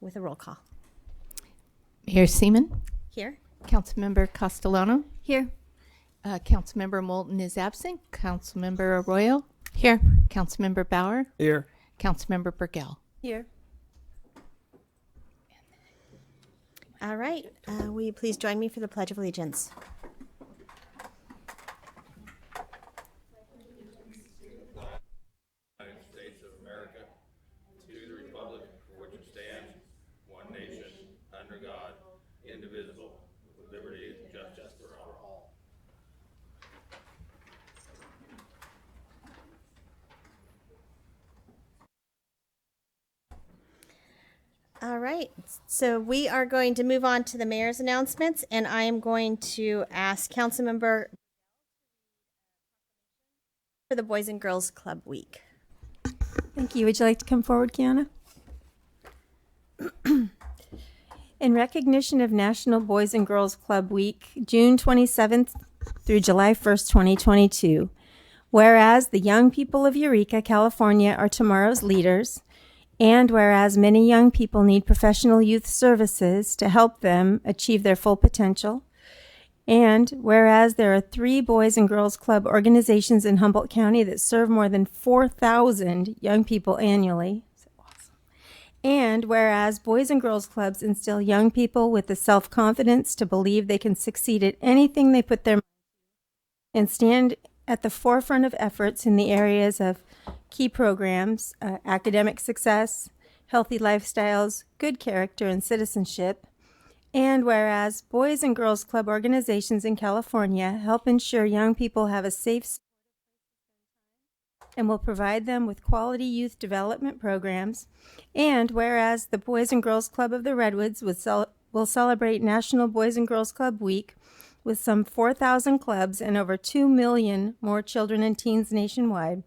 with a roll call. Mayor Seaman, Here. Councilmember Castellano, Here. Councilmember Moulton is absent, Councilmember Arroyo, here, Councilmember Bauer, Here. Councilmember Burgell. Here. All right. Will you please join me for the Pledge of Allegiance? United States of America, to the republic for which it stands, one nation, under God, indivisible, with liberty and justice for all. All right. So we are going to move on to the mayor's announcements, and I am going to ask Councilmember for the Boys and Girls Club Week. Thank you. Would you like to come forward, Kiana? In recognition of National Boys and Girls Club Week, June 27th through July 1st, 2022, whereas the young people of Eureka, California are tomorrow's leaders, and whereas many young people need professional youth services to help them achieve their full potential, and whereas there are 3 Boys and Girls Club organizations in Humboldt County that serve more than 4,000 young people annually, and whereas Boys and Girls Clubs instill young people with the self-confidence to believe they can succeed at anything they put their mind to and stand at the forefront of efforts in the areas of key programs, academic success, healthy lifestyles, good character, and citizenship. And whereas Boys and Girls Club organizations in California help ensure young people have a safe and will provide them with quality youth development programs. And whereas the Boys and Girls Club of the Redwoods will celebrate National Boys and Girls Club Week with some 4,000 clubs and over 2 million more children and teens nationwide.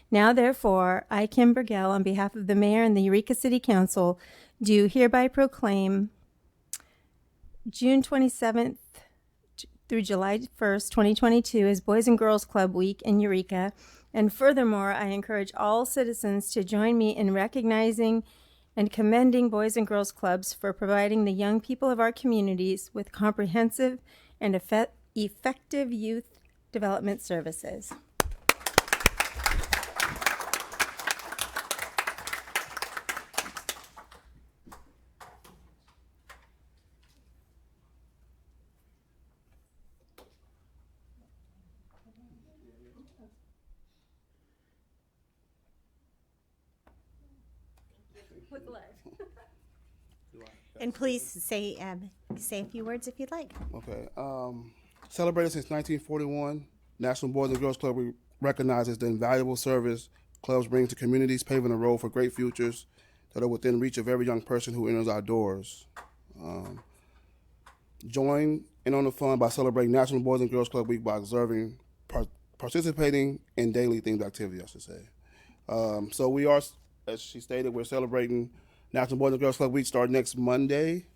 Now, therefore, I, Kim Burgell, on behalf of the Mayor and the Eureka City Council, do hereby proclaim June 27th through July 1st, 2022 as Boys and Girls Club Week in Eureka. And furthermore, I encourage all citizens to join me in recognizing and commending Boys and Girls Clubs for providing the young people of our communities with comprehensive and effective youth development services. And please say a few words if you'd like. Okay. Celebrated since 1941, National Boys and Girls Club recognizes the invaluable service clubs bring to communities, paving the road for great futures that are within reach of every young person who enters our doors. Join in on the fun by celebrating National Boys and Girls Club Week by observing, participating in daily themed activity, I should say. So we are, as she stated, we're celebrating National Boys and Girls Club Week starting next Monday.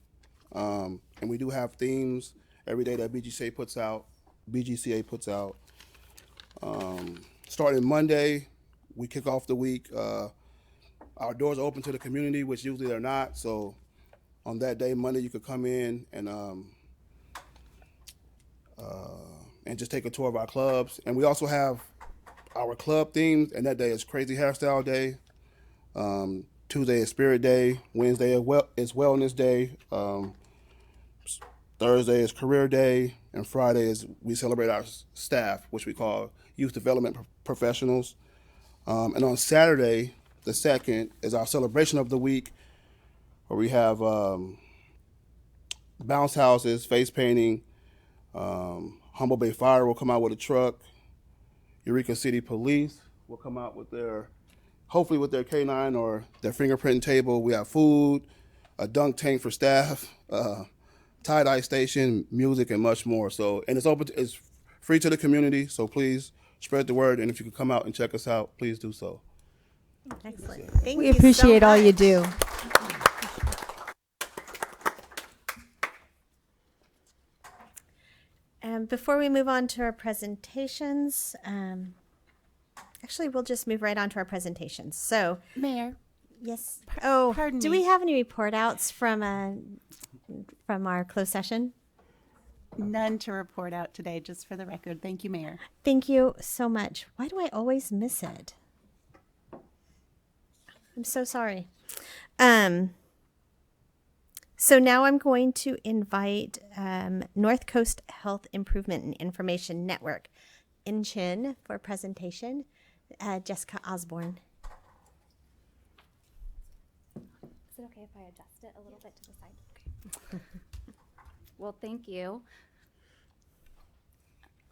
And we do have themes every day that BGCA puts out. Starting Monday, we kick off the week. Our doors are open to the community, which usually they're not. So on that day, Monday, you could come in and just take a tour of our clubs. And we also have our club themes, and that day is Crazy Hairstyle Day. Tuesday is Spirit Day. Wednesday is Wellness Day. Thursday is Career Day. And Friday is we celebrate our staff, which we call Youth Development Professionals. And on Saturday, the 2nd, is our celebration of the week, where we have bounce houses, face painting. Humboldt Bay Fire will come out with a truck. Eureka City Police will come out with hopefully with their K9 or their fingerprint table. We have food, a dunk tank for staff, tie-dye station, music, and much more. So, and it's free to the community, so please spread the word. And if you could come out and check us out, please do so. Excellent. Thank We you appreciate so all you much. do. Before we move on to our presentations, actually, we'll just move right on to our presentations. So, Mayor, Yes. Oh, pardon do me. we have any report outs from our closed session? None to report out today, just for the record. Thank you, Mayor. Thank you so much. Why do I always miss it? I'm so sorry. So now I'm going to invite North Coast Health Improvement and Information Network, INCHIN, for presentation. Jessica Osborne. Is it okay if I adjust it a little bit to the side? Okay. Well, thank you.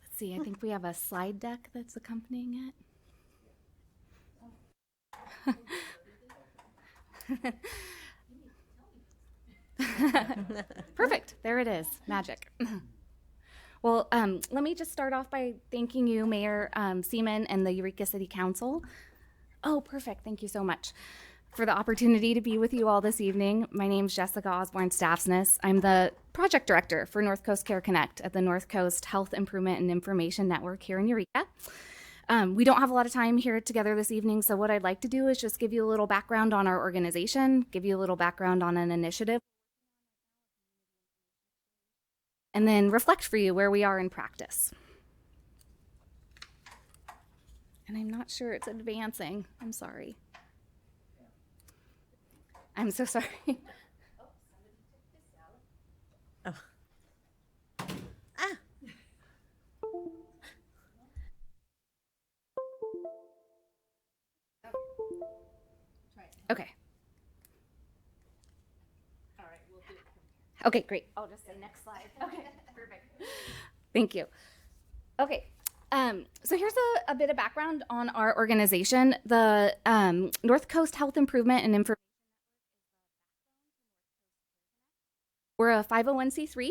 Let's see, I think we have a slide deck that's accompanying it. Perfect. There it is. Magic. Well, let me just start off by thanking you, Mayor Seaman, and the Eureka City Council. Oh, perfect. Thank you so much for the opportunity to be with you all this evening. My name is Jessica Osborne Staffsness. I'm the project director for North Coast Care Connect at the North Coast Health Improvement and Information Network here in Eureka. We don't have a lot of time here together this evening, so what I'd like to do is just give you a little background on our organization, give you a little background on an initiative, and then reflect for you where we are in practice. And I'm not sure it's advancing. I'm sorry. I'm so sorry. Oh. Ah. Okay. All right, we'll do it. Okay, great. I'll just say next slide. Okay, perfect. Thank you. Okay. So here's a bit of background on our organization. The North Coast Health Improvement and Information. We're a 501c3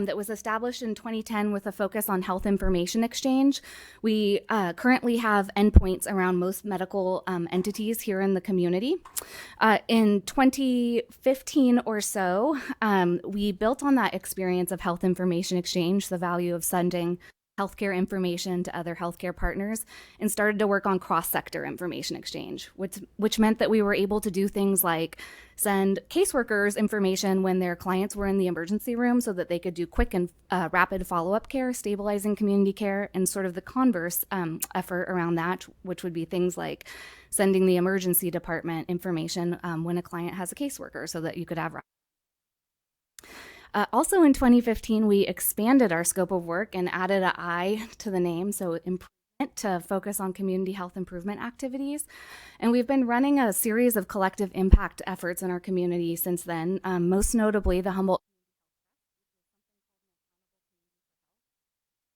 that was established in 2010 with a focus on health information exchange. We currently have endpoints around most medical entities here in the community. In 2015 or so, we built on that experience of health information exchange, the value of sending healthcare information to other healthcare partners, and started to work on cross-sector information exchange, which meant that we were able to do things like send caseworkers information when their clients were in the emergency room so that they could do quick and rapid follow-up care, stabilizing community care, and sort of the converse effort around that, which would be things like sending the emergency department information when a client has a caseworker so that you could have also in 2015, we expanded our scope of work and added an I to the name, so improvement, to focus on community health improvement activities. And we've been running a series of collective impact efforts in our community since then, most notably the Humboldt.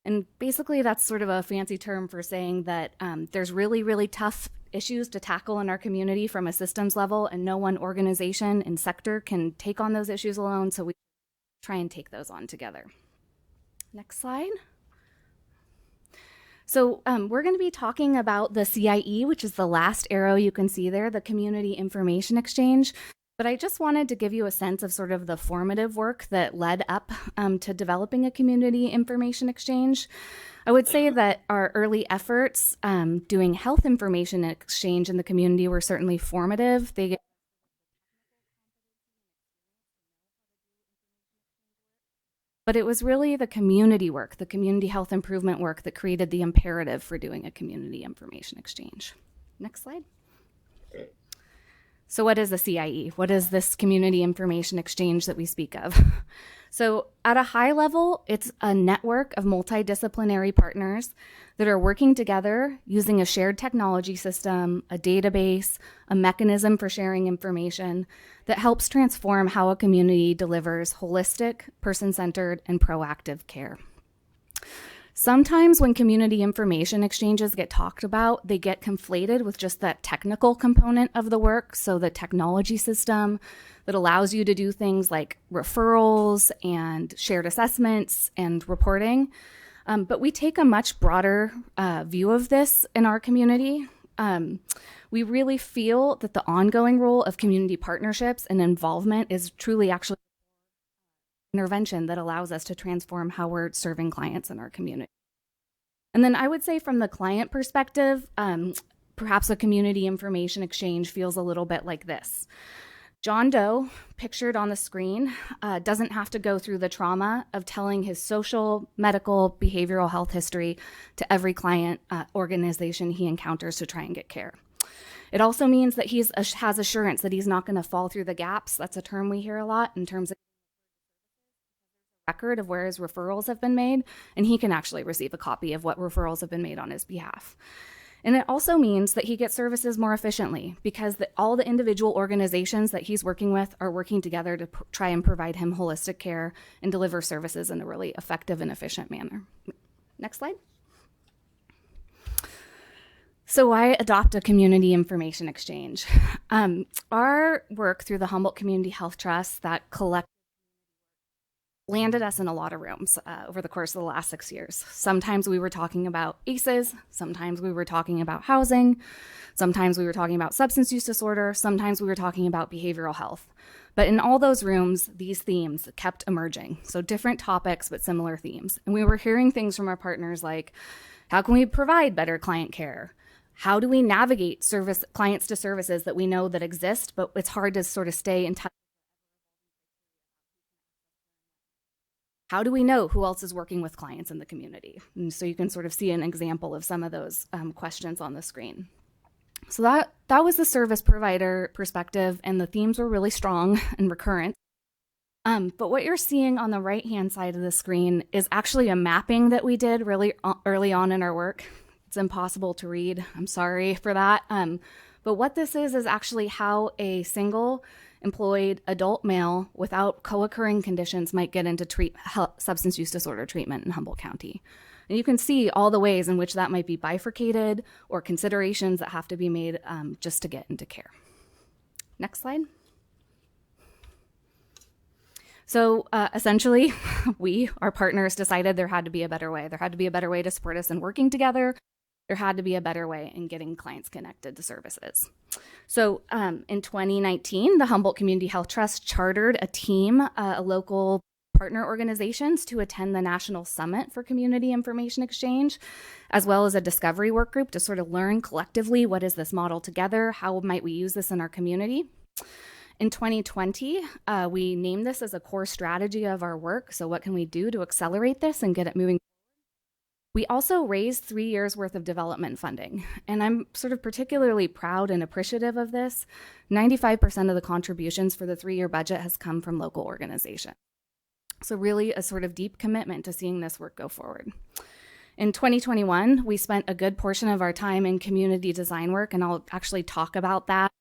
And basically that's sort of a fancy term for saying that there's really, really tough issues to tackle in our community from a systems level, and no one organization and sector can take on those issues alone, so we try and take those on together. Next slide. So we're going to be talking about the CIE, which is the last arrow you can see there, the Community Information Exchange. But I just wanted to give you a sense of sort of the formative work that led up to developing a community information exchange. I would say that our early efforts doing health information exchange in the community were certainly formative. But it was really the community work, the community health improvement work, that created the imperative for doing a community information exchange. Next slide. So what is the CIE? What is this community information exchange that we speak of? So at a high level, it's a network of multidisciplinary partners that are working together using a shared technology system, a database, a mechanism for sharing information that helps transform how a community delivers holistic, person-centered, and proactive care. Sometimes when community information exchanges get talked about, they get conflated with just that technical component of the work. So the technology system that allows you to do things like referrals and shared assessments and reporting. But we take a much broader view of this in our community. We really feel that the ongoing role of community partnerships and involvement is truly actually intervention that allows us to transform how we're serving clients in our community. And then I would say from the client perspective, perhaps a community information exchange feels a little bit like this. John Doe, pictured on the screen, doesn't have to go through the trauma of telling his social, medical, behavioral health history to every client organization he encounters to try and get care. It also means that he has assurance that he's not going to fall through the gaps. That's a term we hear a lot in terms of record of where his referrals have been made, and he can actually receive a copy of what referrals have been made on his behalf. And it also means that he gets services more efficiently because all the individual organizations that he's working with are working together to try and provide him holistic care and deliver services in a really effective and efficient manner. Next slide. So why adopt a community information exchange? Our work through the Humboldt Community Health Trust that landed us in a lot of rooms over the course of the last 6 years. Sometimes we were talking about ACEs, sometimes we were talking about housing, sometimes we were talking about substance use disorder, sometimes we were talking about behavioral health. But in all those rooms, these themes kept emerging. So different topics, but similar themes. And we were hearing things from our partners like, how can we provide better client care? How do we navigate clients to services that we know that exist, but it's hard to sort of stay in touch? How do we know who else is working with clients in the community? And so you can sort of see an example of some of those questions on the screen. So that was the service provider perspective, and the themes were really strong and recurrent. But what you're seeing on the right-hand side of the screen is actually a mapping that we did really early on in our work. It's impossible to read. I'm sorry for that. But what this is actually how a single employed adult male without co-occurring conditions might get into substance use disorder treatment in Humboldt County. And you can see all the ways in which that might be bifurcated or considerations that have to be made just to get into care. Next slide. So essentially, our partners, decided there had to be a better way. There had to be a better way to support us in working together. There had to be a better way in getting clients connected to services. So in 2019, the Humboldt Community Health Trust chartered a team, local partner organizations to attend the National Summit for Community Information Exchange, as well as a discovery work group to sort of learn collectively, what is this model together? How might we use this in our community? In 2020, we named this as a core strategy of our work. So what can we do to accelerate this and get it moving? We also raised 3 years worth of development funding, and I'm sort of particularly proud and appreciative of this. 95% of the contributions for the 3-year budget has come from local organizations. So really a sort of deep commitment to seeing this work go forward. In 2021, we spent a good portion of our time in community design work, and I'll actually talk about that.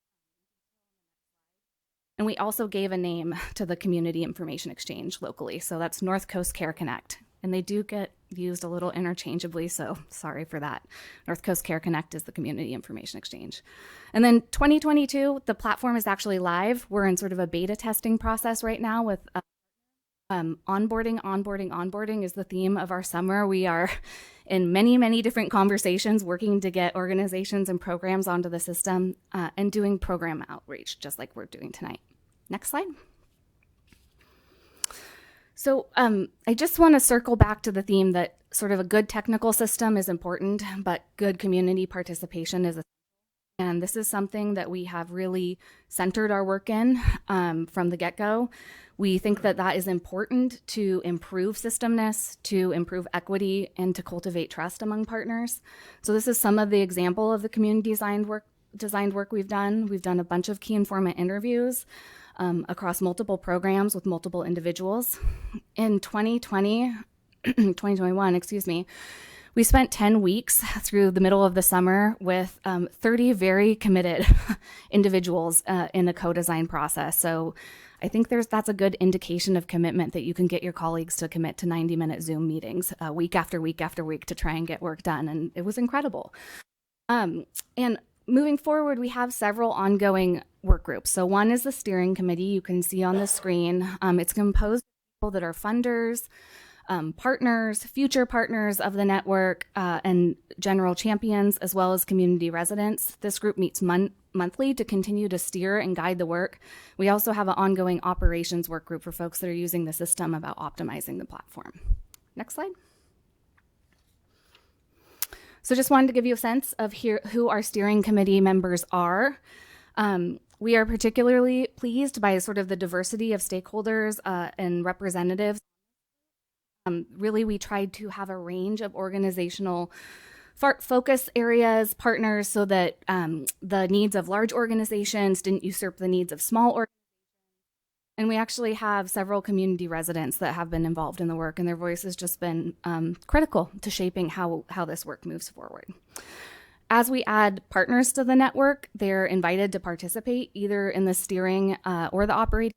And we also gave a name to the Community Information Exchange locally, so that's North Coast Care Connect. And they do get used a little interchangeably, so sorry for that. North Coast Care Connect is the Community Information Exchange. And then 2022, the platform is actually live. We're in sort of a beta testing process right now with onboarding is the theme of our summer. We are in many, many different conversations working to get organizations and programs onto the system and doing program outreach, just like we're doing tonight. Next slide. So I just want to circle back to the theme that sort of a good technical system is important, but good community participation is essential. And this is something that we have really centered our work in from the get-go. We think that that is important to improve systemness, to improve equity, and to cultivate trust among partners. So this is some of the example of the community designed work we've done. We've done a bunch of key informant interviews across multiple programs with multiple individuals. In 2021, we spent 10 weeks through the middle of the summer with 30 very committed individuals in a co-design process. So I think that's a good indication of commitment that you can get your colleagues to commit to 90-minute Zoom meetings week after week after week to try and get work done. And it was incredible. And moving forward, we have several ongoing work groups. So one is the steering committee you can see on the screen. It's composed of people that are funders, partners, future partners of the network, and general champions, as well as community residents. This group meets monthly to continue to steer and guide the work. We also have an ongoing operations work group for folks that are using the system about optimizing the platform. Next slide. So just wanted to give you a sense of who our steering committee members are. We are particularly pleased by sort of the diversity of stakeholders and representatives. Really, we tried to have a range of organizational focus areas, partners, so that the needs of large organizations didn't usurp the needs of small organizations. And we actually have several community residents that have been involved in the work, and their voice has just been critical to shaping how this work moves forward. As we add partners to the network, they're invited to participate either in the steering or the operating.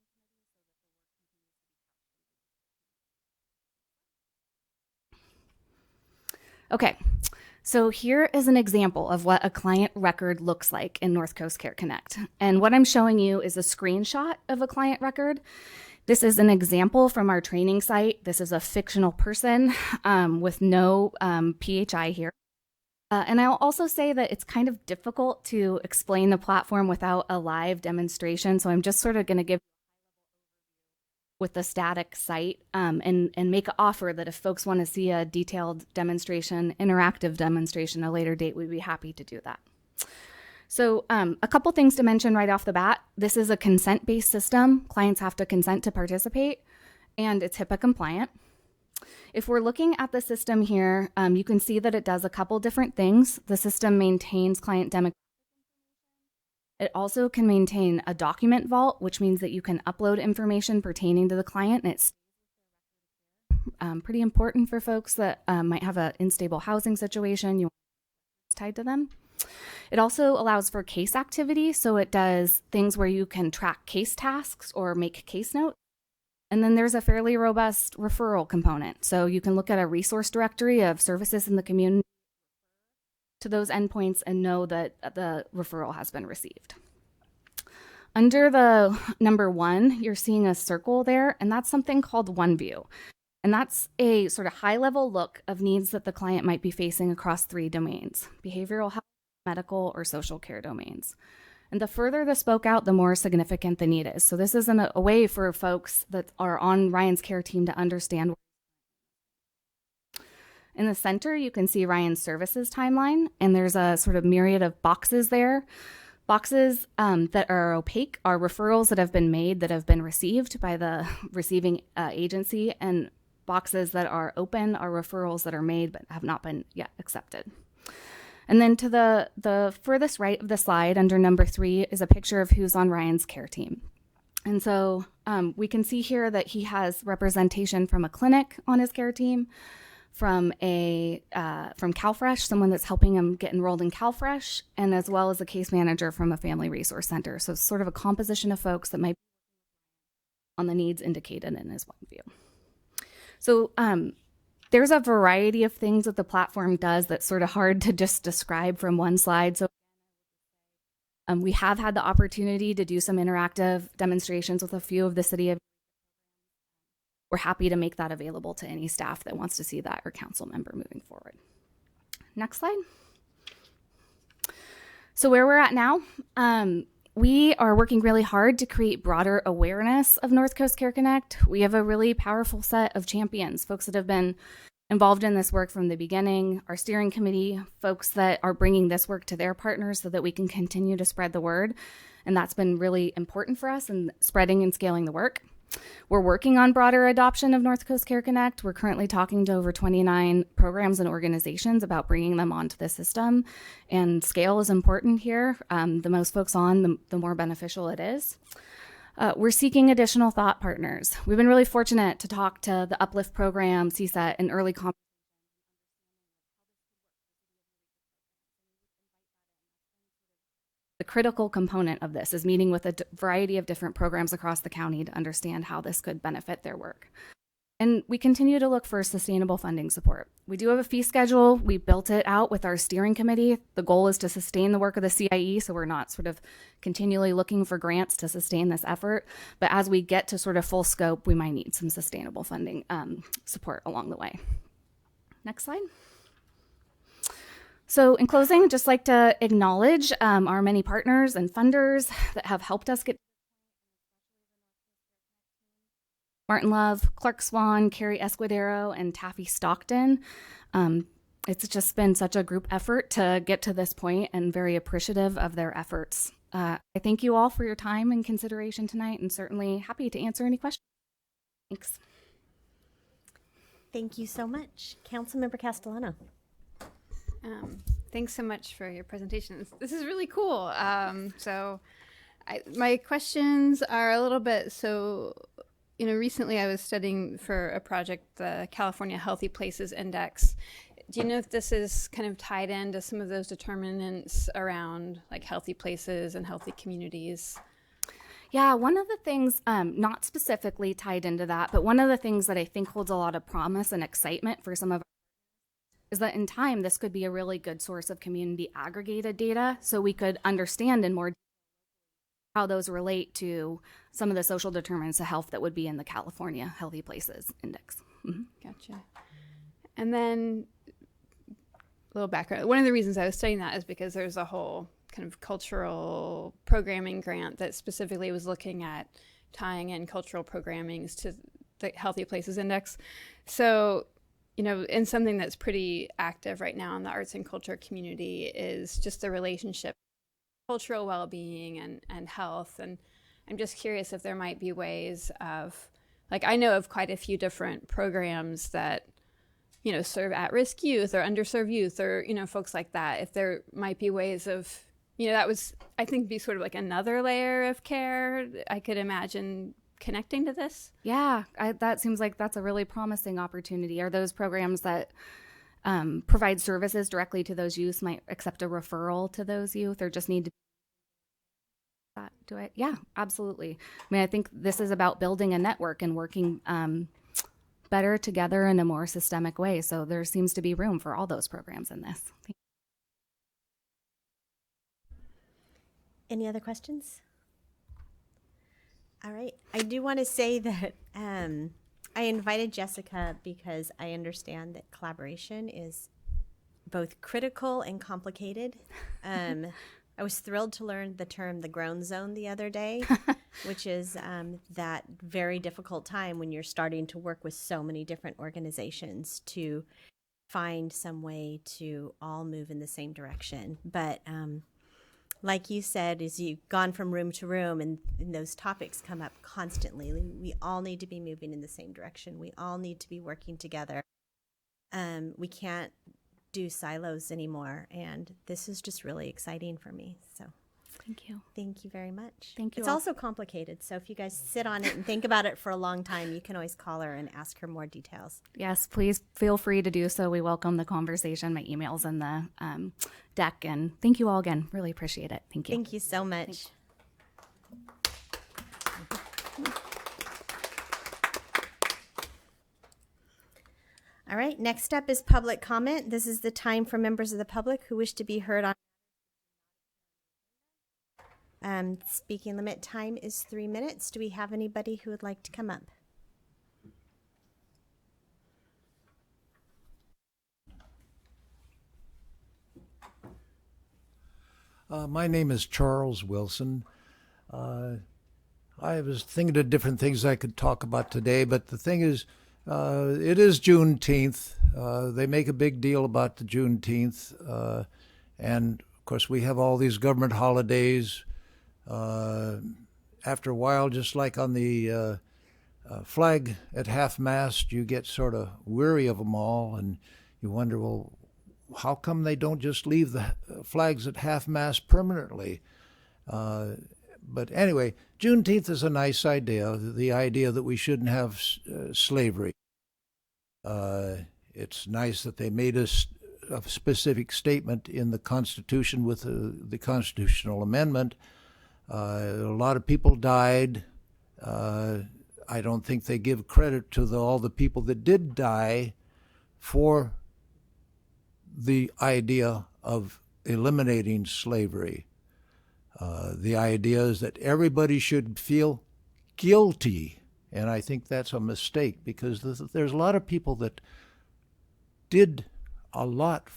Okay, so here is an example of what a client record looks like in North Coast Care Connect. And what I'm showing you is a screenshot of a client record. This is an example from our training site. This is a fictional person with no PHI here. And I'll also say that it's kind of difficult to explain the platform without a live demonstration. So I'm just sort of going to give with the static site and make an offer that if folks want to see a detailed demonstration, interactive demonstration at a later date, we'd be happy to do that. So a couple things to mention right off the bat. This is a consent-based system. Clients have to consent to participate, and it's HIPAA compliant. If we're looking at the system here, you can see that it does a couple different things. The system maintains client demographics. It also can maintain a document vault, which means that you can upload information pertaining to the client, and it's pretty important for folks that might have an unstable housing situation. You want it's tied to them. It also allows for case activity, so it does things where you can track case tasks or make case notes. And then there's a fairly robust referral component. So you can look at a resource directory of services in the community to those endpoints and know that the referral has been received. Under the number 1, you're seeing a circle there, and that's something called OneView. And that's a sort of high-level look of needs that the client might be facing across 3 domains: behavioral health, medical, or social care domains. And the further the spoke out, the more significant the need is. So this is a way for folks that are on Ryan's care team to understand. In the center, you can see Ryan's services timeline, and there's a sort of myriad of boxes there. Boxes that are opaque are referrals that have been made that have been received by the receiving agency, and boxes that are open are referrals that are made but have not been yet accepted. And then to the furthest right of the slide, under number 3, is a picture of who's on Ryan's care team. And so we can see here that he has representation from a clinic on his care team, from CalFresh, someone that's helping him get enrolled in CalFresh, and as well as a case manager from a family resource center. So it's sort of a composition of folks that might be on the needs indicated in his OneView. So there's a variety of things that the platform does that's sort of hard to just describe from one slide. So we have had the opportunity to do some interactive demonstrations with a few of the city of. We're happy to make that available to any staff that wants to see that or council member moving forward. Next slide. So where we're at now, we are working really hard to create broader awareness of North Coast Care Connect. We have a really powerful set of champions, folks that have been involved in this work from the beginning, our steering committee, folks that are bringing this work to their partners so that we can continue to spread the word. And that's been really important for us in spreading and scaling the work. We're working on broader adoption of North Coast Care Connect. We're currently talking to over 29 programs and organizations about bringing them onto the system. And scale is important here. The most folks on, the more beneficial it is. We're seeking additional thought partners. We've been really fortunate to talk to the Uplift program, CSET, and early The critical component of this is meeting with a variety of different programs across the county to understand how this could benefit their work. And we continue to look for sustainable funding support. We do have a fee schedule. We built it out with our steering committee. The goal is to sustain the work of the CIE, so we're not sort of continually looking for grants to sustain this effort. But as we get to sort of full scope, we might need some sustainable funding support along the way. Next slide. So in closing, just like to acknowledge our many partners and funders that have helped us get Martin Love, Clark Swan, Carrie Escudero, and Taffy Stockton. it's just been such a group effort to get to this point, and very appreciative of their efforts. I thank you all for your time and consideration tonight, and certainly happy to answer any questions. Thanks. Thank you so much. Councilmember Castellano. Thanks so much for your presentation. This is really cool. My questions are a little bit, recently I was studying for a project, the California Healthy Places Index. Do you know if this is kind of tied into some of those determinants around like healthy places and healthy communities? Yeah, one of the things, not specifically tied into that, but one of the things that I think holds a lot of promise and excitement for some of is that in time, this could be a really good source of community aggregated data, so we could understand in more detail how those relate to some of the social determinants of health that would be in the California Healthy Places Index. Mm-hmm. Gotcha. And then a little background. One of the reasons I was studying that is because there's a whole kind of cultural programming grant that specifically was looking at tying in cultural programmings to the Healthy Places Index. So, in something that's pretty active right now in the arts and culture community is just the relationship cultural well-being and health. And I'm just curious if there might be ways of, like, I know of quite a few different programs that, serve at-risk youth or underserved youth or, folks like that. If there might be ways of, that was, I think, be sort of like another layer of care I could imagine connecting to this. Yeah, that seems like that's a really promising opportunity. Are those programs that provide services directly to those youth might accept a referral to those youth, or just need to do it? Yeah, absolutely. I mean, I think this is about building a network and working better together in a more systemic way. So there seems to be room for all those programs in this. Any other questions? All right. I do want to say that I invited Jessica because I understand that collaboration is both critical and complicated. I was thrilled to learn the term the groan zone the other day, which is that very difficult time when you're starting to work with so many different organizations to find some way to all move in the same direction. But like you said, as you've gone from room to room and those topics come up constantly, we all need to be moving in the same direction. We all need to be working together. We can't do silos anymore, and this is just really exciting for me. So thank you very much. Thank you. It's also complicated, so if you guys sit on it and think about it for a long time, you can always call her and ask her more details. Yes, please feel free to do so. We welcome the conversation. My email's in the deck, and thank you all again. Really appreciate it. Thank you. Thank you so much. All right, next up is public comment. This is the time for members of the public who wish to be heard on. Speaking limit time is 3 minutes. Do we have anybody who would like to come up? My name is Charles Wilson. I was thinking of different things I could talk about today, but the thing is, it is Juneteenth. They make a big deal about the Juneteenth. And, of course, we have all these government holidays. After a while, just like on the flag at half-mast, you get sort of weary of them all, and you wonder, well, how come they don't just leave the flags at half-mast permanently? But anyway, Juneteenth is a nice idea, the idea that we shouldn't have slavery. It's nice that they made a specific statement in the Constitution with the constitutional amendment. A lot of people died. I don't think they give credit to all the people that did die for the idea of eliminating slavery. The idea is that everybody should feel guilty, and I think that's a mistake, because there's a lot of people that did a lot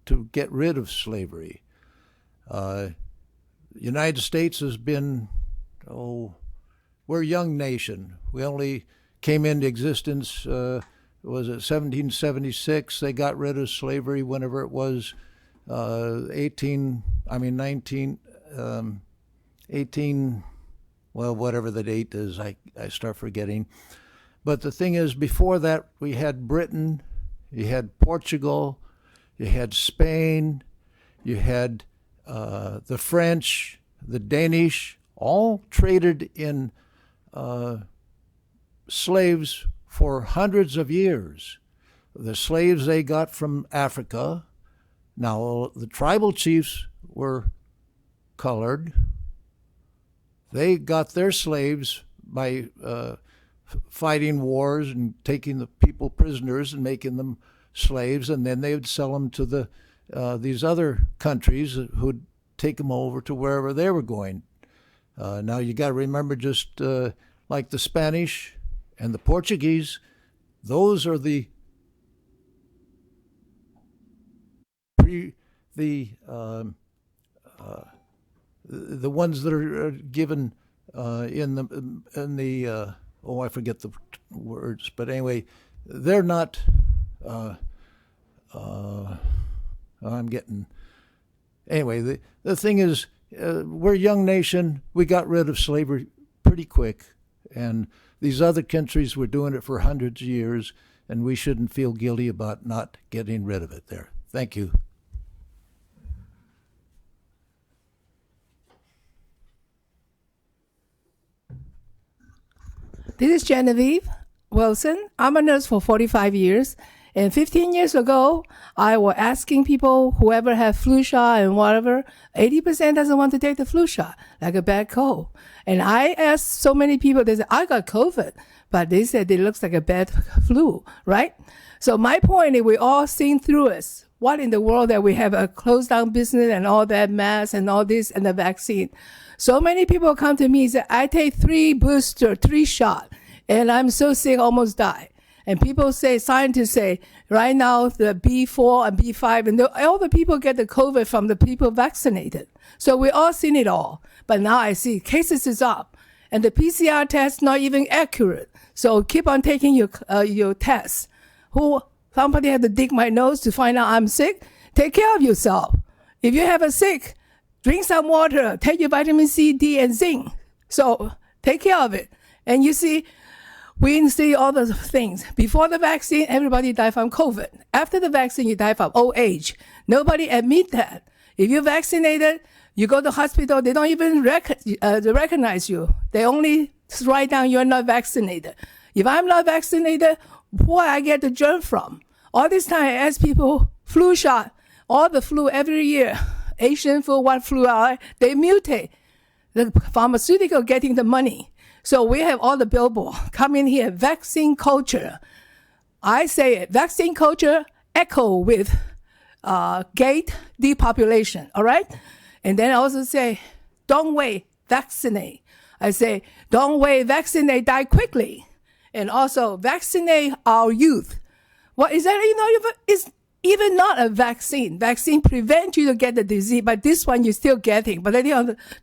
to get rid of slavery. The United States has been, we're a young nation. We only came into existence was it 1776? They got rid of slavery whenever it was 18, well, whatever the date is, I start forgetting. But the thing is, before that, we had Britain, you had Portugal, you had Spain, you had the French, the Danish, all traded in slaves for hundreds of years. The slaves they got from Africa. Now, the tribal chiefs were colored. They got their slaves by fighting wars and taking the people prisoners and making them slaves, and then they would sell them to these other countries who'd take them over to wherever they were going. Now, you got to remember, just like the Spanish and the Portuguese, those are the ones that are given in the oh, I forget the words, but anyway, they're not. I'm getting. Anyway, the thing is, we're a young nation. We got rid of slavery pretty quick, and these other countries were doing it for hundreds of years, and we shouldn't feel guilty about not getting rid of it there. Thank you. This is Genevieve Wilson. I'm a nurse for 45 years. And 15 years ago, I was asking people, whoever had flu shot and whatever, 80% doesn't want to take the flu shot, like a bad cold. And I asked so many people, they said, I got COVID, but they said it looks like a bad flu, right? So my point is, we all seen through it. What in the world that we have a closed down business and all that mask and all this and the vaccine. So many people come to me and say, I take 3 shots, and I'm so sick, almost die. And people say, scientists say, right now, the B4 and B5, and all the people get the COVID from the people vaccinated. So we all seen it all. But now I see cases is up, and the PCR test not even accurate. So keep on taking your tests. Somebody had to dig my nose to find out I'm sick. Take care of yourself. If you have a sick, drink some water, take your vitamin C, D, and zinc. So take care of it. And you see, we see all the things. Before the vaccine, everybody died from COVID. After the vaccine, you die from old age. Nobody admit that. If you're vaccinated, you go to the hospital, they don't even recognize you. They only write down you're not vaccinated. If I'm not vaccinated, where I get the germ from? All this time, I ask people, flu shot, all the flu every year, Asian flu, what flu are, they mutate. The pharmaceutical getting the money. So we have all the billboard come in here, vaccine culture. I say it, vaccine culture echo with gate depopulation, all right? And then I also say, don't wait, vaccinate. I say, don't wait, vaccinate, die quickly. And also vaccinate our youth. What is that? It's even not a vaccine. Vaccine prevents you to get the disease, but this one you're still getting. But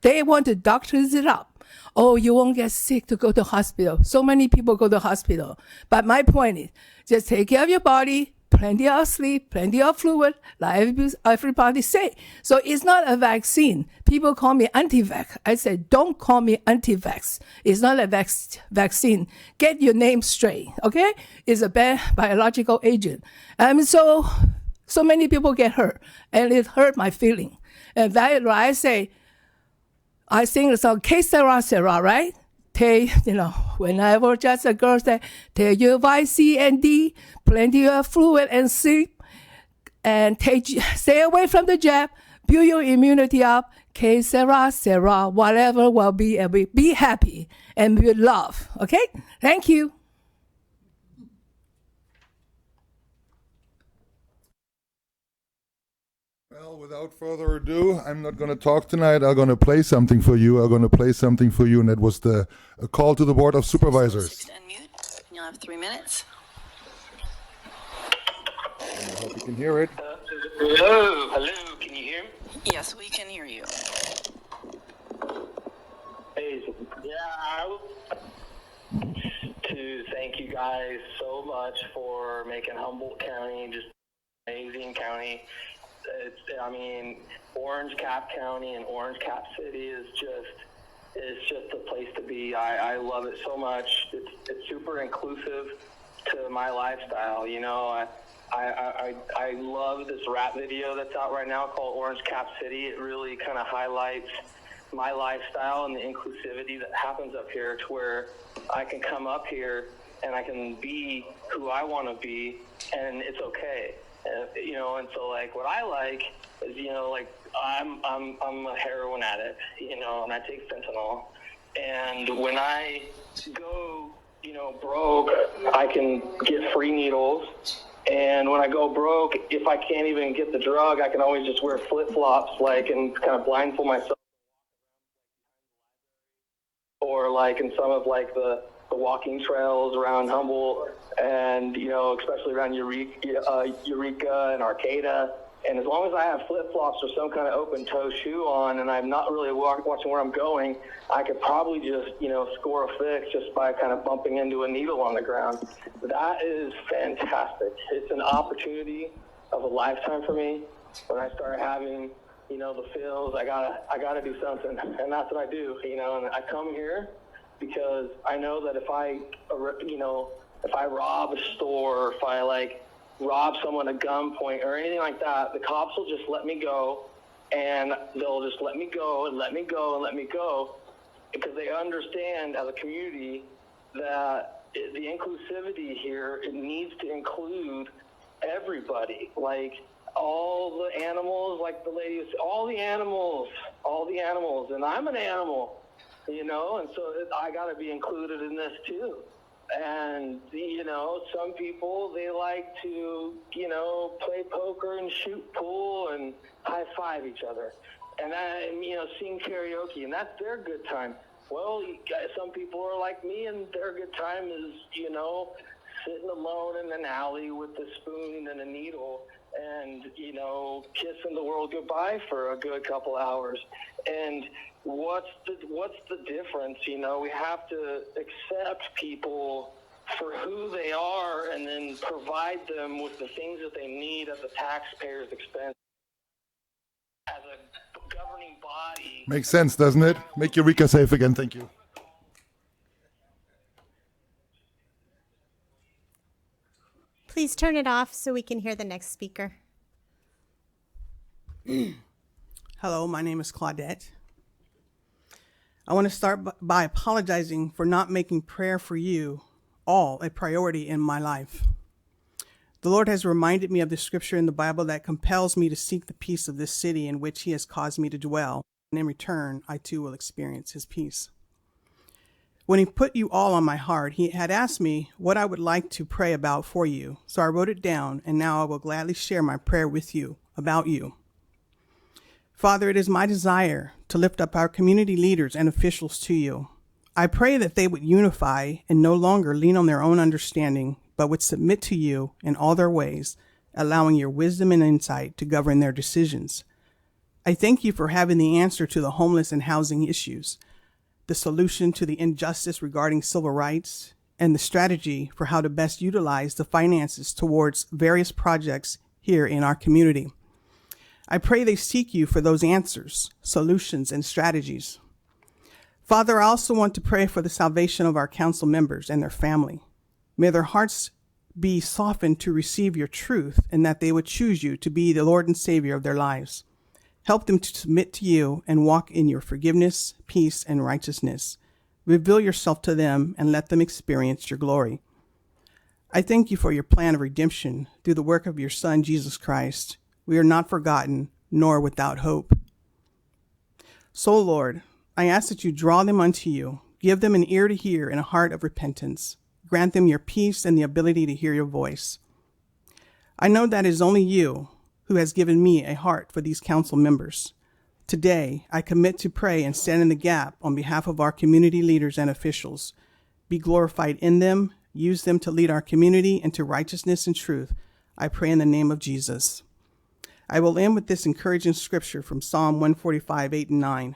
they want to doctors it up. Oh, you won't get sick to go to hospital. So many people go to hospital. But my point is, just take care of your body, plenty of sleep, plenty of fluid, like everybody say. So it's not a vaccine. People call me anti-vax. I said, don't call me anti-vax. It's not a vaccine. Get your name straight, okay? It's a bad biological agent. So many people get hurt, and it hurt my feeling. And that's why I sing the song, Que sera, sera, right? When I was just a girl, say, take your vitamin C and D, plenty of fluid and sleep, and stay away from the jab, build your immunity up, que sera, sera, whatever will be, and be happy and with love, okay? Thank you. Well, without further ado, I'm not going to talk tonight. I'm going to play something for you. And that was a call to the Board of Supervisors. Unmute. You'll have 3 minutes. I hope you can hear it. Hello, can you hear me? Yes, we can hear you. Hey, to thank you guys so much for making Humboldt County just an amazing county. Orange Cap County and Orange Cap City is just a place to be. I love it so much. It's super inclusive to my lifestyle. You know, I love this rap video that's out right now called Orange Cap City. It really kind of highlights my lifestyle and the inclusivity that happens up here, to where I can come up here and I can be who I want to be, and it's okay. And so like what I like is, like I'm a heroin addict, and I take fentanyl. And when I go, broke, I can get free needles. And when I go broke, if I can't even get the drug, I can always just wear flip-flops, and kind of blindfold myself. Or in some of the walking trails around Humboldt, and especially around Eureka and Arcata. And as long as I have flip-flops or some kind of open-toe shoe on, and I'm not really watching where I'm going, I could probably just score a fix just by kind of bumping into a needle on the ground. That is fantastic. It's an opportunity of a lifetime for me. When I start having the feels, I gotta do something, and that's what I do. And I come here because I know that if I rob a store, or if I rob someone at gunpoint or anything like that, the cops will just let me go, and they'll just let me go and let me go and let me go, because they understand as a community that the inclusivity here, it needs to include everybody, all the animals, like the lady said, all the animals, and I'm an animal, and so I got to be included in this too. And, some people, they like to, play poker and shoot pool and high-five each other. And sing karaoke, and that's their good time. Well, some people are like me, and their good time is, sitting alone in an alley with a spoon and a needle and, kissing the world goodbye for a good couple hours. And what's the difference? We have to accept people for who they are, and then provide them with the things that they need at the taxpayer's expense. As a governing body. Makes sense, doesn't it? Make Eureka safe again. Thank you. Please turn it off so we can hear the next speaker. Hello, my name is Claudette. I want to start by apologizing for not making prayer for you all a priority in my life. The Lord has reminded me of the scripture in the Bible that compels me to seek the peace of this city in which he has caused me to dwell, and in return, I too will experience his peace. When he put you all on my heart, he had asked me what I would like to pray about for you, so I wrote it down, and now I will gladly share my prayer with you, about you. Father, it is my desire to lift up our community leaders and officials to you. I pray that they would unify and no longer lean on their own understanding, but would submit to you in all their ways, allowing your wisdom and insight to govern their decisions. I thank you for having the answer to the homeless and housing issues, the solution to the injustice regarding civil rights, and the strategy for how to best utilize the finances towards various projects here in our community. I pray they seek you for those answers, solutions, and strategies. Father, I also want to pray for the salvation of our council members and their family. May their hearts be softened to receive your truth, and that they would choose you to be the Lord and Savior of their lives. Help them to submit to you and walk in your forgiveness, peace, and righteousness. Reveal yourself to them and let them experience your glory. I thank you for your plan of redemption through the work of your Son, Jesus Christ. We are not forgotten, nor without hope. So, Lord, I ask that you draw them unto you, give them an ear to hear and a heart of repentance. Grant them your peace and the ability to hear your voice. I know that it is only you who has given me a heart for these council members. Today, I commit to pray and stand in the gap on behalf of our community leaders and officials. Be glorified in them, use them to lead our community into righteousness and truth. I pray in the name of Jesus. I will end with this encouraging scripture from Psalm 145, 8 and 9.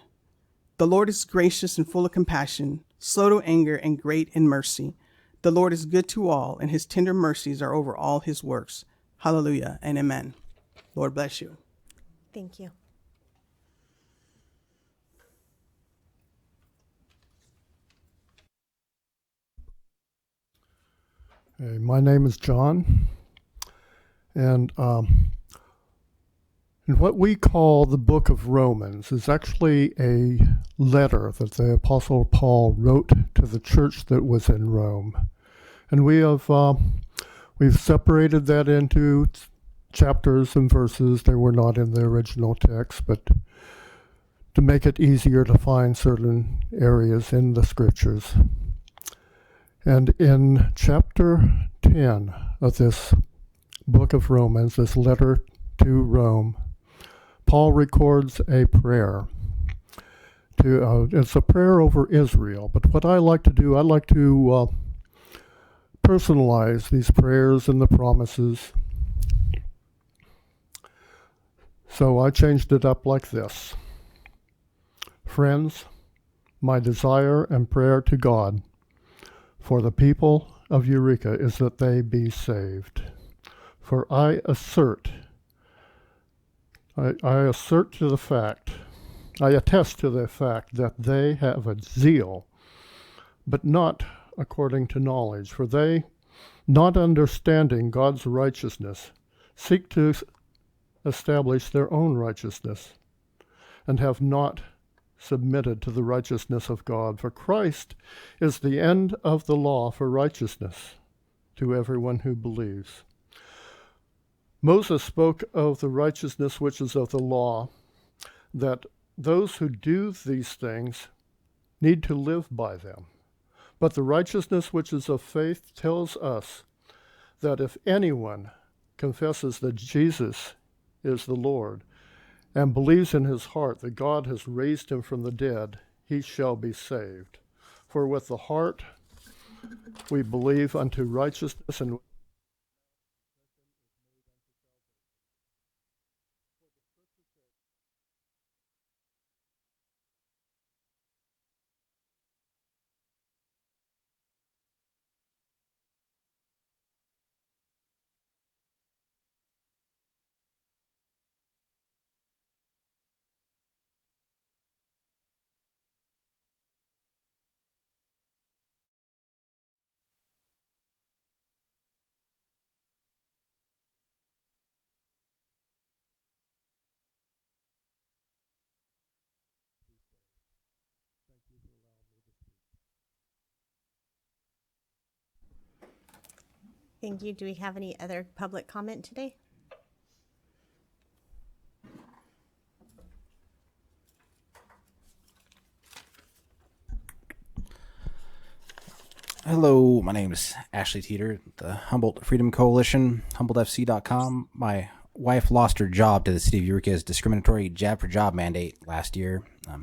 The Lord is gracious and full of compassion, slow to anger and great in mercy. The Lord is good to all, and his tender mercies are over all his works. Hallelujah and amen. Lord bless you. Thank you. Hey, my name is John, and what we call the book of Romans is actually a letter that the Apostle Paul wrote to the church that was in Rome. And we've separated that into chapters and verses. They were not in the original text, but to make it easier to find certain areas in the scriptures. And in chapter 10 of this book of Romans, this letter to Rome, Paul records a prayer. It's a prayer over Israel, but what I like to do, I like to personalize these prayers and the promises. So I changed it up like this. Friends, my desire and prayer to God for the people of Eureka is that they be saved. For I attest to the fact that they have a zeal, but not according to knowledge. For they, not understanding God's righteousness, seek to establish their own righteousness, and have not submitted to the righteousness of God. For Christ is the end of the law for righteousness to everyone who believes. Moses spoke of the righteousness which is of the law, that those who do these things need to live by them. But the righteousness which is of faith tells us that if anyone confesses that Jesus is the Lord, and believes in his heart that God has raised him from the dead, he shall be saved. For with the heart we believe unto righteousness, and Thank you. Do we have any other public comment today? Hello, my name is Ashley Teeter, the Humboldt Freedom Coalition, HumboldtFC.com. My wife lost her job to the city of Eureka's discriminatory jab for job mandate last year. I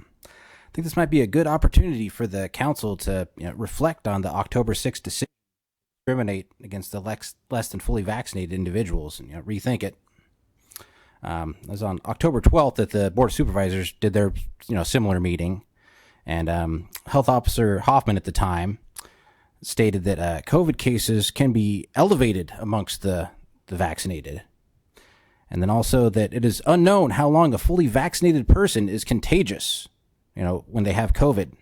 think this might be a good opportunity for the council to reflect on the October 6th decision to discriminate against the less than fully vaccinated individuals and rethink it. It was on October 12th that the Board of Supervisors did their similar meeting, and Health Officer Hoffman at the time stated that COVID cases can be elevated amongst the vaccinated. And then also that it is unknown how long a fully vaccinated person is contagious, when they have COVID.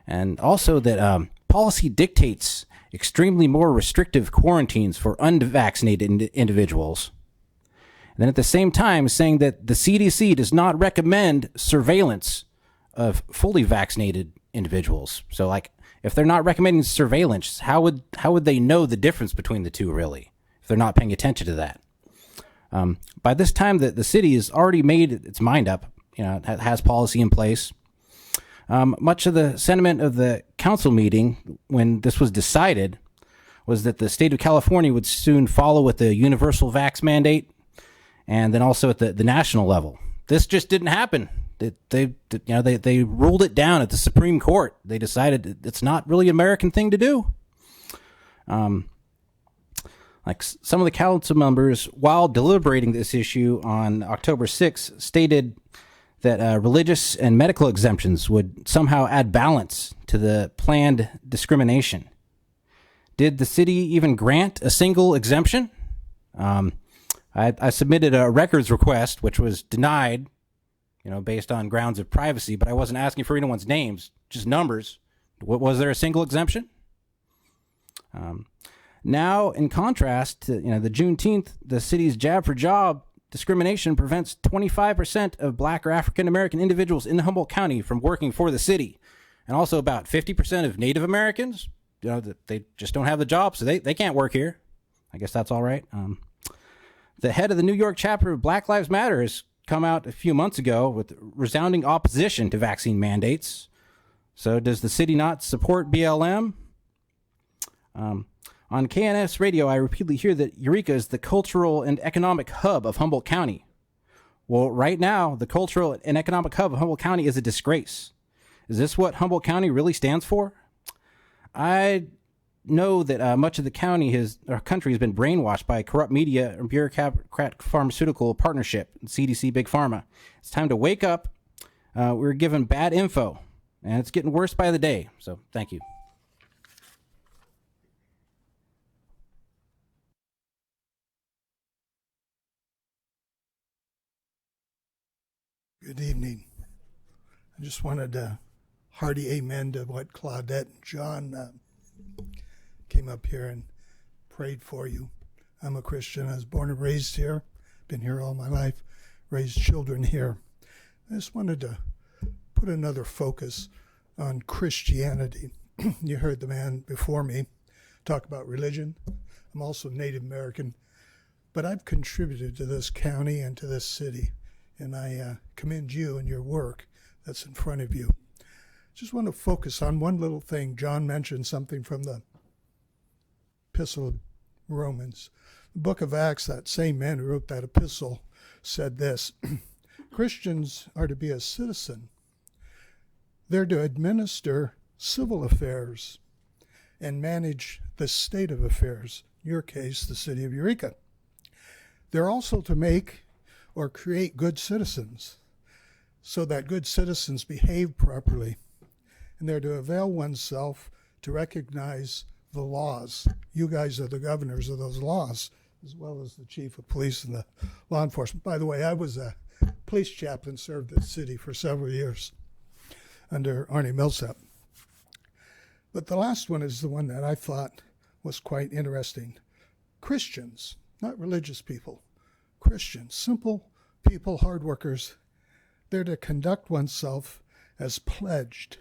And also that policy dictates extremely more restrictive quarantines for unvaccinated individuals. And then at the same time saying that the CDC does not recommend surveillance of fully vaccinated individuals. So if they're not recommending surveillance, how would they know the difference between the two, really, if they're not paying attention to that? By this time, the city has already made its mind up, it has policy in place. Much of the sentiment of the council meeting when this was decided was that the state of California would soon follow with the universal vax mandate, and then also at the national level. This just didn't happen. They ruled it down at the Supreme Court. They decided it's not really an American thing to do. Some of the council members, while deliberating this issue on October 6th, stated that religious and medical exemptions would somehow add balance to the planned discrimination. Did the city even grant a single exemption? I submitted a records request, which was denied, based on grounds of privacy, but I wasn't asking for anyone's names, just numbers. Was there a single exemption? Now, in contrast to the Juneteenth, the city's Jab for Job discrimination prevents 25% of Black or African American individuals in Humboldt County from working for the city, and also about 50% of Native Americans. They just don't have the job, so they can't work here. I guess that's all right. The head of the New York chapter of Black Lives Matter has come out a few months ago with resounding opposition to vaccine mandates. So does the city not support BLM? On KNS radio, I repeatedly hear that Eureka is the cultural and economic hub of Humboldt County. Well, right now, the cultural and economic hub of Humboldt County is a disgrace. Is this what Humboldt County really stands for? I know that much of the country has been brainwashed by corrupt media and bureaucratic pharmaceutical partnership, CDC Big Pharma. It's time to wake up. We're given bad info, and it's getting worse by the day. So thank you. Good evening. I just wanted to hearty amen to what Claudette and John came up here and prayed for you. I'm a Christian. I was born and raised here, been here all my life, raised children here. I just wanted to put another focus on Christianity. You heard the man before me talk about religion. I'm also Native American, but I've contributed to this county and to this city, and I commend you and your work that's in front of you. Just want to focus on one little thing. John mentioned something from the Epistle of Romans. The book of Acts, that same man who wrote that epistle said this: Christians are to be a citizen. They're to administer civil affairs and manage the state of affairs, in your case, the city of Eureka. They're also to make or create good citizens so that good citizens behave properly. And they're to avail oneself to recognize the laws. You guys are the governors of those laws, as well as the chief of police and the law enforcement. By the way, I was a police chaplain, served the city for several years under Arnie Millsap. But the last one is the one that I thought was quite interesting. Christians, not religious people, Christians, simple people, hard workers, they're to conduct oneself as pledged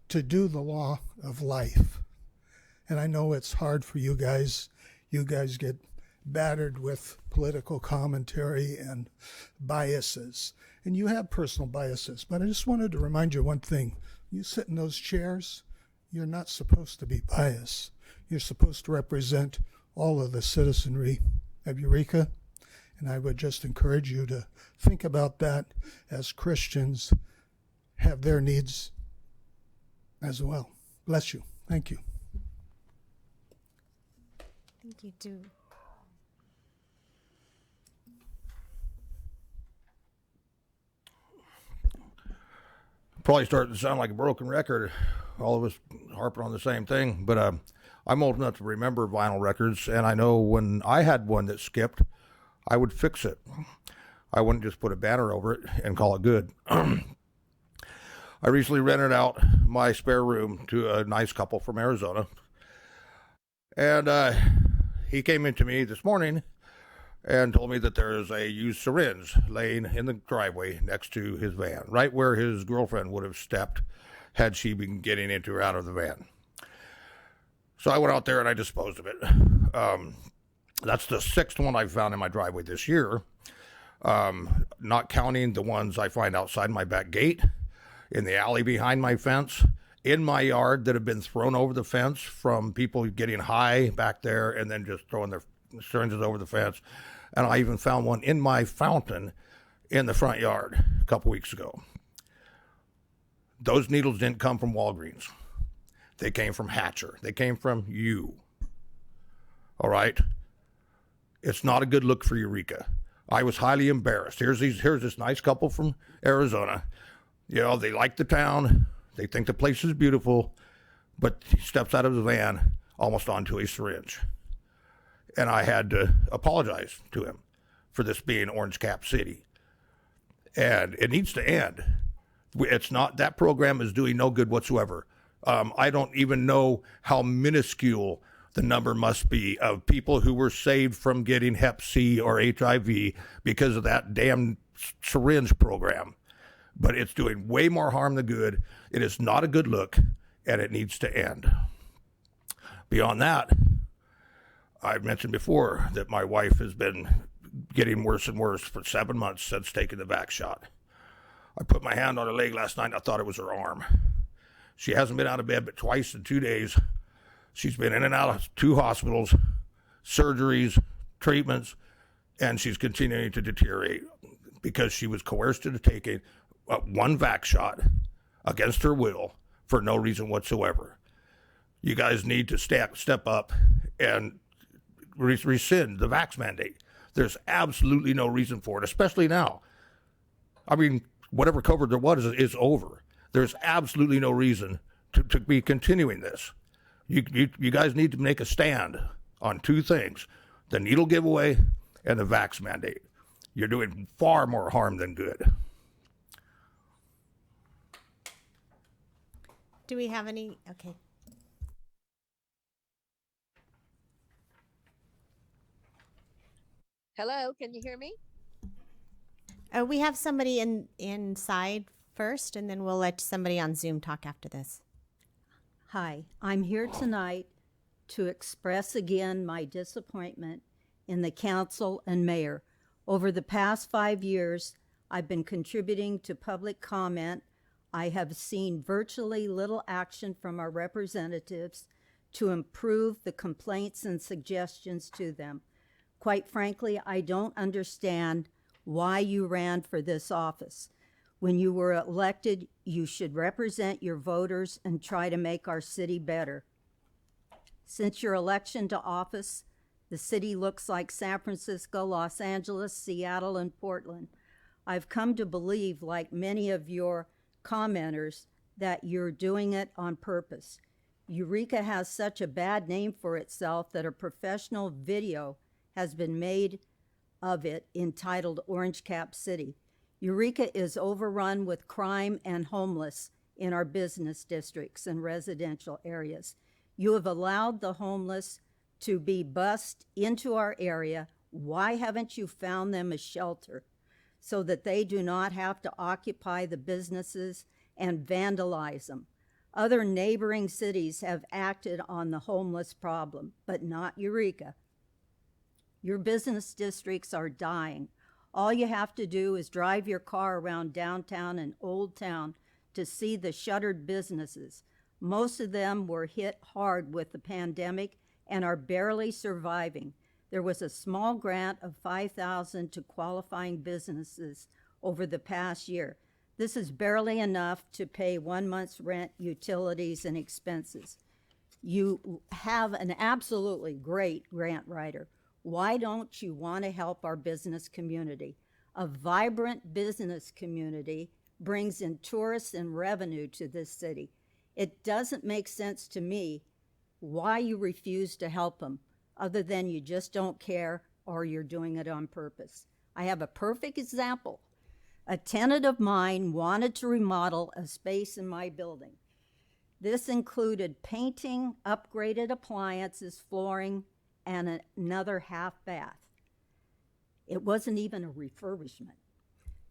to do the law of life. And I know it's hard for you guys. You guys get battered with political commentary and biases. And you have personal biases. But I just wanted to remind you one thing. You sit in those chairs, you're not supposed to be biased. You're supposed to represent all of the citizenry of Eureka. And I would just encourage you to think about that as Christians have their needs as well. Bless you. Thank you. Thank you, too. Probably starting to sound like a broken record, all of us harping on the same thing, but I'm old enough to remember vinyl records, and I know when I had one that skipped, I would fix it. I wouldn't just put a banner over it and call it good. I recently rented out my spare room to a nice couple from Arizona, and he came into me this morning and told me that there is a used syringe laying in the driveway next to his van, right where his girlfriend would have stepped had she been getting into or out of the van. So I went out there and I disposed of it. That's the sixth one I've found in my driveway this year, not counting the ones I find outside my back gate, in the alley behind my fence, in my yard that have been thrown over the fence from people getting high back there and then just throwing their syringes over the fence. And I even found one in my fountain in the front yard a couple weeks ago. Those needles didn't come from Walgreens. They came from Hatcher. They came from you. All right? It's not a good look for Eureka. I was highly embarrassed. Here's this nice couple from Arizona. You know, they like the town. They think the place is beautiful. But he steps out of his van. almost onto a syringe. And I had to apologize to him for this being Orange Cap City. And it needs to end. It's not, that program is doing no good whatsoever. I don't even know how minuscule the number must be of people who were saved from getting Hep C or HIV because of that damn syringe program. But it's doing way more harm than good. It is not a good look, and it needs to end. Beyond that, I've mentioned before that my wife has been getting worse and worse for 7 months since taking the vax shot. I put my hand on her leg last night and I thought it was her arm. She hasn't been out of bed but twice in 2 days. She's been in and out of 2 hospitals, surgeries, treatments, and she's continuing to deteriorate because she was coerced into taking one vax shot against her will for no reason whatsoever. You guys need to step up and rescind the vax mandate. There's absolutely no reason for it, especially now. I mean, whatever COVID there was is over. There's absolutely no reason to be continuing this. You guys need to make a stand on 2 things, the needle giveaway and the vax mandate. You're doing far more harm than good. Do we have any? Okay. Hello, can you hear me? We have somebody inside first, and then we'll let somebody on Zoom talk after this. Hi, I'm here tonight to express again my disappointment in the council and mayor. Over the past 5 years, I've been contributing to public comment. I have seen virtually little action from our representatives to improve the complaints and suggestions to them. Quite frankly, I don't understand why you ran for this office. When you were elected, you should represent your voters and try to make our city better. Since your election to office, the city looks like San Francisco, Los Angeles, Seattle, and Portland. I've come to believe, like many of your commenters, that you're doing it on purpose. Eureka has such a bad name for itself that a professional video has been made of it entitled Orange Cap City. Eureka is overrun with crime and homeless in our business districts and residential areas. You have allowed the homeless to be bussed into our area. Why haven't you found them a shelter so that they do not have to occupy the businesses and vandalize them? Other neighboring cities have acted on the homeless problem, but not Eureka. Your business districts are dying. All you have to do is drive your car around downtown and Old Town to see the shuttered businesses. Most of them were hit hard with the pandemic and are barely surviving. There was a small grant of $5,000 to qualifying businesses over the past year. This is barely enough to pay 1 month's rent, utilities, and expenses. You have an absolutely great grant writer. Why don't you want to help our business community? A vibrant business community brings in tourists and revenue to this city. It doesn't make sense to me why you refuse to help them, other than you just don't care or you're doing it on purpose. I have a perfect example. A tenant of mine wanted to remodel a space in my building. This included painting, upgraded appliances, flooring, and another half bath. It wasn't even a refurbishment.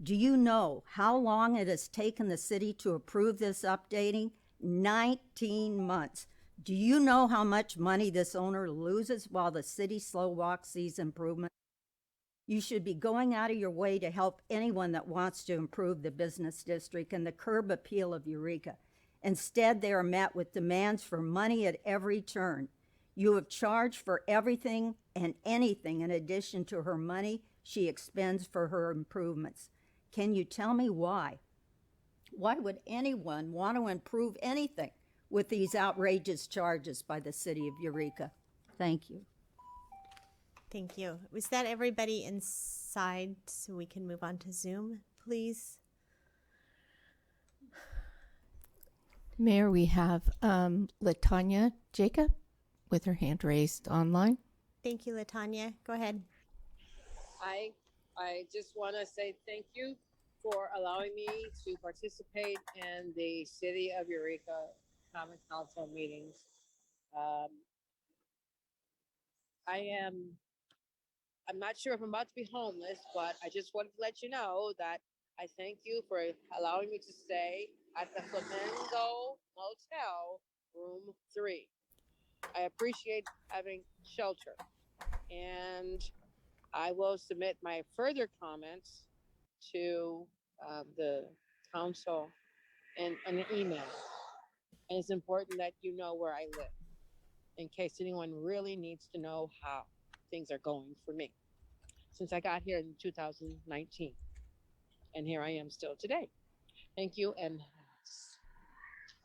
Do you know how long it has taken the city to approve this updating? 19 months. Do you know how much money this owner loses while the city slow walks these improvements? You should be going out of your way to help anyone that wants to improve the business district and the curb appeal of Eureka. Instead, they are met with demands for money at every turn. You have charged for everything and anything in addition to her money she expends for her improvements. Can you tell me why? Why would anyone want to improve anything with these outrageous charges by the city of Eureka? Thank you. Thank you. Was that everybody inside so we can move on to Zoom, please? Mayor, we have Latanya Jacob. with her hand raised online. Thank you, Latanya. Go ahead. I just want to say thank you for allowing me to participate in the City of Eureka Common Council meetings. I'm not sure if I'm about to be homeless, but I just wanted to let you know that I thank you for allowing me to stay at the Flamingo Motel, room 3. I appreciate having shelter, and I will submit my further comments to the council in an email. And it's important that you know where I live in case anyone really needs to know how things are going for me since I got here in 2019. And here I am still today. Thank you. And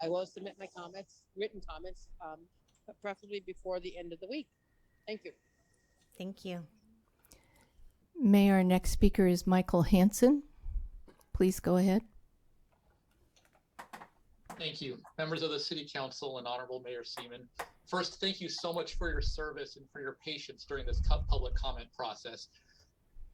I will submit my comments, written comments, preferably before the end of the week. Thank you. Thank you. Mayor, our next speaker is Michael Hansen. Please go ahead. Thank you. Members of the City Council and Honorable Mayor Seaman. First, thank you so much for your service and for your patience during this public comment process.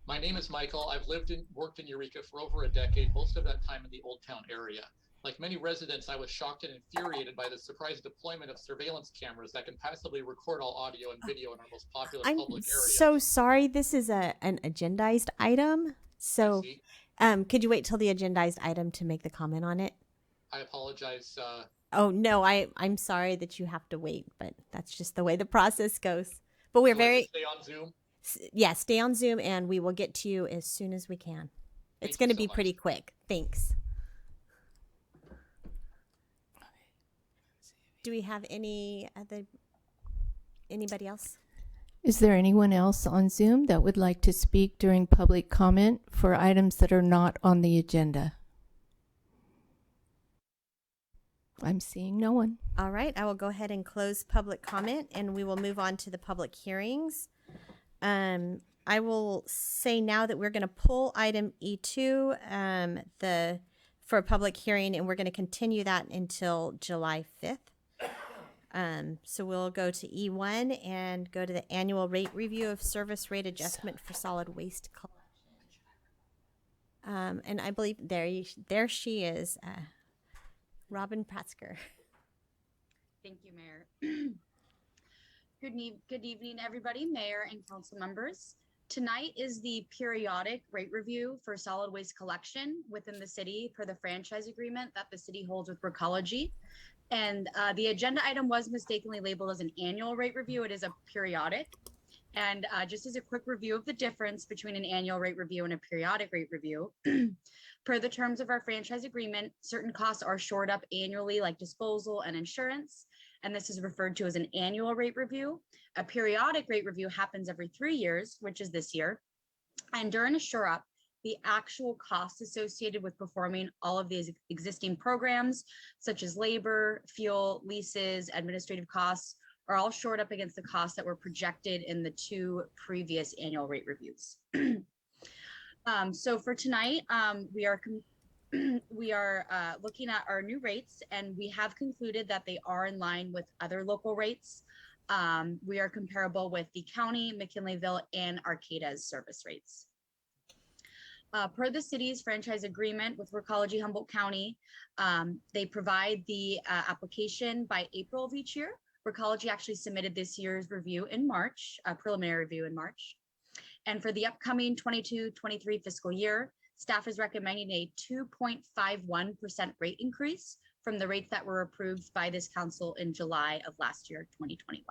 My name is Michael. I've lived and worked in Eureka for over a decade, most of that time in the Old Town area. Like many residents, I was shocked and infuriated by the surprise deployment of surveillance cameras that can passively record all audio and video in our most popular public areas. I'm so sorry. This is an agendized item. So could you wait till the agendized item to make the comment on it? I apologize. Oh, no, I'm sorry that you have to wait, but that's just the way the process goes. But we're very... Stay on Zoom? Yeah, stay on Zoom and we will get to you as soon as we can. It's going to be pretty quick. Thanks. Do we have anybody else? Is there anyone else on Zoom that would like to speak during public comment for items that are not on the agenda? I'm seeing no one. All right, I will go ahead and close public comment and we will move on to the public hearings. I will say now that we're going to pull item E2 for a public hearing, and we're going to continue that until July 5th. So we'll go to E1 and go to the annual rate review of service rate adjustment for solid waste collection. And I believe there she is, Robin Pratzker. Thank you, Mayor. Good evening, everybody, Mayor and council members. Tonight is the periodic rate review for solid waste collection within the city per the franchise agreement that the city holds with Recology. And the agenda item was mistakenly labeled as an annual rate review. It is a periodic. And just as a quick review of the difference between an annual rate review and a periodic rate review, per the terms of our franchise agreement, certain costs are shored up annually, like disposal and insurance. And this is referred to as an annual rate review. A periodic rate review happens every 3 years, which is this year. And during a shore up, the actual costs associated with performing all of these existing programs, such as labor, fuel, leases, administrative costs, are all shored up against the costs that were projected in the 2 previous annual rate reviews. So for tonight, we are looking at our new rates, and we have concluded that they are in line with other local rates. We are comparable with the county, McKinleyville, and Arcata's service rates. Per the city's franchise agreement with Recology Humboldt County, they provide the application by April of each year. Recology actually submitted this year's review in March, a preliminary review in March. And for the upcoming 22-23 fiscal year, staff is recommending a 2.51% rate increase from the rates that were approved by this council in July of last year, 2021.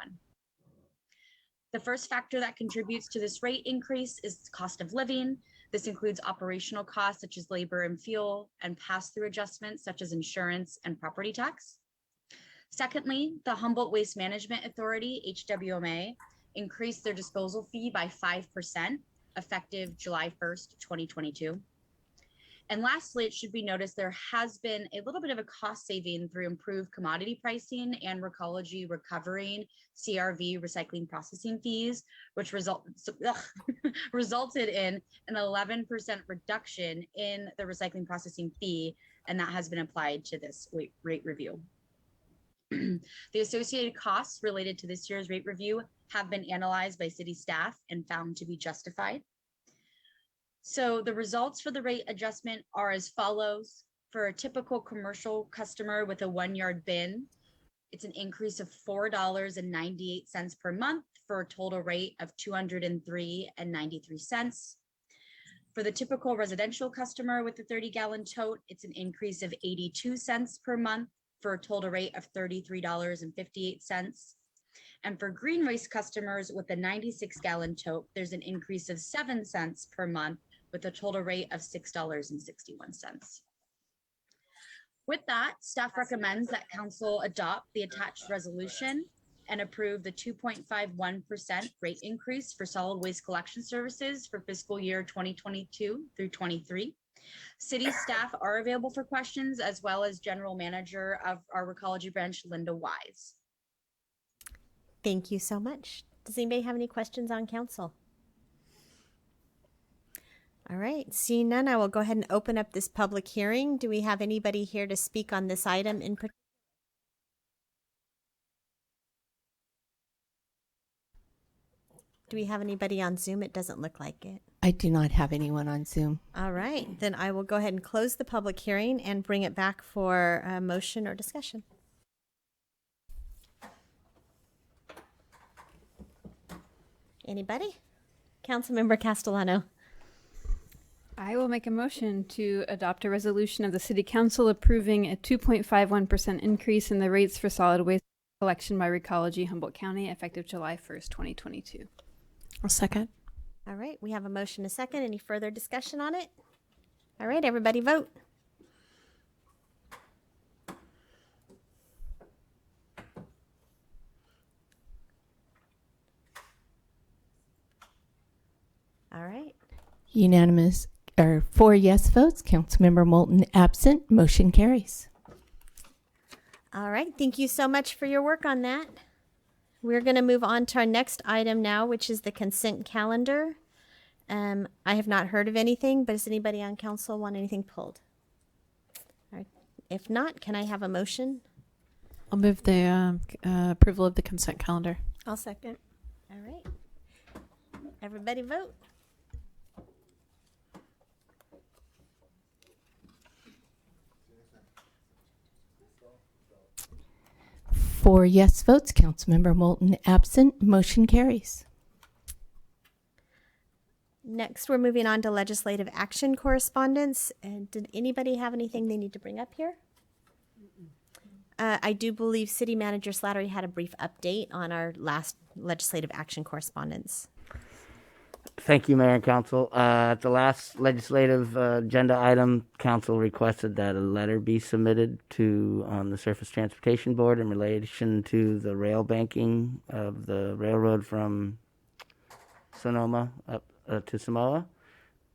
The first factor that contributes to this rate increase is the cost of living. This includes operational costs such as labor and fuel, and pass-through adjustments such as insurance and property tax. Secondly, the Humboldt Waste Management Authority, HWMA, increased their disposal fee by 5% effective July 1st, 2022. And lastly, it should be noticed there has been a little bit of a cost saving through improved commodity pricing and Recology recovering CRV recycling processing fees, which resulted in an 11% reduction in the recycling processing fee, and that has been applied to this rate review. The associated costs related to this year's rate review have been analyzed by city staff and found to be justified. So the results for the rate adjustment are as follows. For a typical commercial customer with a 1-yard bin, it's an increase of $4.98 per month for a total rate of $203.93. For the typical residential customer with a 30-gallon tote, it's an increase of 82 cents per month for a total rate of $33.58. And for green waste customers with a 96-gallon tote, there's an increase of 7 cents per month with a total rate of $6.61. With that, staff recommends that council adopt the attached resolution and approve the 2.51% rate increase for solid waste collection services for fiscal year 2022 through 23. City staff are available for questions, as well as General Manager of our Recology Branch, Linda Wise. Thank you so much. Does anybody have any questions on council? All right, seeing none, I will go ahead and open up this public hearing. Do we have anybody here to speak on this item in particular? Do we have anybody on Zoom? It doesn't look like it. I do not have anyone on Zoom. All right, then I will go ahead and close the public hearing and bring it back for a motion or discussion. Anybody? Councilmember Castellano. I will make a motion to adopt a resolution of the City Council approving a 2.51% increase in the rates for solid waste collection by Recology, Humboldt County, effective July 1st, 2022. I'll second. All right, we have a motion, a second. Any further discussion on it? All right, everybody vote. All right. Unanimous, or 4 yes votes. Councilmember Moulton absent. Motion carries. All right, thank you so much for your work on that. We're going to move on to our next item now, which is the consent calendar. I have not heard of anything, but does anybody on council want anything pulled? All right. If not, can I have a motion? I'll move the approval of the consent calendar. I'll second. All right. Everybody vote. Four yes votes. Councilmember Moulton absent. Motion carries. Next, we're moving on to legislative action correspondence. And did anybody have anything they need to bring up here? I do believe City Manager Slattery had a brief update on our last legislative action correspondence. Thank you, Mayor and Council. At the last legislative agenda item, Council requested that a letter be submitted to the Surface Transportation Board in relation to the rail banking of the railroad from Sonoma up to Samoa.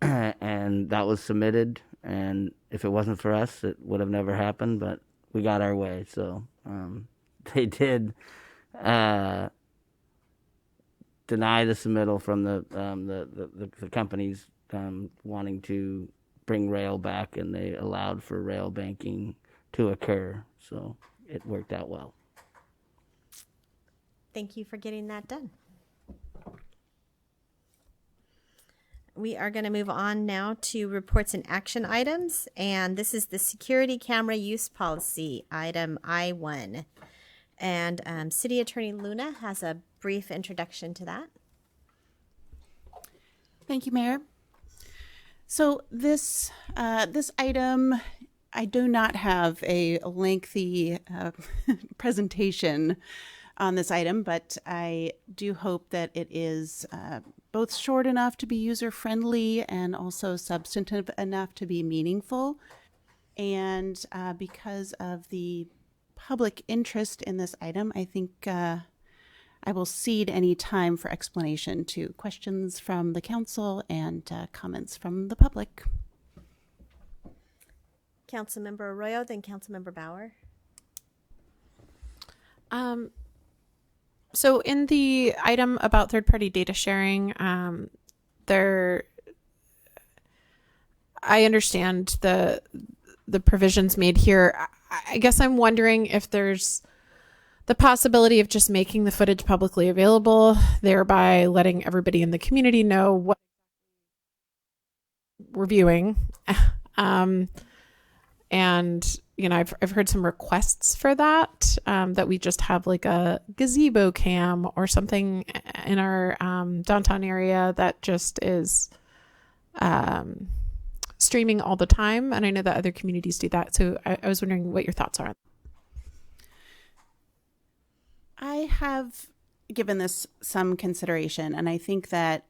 And that was submitted. And if it wasn't for us, it would have never happened. But we got our way. So they did deny the submittal from the companies wanting to bring rail back, and they allowed for rail banking to occur. So it worked out well. Thank you for getting that done. We are going to move on now to reports and action items, and this is the security camera use policy, item I-1. And City Attorney Luna has a brief introduction to that. Thank you, Mayor. So this item, I do not have a lengthy presentation on this item, but I do hope that it is both short enough to be user-friendly and also substantive enough to be meaningful. And because of the public interest in this item, I think I will cede any time for explanation to questions from the council and comments from the public. Councilmember Arroyo, then Councilmember Bauer. So in the item about third-party data sharing, I understand the provisions made here. I guess I'm wondering if there's the possibility of just making the footage publicly available, thereby letting everybody in the community know what we're viewing. And, you know, I've heard some requests for that, that we just have like a gazebo cam or something in our downtown area that just is streaming all the time. And I know that other communities do that. So I was wondering what your thoughts are. I have given this some consideration, and I think that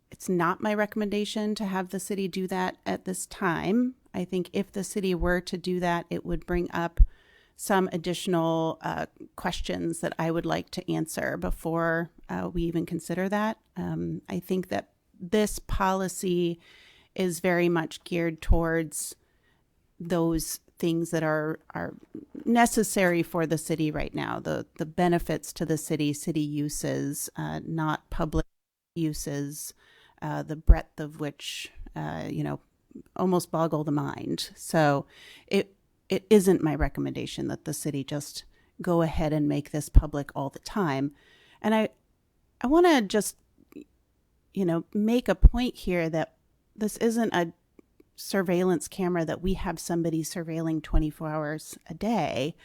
it's not my recommendation to have the city do that at this time. I think if the city were to do that, it would bring up some additional questions that I would like to answer before we even consider that. I think that this policy is very much geared towards those things that are necessary for the city right now, the benefits to the city uses, not public uses, the breadth of which, almost boggle the mind. So it isn't my recommendation that the city just go ahead and make this public all the time. And I want to just, make a point here that this isn't a surveillance camera that we have somebody surveilling 24 hours a day.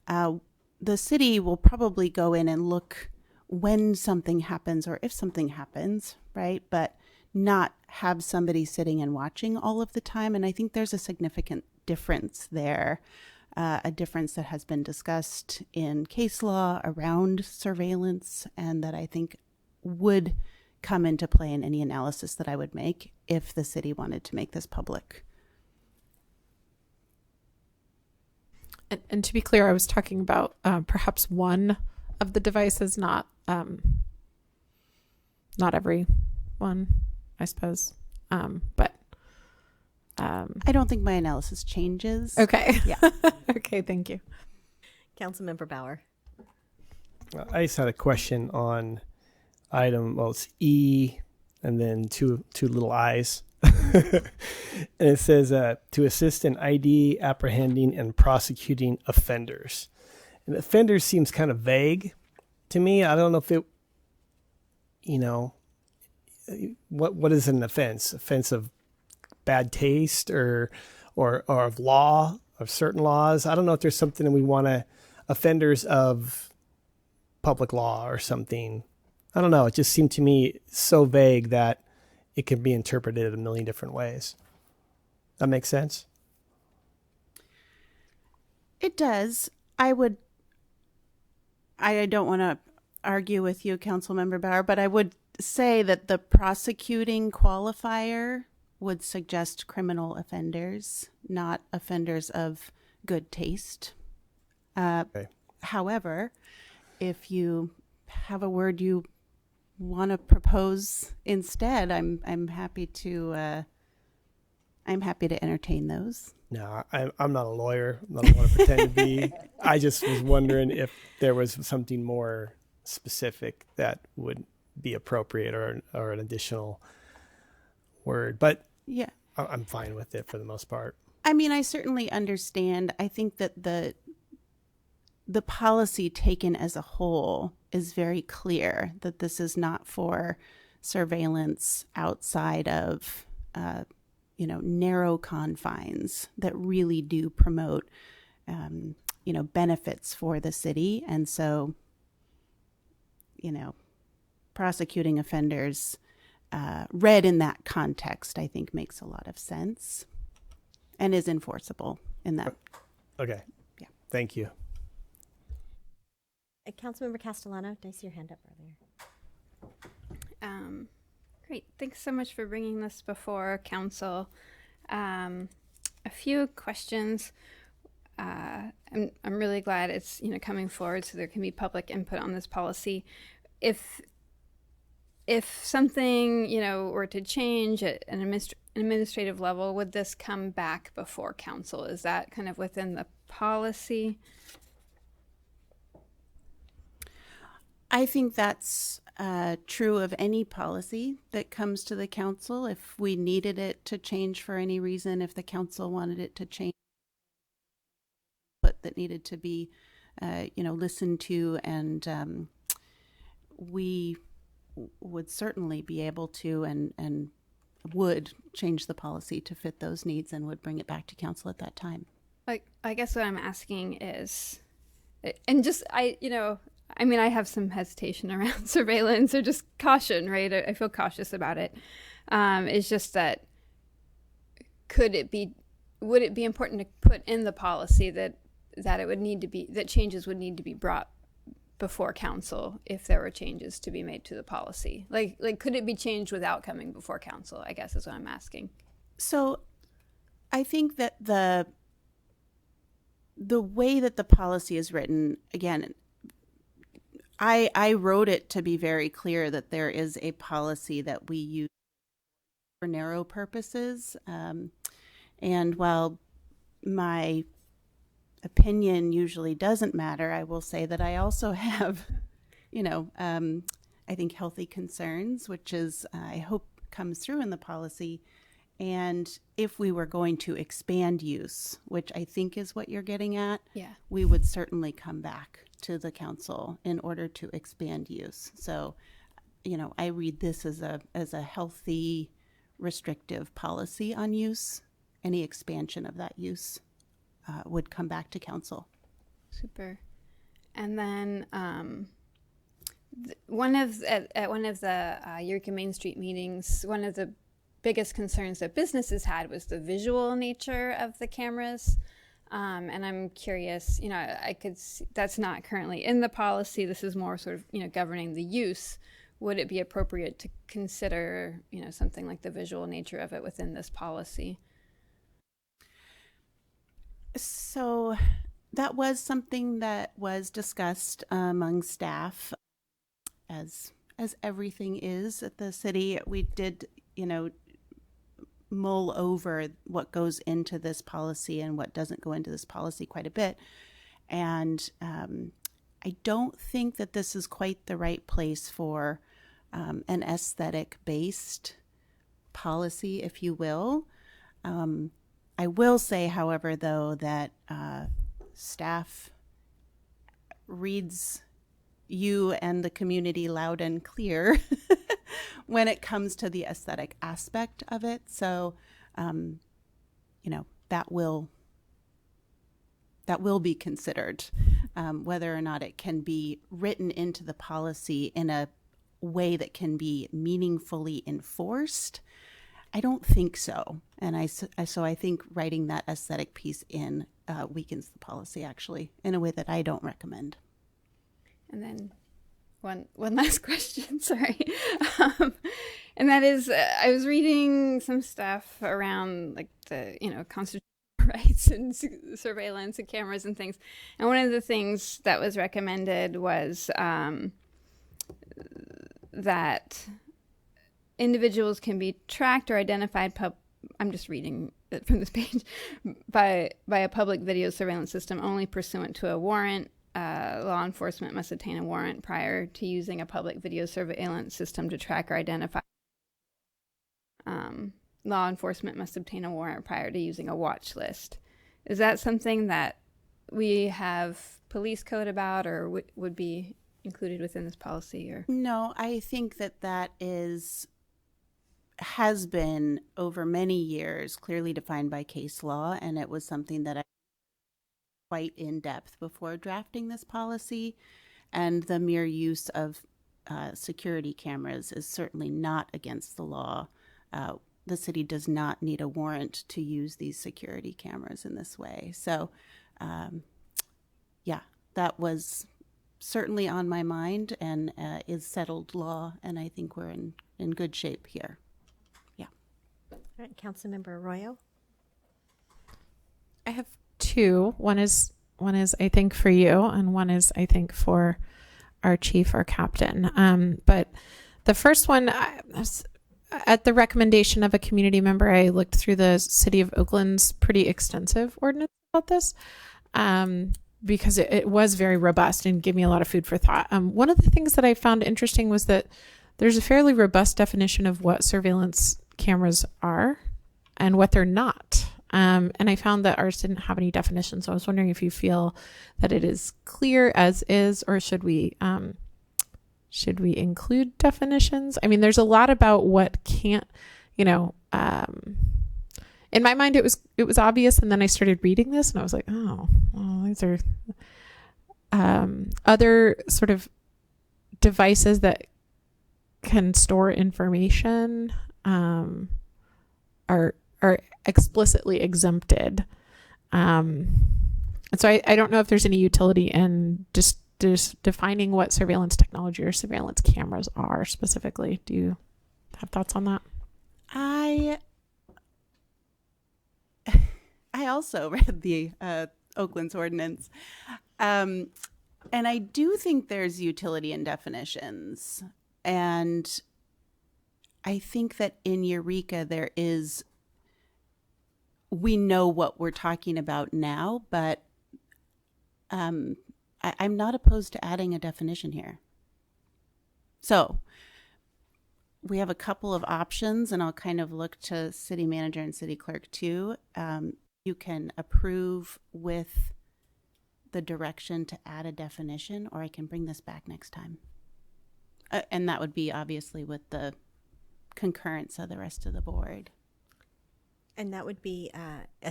The city will probably go in and look when something happens or if something happens, right? But not have somebody sitting and watching all of the time. And I think there's a significant difference there, a difference that has been discussed in case law around surveillance, and that I think would come into play in any analysis that I would make if the city wanted to make this public. And to be clear, I was talking about perhaps one of the devices, not every one, I suppose. But I don't think my analysis changes. Okay. Yeah. Okay, thank you. Councilmember Bauer. I just had a question on item, it's E and then two little I's. And it says to assist in ID, apprehending, and prosecuting offenders. And offenders seems kind of vague to me. I don't know if it, what is an offense? Offense of bad taste or of law, of certain laws? I don't know if there's something that we want to, offenders of public law or something. I don't know. It just seemed to me so vague that it can be interpreted a million different ways. That makes sense? It does. I don't want to argue with you, Councilmember Bauer, but I would say that the prosecuting qualifier would suggest criminal offenders, not offenders of good taste. Okay. However, if you have a word you want to propose instead, I'm happy to entertain those. No, I'm not a lawyer. I don't want to pretend to be. I just was wondering if there was something more specific that would be appropriate or an additional word. But yeah, I'm fine with it for the most part. I mean, I certainly understand. I think that the policy taken as a whole is very clear that this is not for surveillance outside of, narrow confines that really do promote, benefits for the city. And so, prosecuting offenders read in that context, I think makes a lot of sense and is enforceable in that. Okay. Yeah. Thank you. Councilmember Castellano, did I see your hand up earlier? Great. Thanks so much for bringing this before council. A few questions. I'm really glad it's coming forward so there can be public input on this policy. If something were to change at an administrative level, would this come back before council? Is that kind of within the policy? I think that's true of any policy that comes to the council. If we needed it to change for any reason, if the council wanted it to change, but that needed to be listen to, and we would certainly be able to and would change the policy to fit those needs and would bring it back to council at that time. I guess what I'm asking is, and just I have some hesitation around surveillance or just caution, right? I feel cautious about it. It's just that would it be important to put in the policy that it would need to be, that changes would need to be brought before council if there were changes to be made to the policy? Like could it be changed without coming before council, I guess is what I'm asking. So I think that the way that the policy is written, again, I wrote it to be very clear that there is a policy that we use for narrow purposes. And while my opinion usually doesn't matter, I will say that I also have, I think healthy concerns, which is, I hope comes through in the policy. And if we were going to expand use, which I think is what you're getting at, we would certainly come back to the council in order to expand use. So, I read this as a healthy, restrictive policy on use. Any expansion of that use would come back to council. Super. And then at one of the Eureka Main Street meetings, one of the biggest concerns that businesses had was the visual nature of the cameras. And I'm curious, I could see, that's not currently in the policy. This is more sort of, governing the use. Would it be appropriate to consider, something like the visual nature of it within this policy? So that was something that was discussed among staff, as everything is at the city. We did, mull over what goes into this policy and what doesn't go into this policy quite a bit. And I don't think that this is quite the right place for an aesthetic-based policy, if you will. I will say, however, though, that staff reads you and the community loud and clear when it comes to the aesthetic aspect of it. So, that will be considered, whether or not it can be written into the policy in a way that can be meaningfully enforced. I don't think so. And so I think writing that aesthetic piece in weakens the policy, actually, in a way that I don't recommend. And then one last question, sorry. And that is, I was reading some stuff around like the, constitutional rights and surveillance and cameras and things. And one of the things that was recommended was that individuals can be tracked or identified, I'm just reading it from this page, by a public video surveillance system only pursuant to a warrant. Law enforcement must obtain a warrant prior to using a public video surveillance system to track or identify. Law enforcement must obtain a warrant prior to using a watch list. Is that something that we have police code about or would be included within this policy? Or no, I think that has been over many years clearly defined by case law, and it was something that I quite in depth before drafting this policy. And the mere use of security cameras is certainly not against the law. The city does not need a warrant to use these security cameras in this way. So, that was certainly on my mind and is settled law, and I think we're in good shape here. Yeah. All right, Councilmember Arroyo. I have two. One is I think for you, and one is I think for our chief or captain. But the first one, at the recommendation of a community member, I looked through the City of Oakland's pretty extensive ordinance about this, because it was very robust and gave me a lot of food for thought. One of the things that I found interesting was that there's a fairly robust definition of what surveillance cameras are and what they're not. And I found that ours didn't have any definitions. So I was wondering if you feel that it is clear as is, or should we include definitions? I mean, there's a lot about what can't, in my mind, it was obvious. And then I started reading this and I was like, oh, well, these are other sort of devices that can store information are explicitly exempted. And so I don't know if there's any utility in just defining what surveillance technology or surveillance cameras are specifically. Do you have thoughts on that? I also read the Oakland's ordinance. And I do think there's utility in definitions. And I think that in Eureka we know what we're talking about now, but I'm not opposed to adding a definition here. So we have a couple of options, and I'll kind of look to city manager and city clerk too. You can approve with the direction to add a definition, or I can bring this back next time. And that would be obviously with the concurrence of the rest of the board. And that would be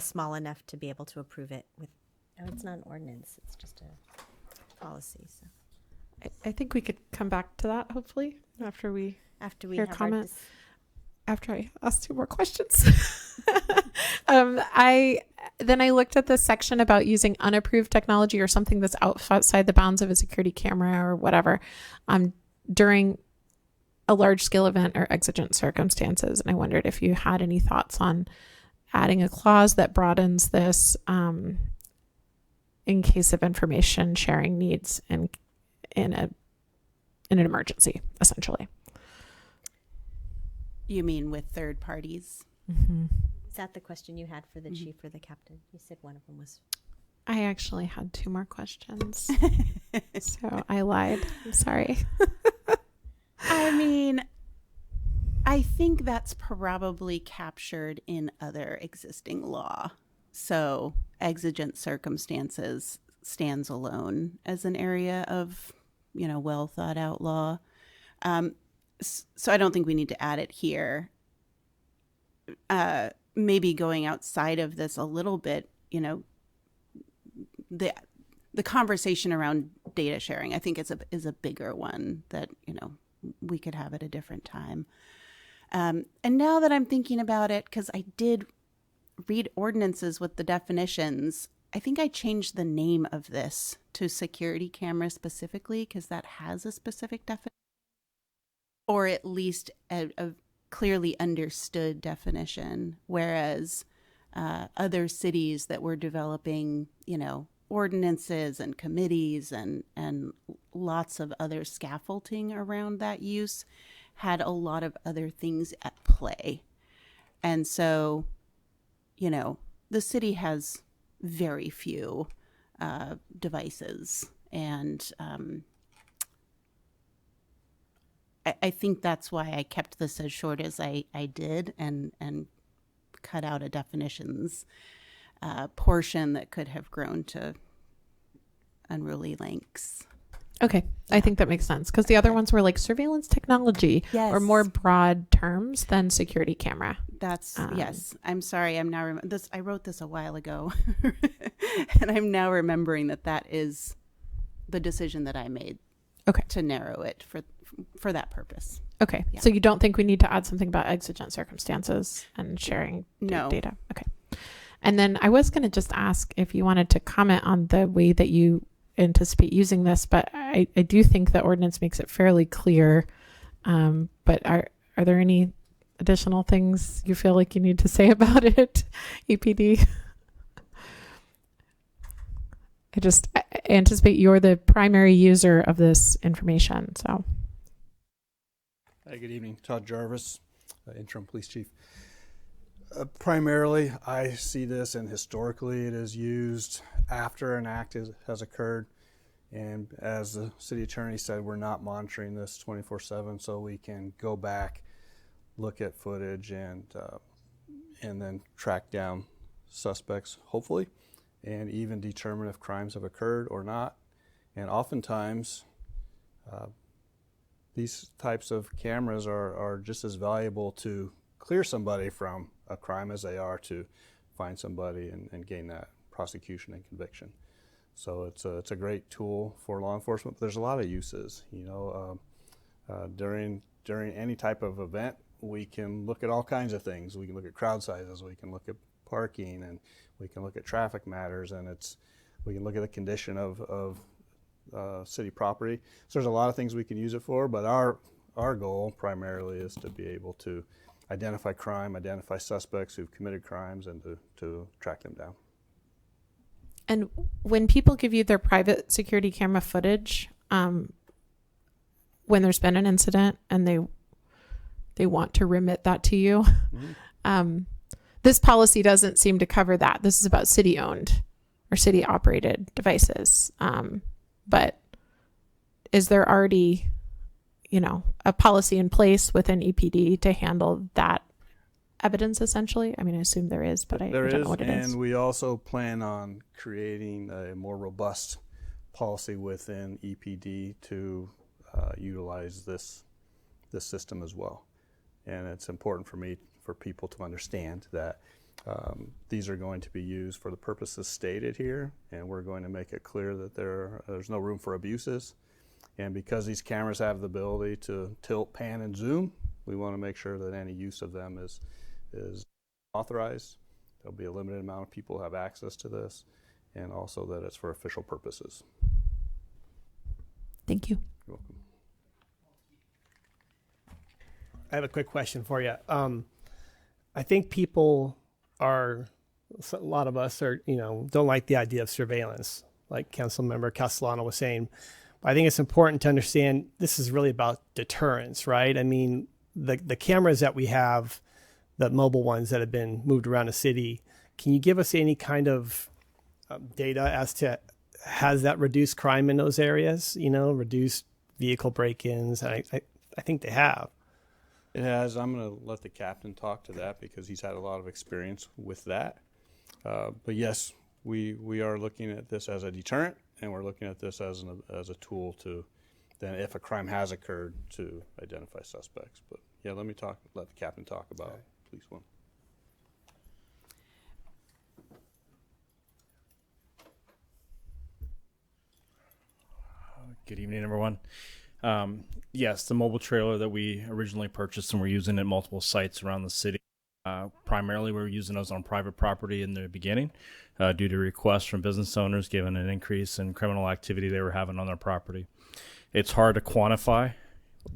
small enough to be able to approve it with, it's not an ordinance, it's just a policy. So I think we could come back to that hopefully after we hear have comment. After I ask 2 more questions. I looked at this section about using unapproved technology or something that's outside the bounds of a security camera or whatever during a large scale event or exigent circumstances. And I wondered if you had any thoughts on adding a clause that broadens this in case of information sharing needs in an emergency, essentially. You mean with third parties? Mm-hmm. Is that the question you had for the chief or the captain? You said one of them was. I actually had 2 more questions. So I lied. I'm sorry. I mean, I think that's probably captured in other existing law. So exigent circumstances stands alone as an area of, well thought out law. So I don't think we need to add it here. Maybe going outside of this a little bit, the conversation around data sharing, I think is a bigger one that, we could have at a different time. And now that I'm thinking about it, because I did read ordinances with the definitions, I think I changed the name of this to security camera specifically, because that has a specific definition, or at least a clearly understood definition, whereas other cities that were developing, ordinances and committees and lots of other scaffolding around that use had a lot of other things at play. And so, the city has very few devices, and I think that's why I kept this as short as I did and cut out a definitions portion that could have grown to unruly lengths. Okay. I think that makes sense, because the other ones were like surveillance technology, or more broad terms than security camera. That's yes. I'm sorry. I'm now this. I wrote this a while ago, and I'm now remembering that is the decision that I made. Okay. To narrow it for that purpose. Okay. Yeah. So you don't think we need to add something about exigent circumstances and sharing data? Okay. And then I was going to just ask if you wanted to comment on the way that you anticipate using this, but I do think the ordinance makes it fairly clear. But are there any additional things you feel like you need to say about it, EPD? I anticipate you're the primary user of this information, so. Hey, good evening. Todd Jarvis, interim police chief. Primarily, I see this, and historically it is used after an act has occurred. And as the city attorney said, we're not monitoring this 24/7, so we can go back, look at footage, and then track down suspects, hopefully, and even determine if crimes have occurred or not. And oftentimes, these types of cameras are just as valuable to clear somebody from a crime as they are to find somebody and gain that prosecution and conviction. So it's a great tool for law enforcement, but there's a lot of uses. You know, during any type of event, we can look at all kinds of things. We can look at crowd sizes, we can look at parking, and we can look at traffic matters, and we can look at the condition of city property. So there's a lot of things we can use it for, but our goal primarily is to be able to identify crime, identify suspects who've committed crimes, and to track them down. And when people give you their private security camera footage, when there's been an incident and they want to remit that to you, this policy doesn't seem to cover that. This is about city-owned or city-operated devices. But is there already, a policy in place within EPD to handle that evidence, essentially? I mean, I assume there is, but I don't know what it is. And we also plan on creating a more robust policy within EPD to utilize this system as well. And it's important for people to understand that these are going to be used for the purposes stated here, and we're going to make it clear that there's no room for abuses. And because these cameras have the ability to tilt, pan, and zoom, we want to make sure that any use of them is authorized. There'll be a limited amount of people who have access to this, and also that it's for official purposes. Thank you. You're welcome. I have a quick question for you. I think people a lot of us are, don't like the idea of surveillance, like Councilmember Castellano was saying. But I think it's important to understand this is really about deterrence, right? I mean, the cameras that we have, the mobile ones that have been moved around the city, can you give us any kind of data as to has that reduced crime in those areas, reduced vehicle break-ins? I think they have. It has. I'm going to let the captain talk to that because he's had a lot of experience with that. But yes, we are looking at this as a deterrent, and we're looking at this as a tool to then, if a crime has occurred, to identify suspects. But yeah, let the captain talk about police one. Good evening, everyone. Yes, the mobile trailer that we originally purchased and we're using at multiple sites around the city. Primarily, we were using those on private property in the beginning due to requests from business owners given an increase in criminal activity they were having on their property. It's hard to quantify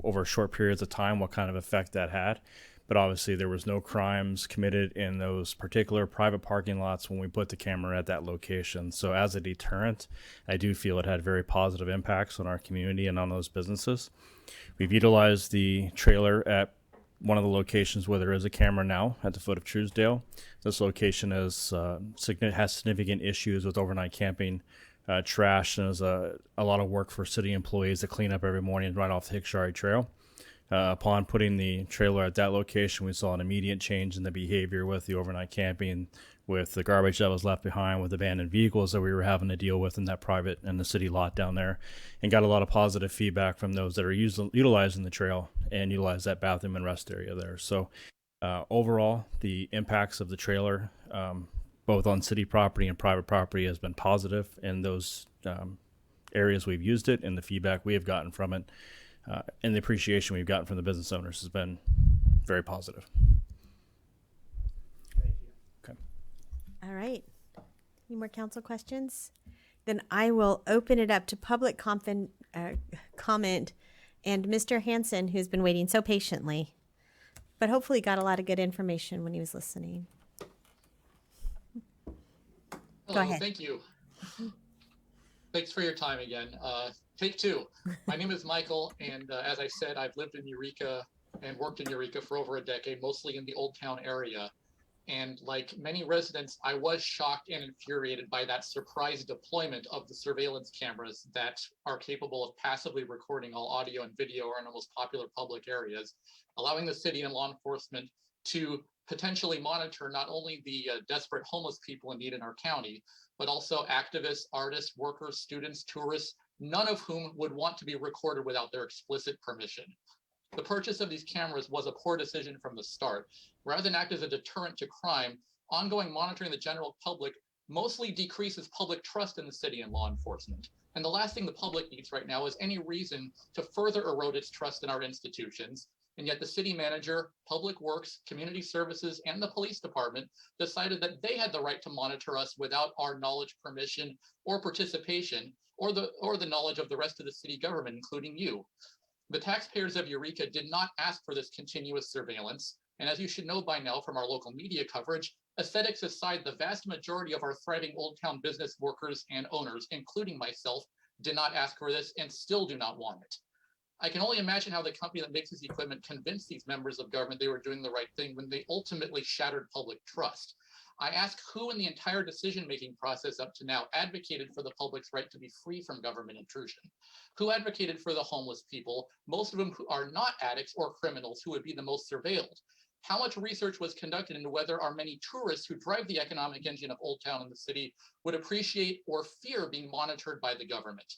over short periods of time what kind of effect that had, but obviously there was no crimes committed in those particular private parking lots when we put the camera at that location. So as a deterrent, I do feel it had very positive impacts on our community and on those businesses. We've utilized the trailer at one of the locations where there is a camera now at the foot of Truesdale. This location has significant issues with overnight camping, trash, and is a lot of work for city employees to clean up every morning right off the Hickshari Trail. Upon putting the trailer at that location, we saw an immediate change in the behavior with the overnight camping, with the garbage that was left behind, with abandoned vehicles that we were having to deal with in that private and the city lot down there, and got a lot of positive feedback from those that are utilizing the trail and utilize that bathroom and rest area there. So overall, the impacts of the trailer, both on city property and private property, has been positive in those areas we've used it, and the feedback we have gotten from it and the appreciation we've gotten from the business owners has been very positive. Okay. All right. Any more council questions? Then I will open it up to public comment. And Mr. Hansen, who's been waiting so patiently, but hopefully got a lot of good information when he was listening. Hello, Go ahead. Thank you. Thanks for your time again. Take two. My name is Michael, and as I said, I've lived in Eureka and worked in Eureka for over a decade, mostly in the Old Town area. And like many residents, I was shocked and infuriated by that surprise deployment of the surveillance cameras that are capable of passively recording all audio and video around the most popular public areas, allowing the city and law enforcement to potentially monitor not only the desperate homeless people in need in our county, but also activists, artists, workers, students, tourists, none of whom would want to be recorded without their explicit permission. The purchase of these cameras was a poor decision from the start. Rather than act as a deterrent to crime, ongoing monitoring the general public mostly decreases public trust in the city and law enforcement. And the last thing the public needs right now is any reason to further erode its trust in our institutions. And yet the city manager, public works, community services, and the police department decided that they had the right to monitor us without our knowledge, permission, or participation, or the knowledge of the rest of the city government, including you. The taxpayers of Eureka did not ask for this continuous surveillance. And as you should know by now from our local media coverage, aesthetics aside, the vast majority of our thriving Old Town business workers and owners, including myself, did not ask for this and still do not want it. I can only imagine how the company that makes this equipment convinced these members of government they were doing the right thing when they ultimately shattered public trust. I ask who in the entire decision-making process up to now advocated for the public's right to be free from government intrusion? Who advocated for the homeless people, most of them who are not addicts or criminals who would be the most surveilled? How much research was conducted into whether our many tourists who drive the economic engine of Old Town and the city would appreciate or fear being monitored by the government?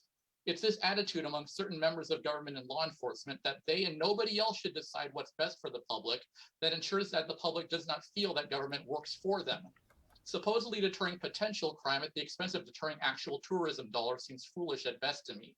It's this attitude among certain members of government and law enforcement that they and nobody else should decide what's best for the public that ensures that the public does not feel that government works for them. Supposedly deterring potential crime at the expense of deterring actual tourism dollars seems foolish at best to me.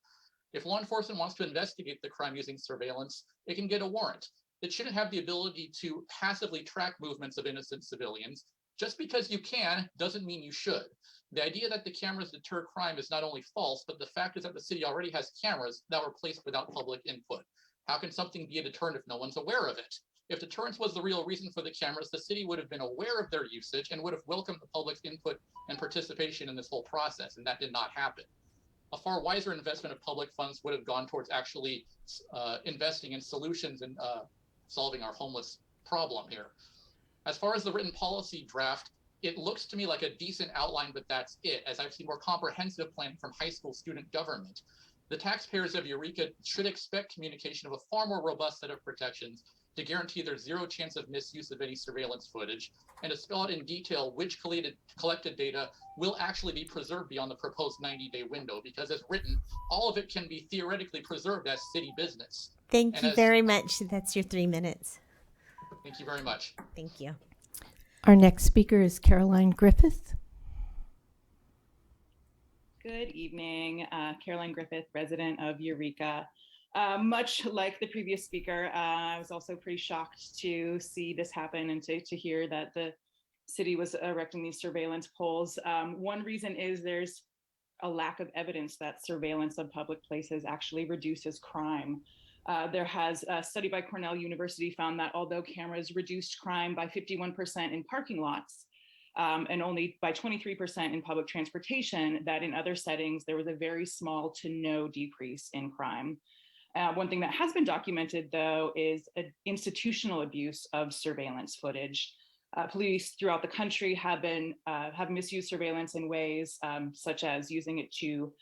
If law enforcement wants to investigate the crime using surveillance, it can get a warrant. It shouldn't have the ability to passively track movements of innocent civilians. Just because you can doesn't mean you should. The idea that the cameras deter crime is not only false, but the fact is that the city already has cameras that were placed without public input. How can something be a deterrent if no one's aware of it? If deterrence was the real reason for the cameras, the city would have been aware of their usage and would have welcomed the public's input and participation in this whole process, and that did not happen. A far wiser investment of public funds would have gone towards actually investing in solutions and solving our homeless problem here. As far as the written policy draft, it looks to me like a decent outline, but that's it, as I've seen more comprehensive planning from high school student government. The taxpayers of Eureka should expect communication of a far more robust set of protections to guarantee there's zero chance of misuse of any surveillance footage, and to spell out in detail which collected data will actually be preserved beyond the proposed 90-day window, because as written, all of it can be theoretically preserved as city business. Thank you very much. That's your 3 minutes. Thank you very much. Thank you. Our next speaker is Caroline Griffith. Good evening, Caroline Griffith, resident of Eureka. Much like the previous speaker, I was also pretty shocked to see this happen and to hear that the city was erecting these surveillance poles. One reason is there's a lack of evidence that surveillance of public places actually reduces crime. There has a study by Cornell University found that although cameras reduced crime by 51% in parking lots and only by 23% in public transportation, that in other settings, there was a very small to no decrease in crime. One thing that has been documented, though, is institutional abuse of surveillance footage. Police throughout the country have misused surveillance in ways such as using it to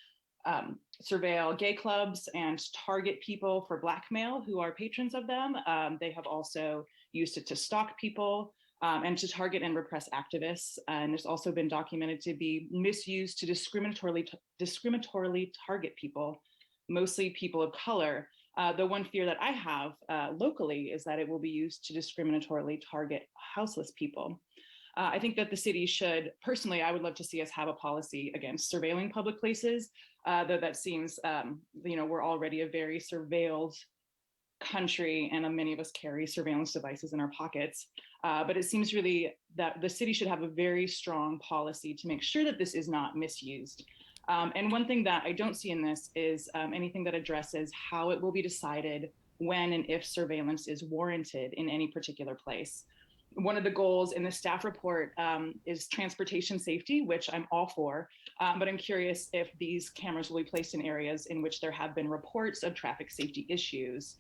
surveil gay clubs and target people for blackmail who are patrons of them. They have also used it to stalk people and to target and repress activists. And there's also been documented to be misused to discriminatorily target people, mostly people of color. The one fear that I have locally is that it will be used to discriminatorily target houseless people. I think that the city should, personally, I would love to see us have a policy against surveilling public places, though that seems, we're already a very surveilled country and many of us carry surveillance devices in our pockets. But it seems really that the city should have a very strong policy to make sure that this is not misused. And one thing that I don't see in this is anything that addresses how it will be decided when and if surveillance is warranted in any particular place. One of the goals in the staff report is transportation safety, which I'm all for, but I'm curious if these cameras will be placed in areas in which there have been reports of traffic safety issues,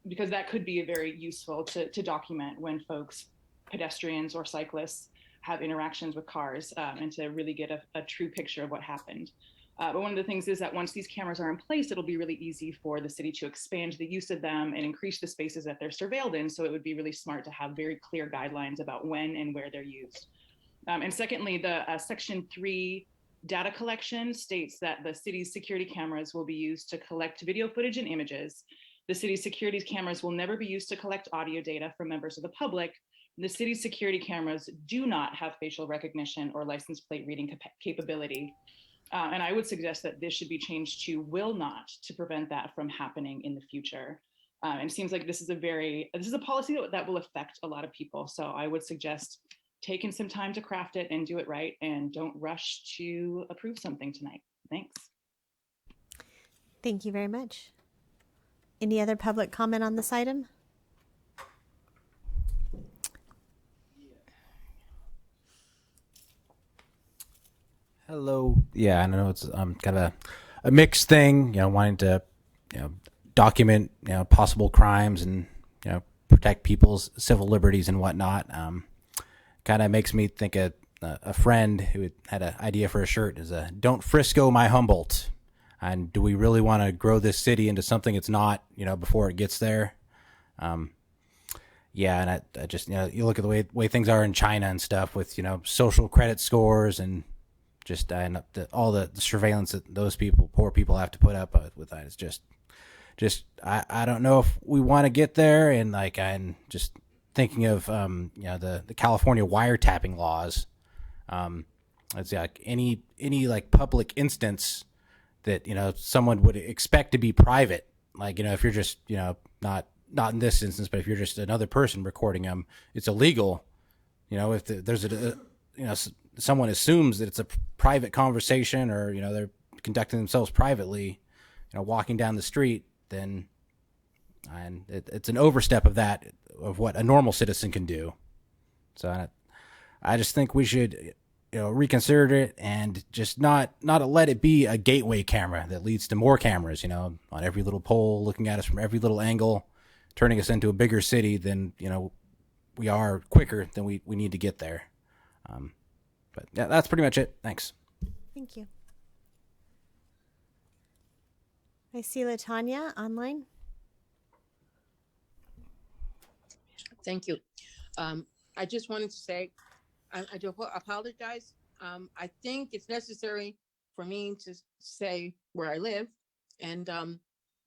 because that could be very useful to document when folks, pedestrians or cyclists, have interactions with cars and to really get a true picture of what happened. But one of the things is that once these cameras are in place, it'll be really easy for the city to expand the use of them and increase the spaces that they're surveilled in. So it would be really smart to have very clear guidelines about when and where they're used. And secondly, the Section 3 data collection states that the city's security cameras will be used to collect video footage and images. The city's security cameras will never be used to collect audio data from members of the public. The city's security cameras do not have facial recognition or license plate reading capability. And I would suggest that this should be changed to will not, to prevent that from happening in the future. And it seems like this is a policy that will affect a lot of people. So I would suggest taking some time to craft it and do it right, and don't rush to approve something tonight. Thanks. Thank you very much. Any other public comment on this item? Hello. Yeah, I know it's kind of a mixed thing, wanting to, document, possible crimes and, protect people's civil liberties and whatnot. Kind of makes me think of a friend who had an idea for a shirt is "Don't Frisco my Humboldt." And do we really want to grow this city into something it's not, before it gets there? Yeah, and I just, you look at the way things are in China and stuff with, social credit scores and just all the surveillance that those poor people have to put up with that. It's just I don't know if we want to get there. And I'm just thinking of, the California wiretapping laws. It's like any public instance that, someone would expect to be private. If you're just, not in this instance, but if you're just another person recording them, it's illegal. If there's someone assumes that it's a private conversation or, they're conducting themselves privately, walking down the street, then it's an overstep of what a normal citizen can do. So I just think we should, reconsider it and just not let it be a gateway camera that leads to more cameras, on every little pole, looking at us from every little angle, turning us into a bigger city than, we are, quicker than we need to get there. But yeah, that's pretty much it. Thanks. Thank you. I see LaTanya online. Thank you. I just wanted to say, I do apologize. I think it's necessary for me to say where I live, and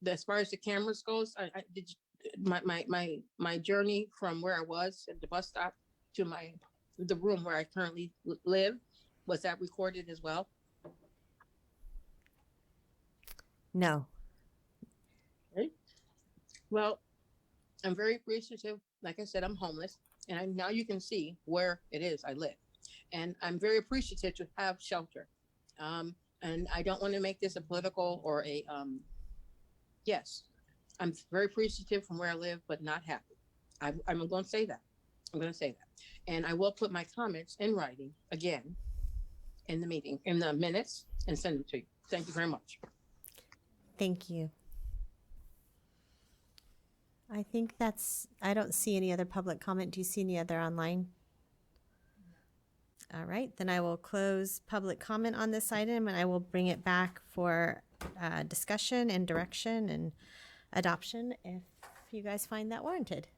as far as the cameras goes, I did my journey from where I was at the bus stop to the room where I currently live. Was that recorded as well? No. Right. Well, I'm very appreciative. Like I said, I'm homeless, and now you can see where it is I live. And I'm very appreciative to have shelter. And I don't want to make this a political or yes, I'm very appreciative from where I live, but not happy. I'm going to say that. I'm going to say that. And I will put my comments in writing again in the meeting, in the minutes, and send them to you. Thank you very much. Thank you. I think I don't see any other public comment. Do you see any other online? All right, then I will close public comment on this item, and I will bring it back for discussion and direction and adoption if you guys find that warranted.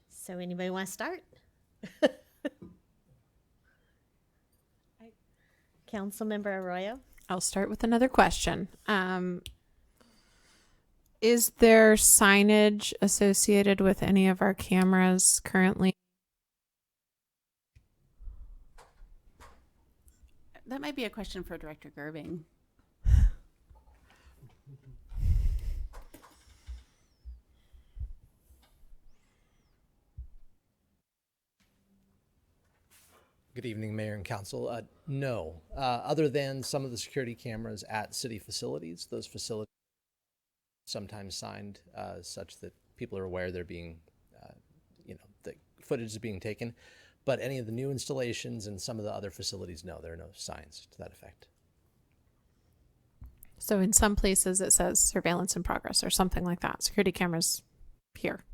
So anybody want to start? Councilmember Arroyo. I'll start with another question. Is there signage associated with any of our cameras currently? That might be a question for Director Gerbing. Good evening, Mayor and Council. No, other than some of the security cameras at city facilities, those facilities sometimes signed such that people are aware they're being, the footage is being taken. But any of the new installations and some of the other facilities, no, there are no signs to that effect. So in some places it says surveillance in progress or something like that. Security cameras here.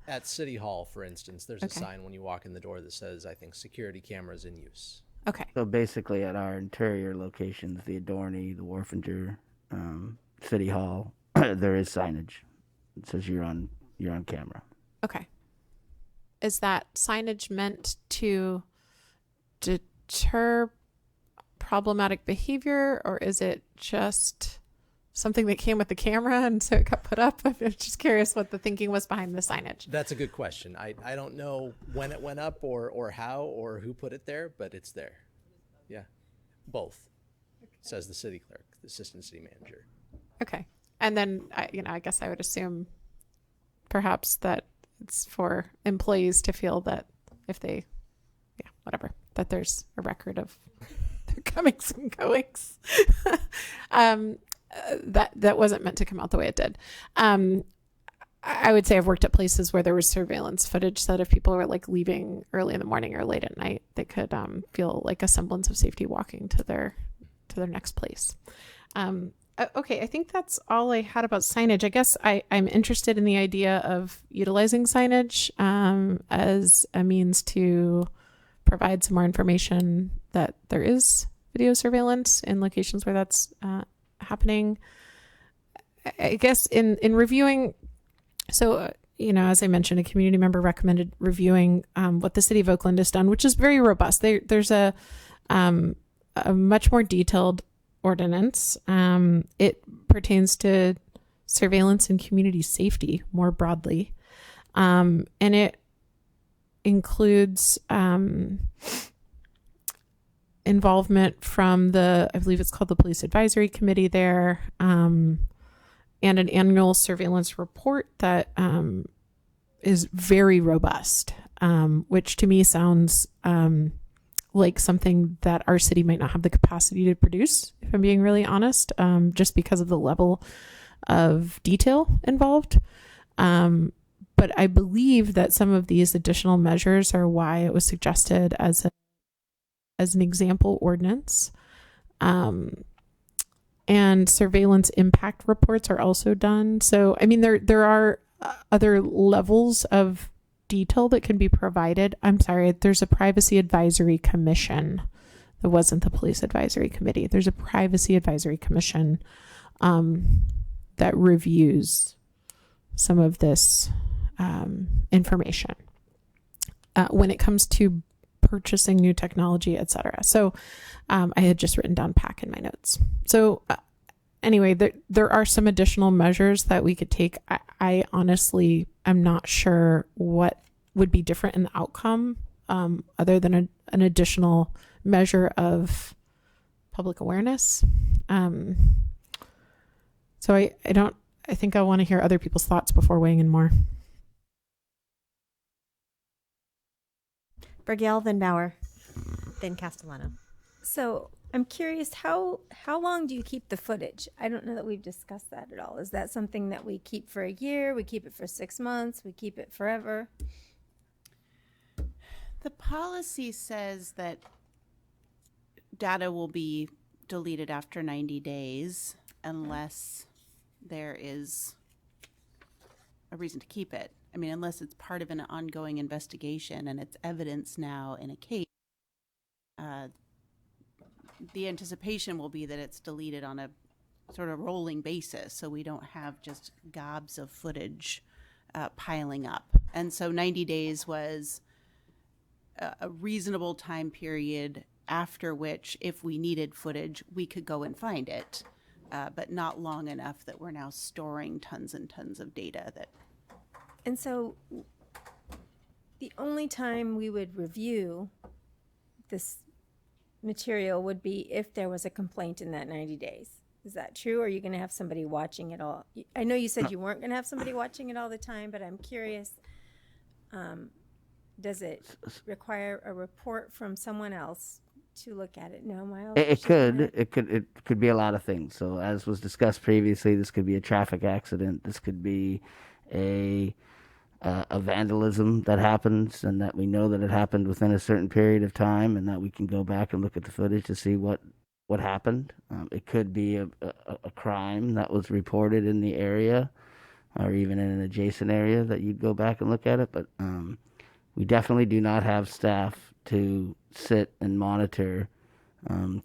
At City Hall, for instance, there's a sign when you walk in the door that says, I think, security cameras in use. Okay. So basically, at our interior locations, the Adorney, the Wharfinger, City Hall, there is signage. It says you're on camera. Okay. Is that signage meant to deter problematic behavior, or is it just something that came with the camera and so it got put up? I'm just curious what the thinking was behind the signage. That's a good question. I don't know when it went up or how or who put it there, but it's there. Yeah, both, says the city clerk, the assistant city manager. Okay. And then, I guess I would assume perhaps that it's for employees to feel that if they, that there's a record of their comings and goings. That wasn't meant to come out the way it did. I would say I've worked at places where there was surveillance footage that if people were like leaving early in the morning or late at night, they could feel like a semblance of safety walking to their next place. Okay, I think that's all I had about signage. I guess I'm interested in the idea of utilizing signage as a means to provide some more information that there is video surveillance in locations where that's happening. I guess in reviewing, so as I mentioned, a community member recommended reviewing what the city of Oakland has done, which is very robust. There's a much more detailed ordinance. It pertains to surveillance and community safety more broadly, and it includes involvement from I believe it's called the Police Advisory Committee there, and an annual surveillance report that is very robust, which to me sounds like something that our city might not have the capacity to produce, if I'm being really honest, just because of the level of detail involved. But I believe that some of these additional measures are why it was suggested as an example ordinance. And surveillance impact reports are also done. So, I mean, there are other levels of detail that can be provided. I'm sorry, there's a privacy advisory commission. That wasn't the police advisory committee. There's a privacy advisory commission that reviews some of this information when it comes to purchasing new technology, etc. So I had just written down PAC in my notes. So anyway, there are some additional measures that we could take. I honestly am not sure what would be different in the outcome other than an additional measure of public awareness. So I think I want to hear other people's thoughts before weighing in more. Bergel, then Bauer, then Castellano. So I'm curious, how long do you keep the footage? I don't know that we've discussed that at all. Is that something that we keep for a year? We keep it for 6 months? We keep it forever? The policy says that data will be deleted after 90 days unless there is a reason to keep it. I mean, unless it's part of an ongoing investigation and it's evidence now in a case. The anticipation will be that it's deleted on a sort of rolling basis, so we don't have just gobs of footage piling up. And so 90 days was a reasonable time period after which, if we needed footage, we could go and find it, but not long enough that we're now storing tons and tons of data. And so the only time we would review this material would be if there was a complaint in that 90 days. Is that true? Or are you going to have somebody watching it all? I know you said you weren't going to have somebody watching it all the time, but I'm curious, does it require a report from someone else to look at it? No, Miles? It could be a lot of things. So as was discussed previously, this could be a traffic accident. This could be a vandalism that happens, and that we know that it happened within a certain period of time, and that we can go back and look at the footage to see what happened. It could be a crime that was reported in the area, or even in an adjacent area that you'd go back and look at it. But we definitely do not have staff to sit and monitor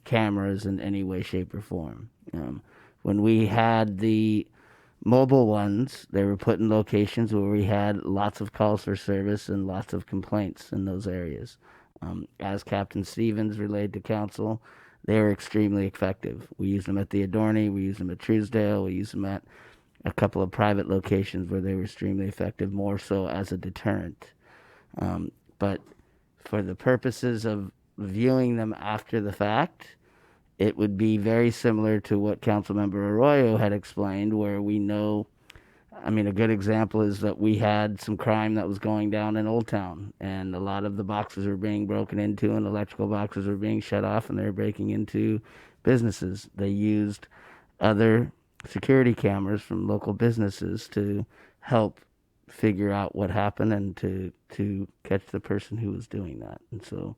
cameras in any way, shape, or form. When we had the mobile ones, they were put in locations where we had lots of calls for service and lots of complaints in those areas. As Captain Stevens relayed to council, they were extremely effective. We used them at the Adorney, we used them at Truesdale, we used them at a couple of private locations where they were extremely effective, more so as a deterrent. But for the purposes of viewing them after the fact, it would be very similar to what Councilmember Arroyo had explained, where we know, I mean, a good example is that we had some crime that was going down in Old Town, and a lot of the boxes were being broken into, and electrical boxes were being shut off, and they were breaking into businesses. They used other security cameras from local businesses to help figure out what happened and to catch the person who was doing that. And so,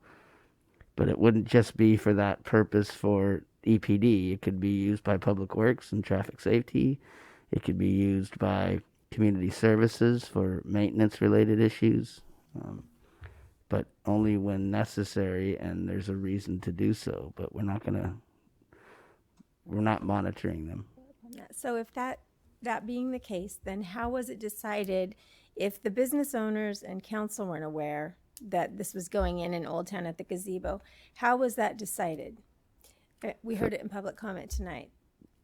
but it wouldn't just be for that purpose for EPD. It could be used by Public Works and traffic safety. It could be used by community services for maintenance related issues, but only when necessary and there's a reason to do so. But we're not monitoring them. So if that being the case, then how was it decided, if the business owners and council weren't aware that this was going in Old Town at the gazebo, how was that decided? We heard it in public comment tonight.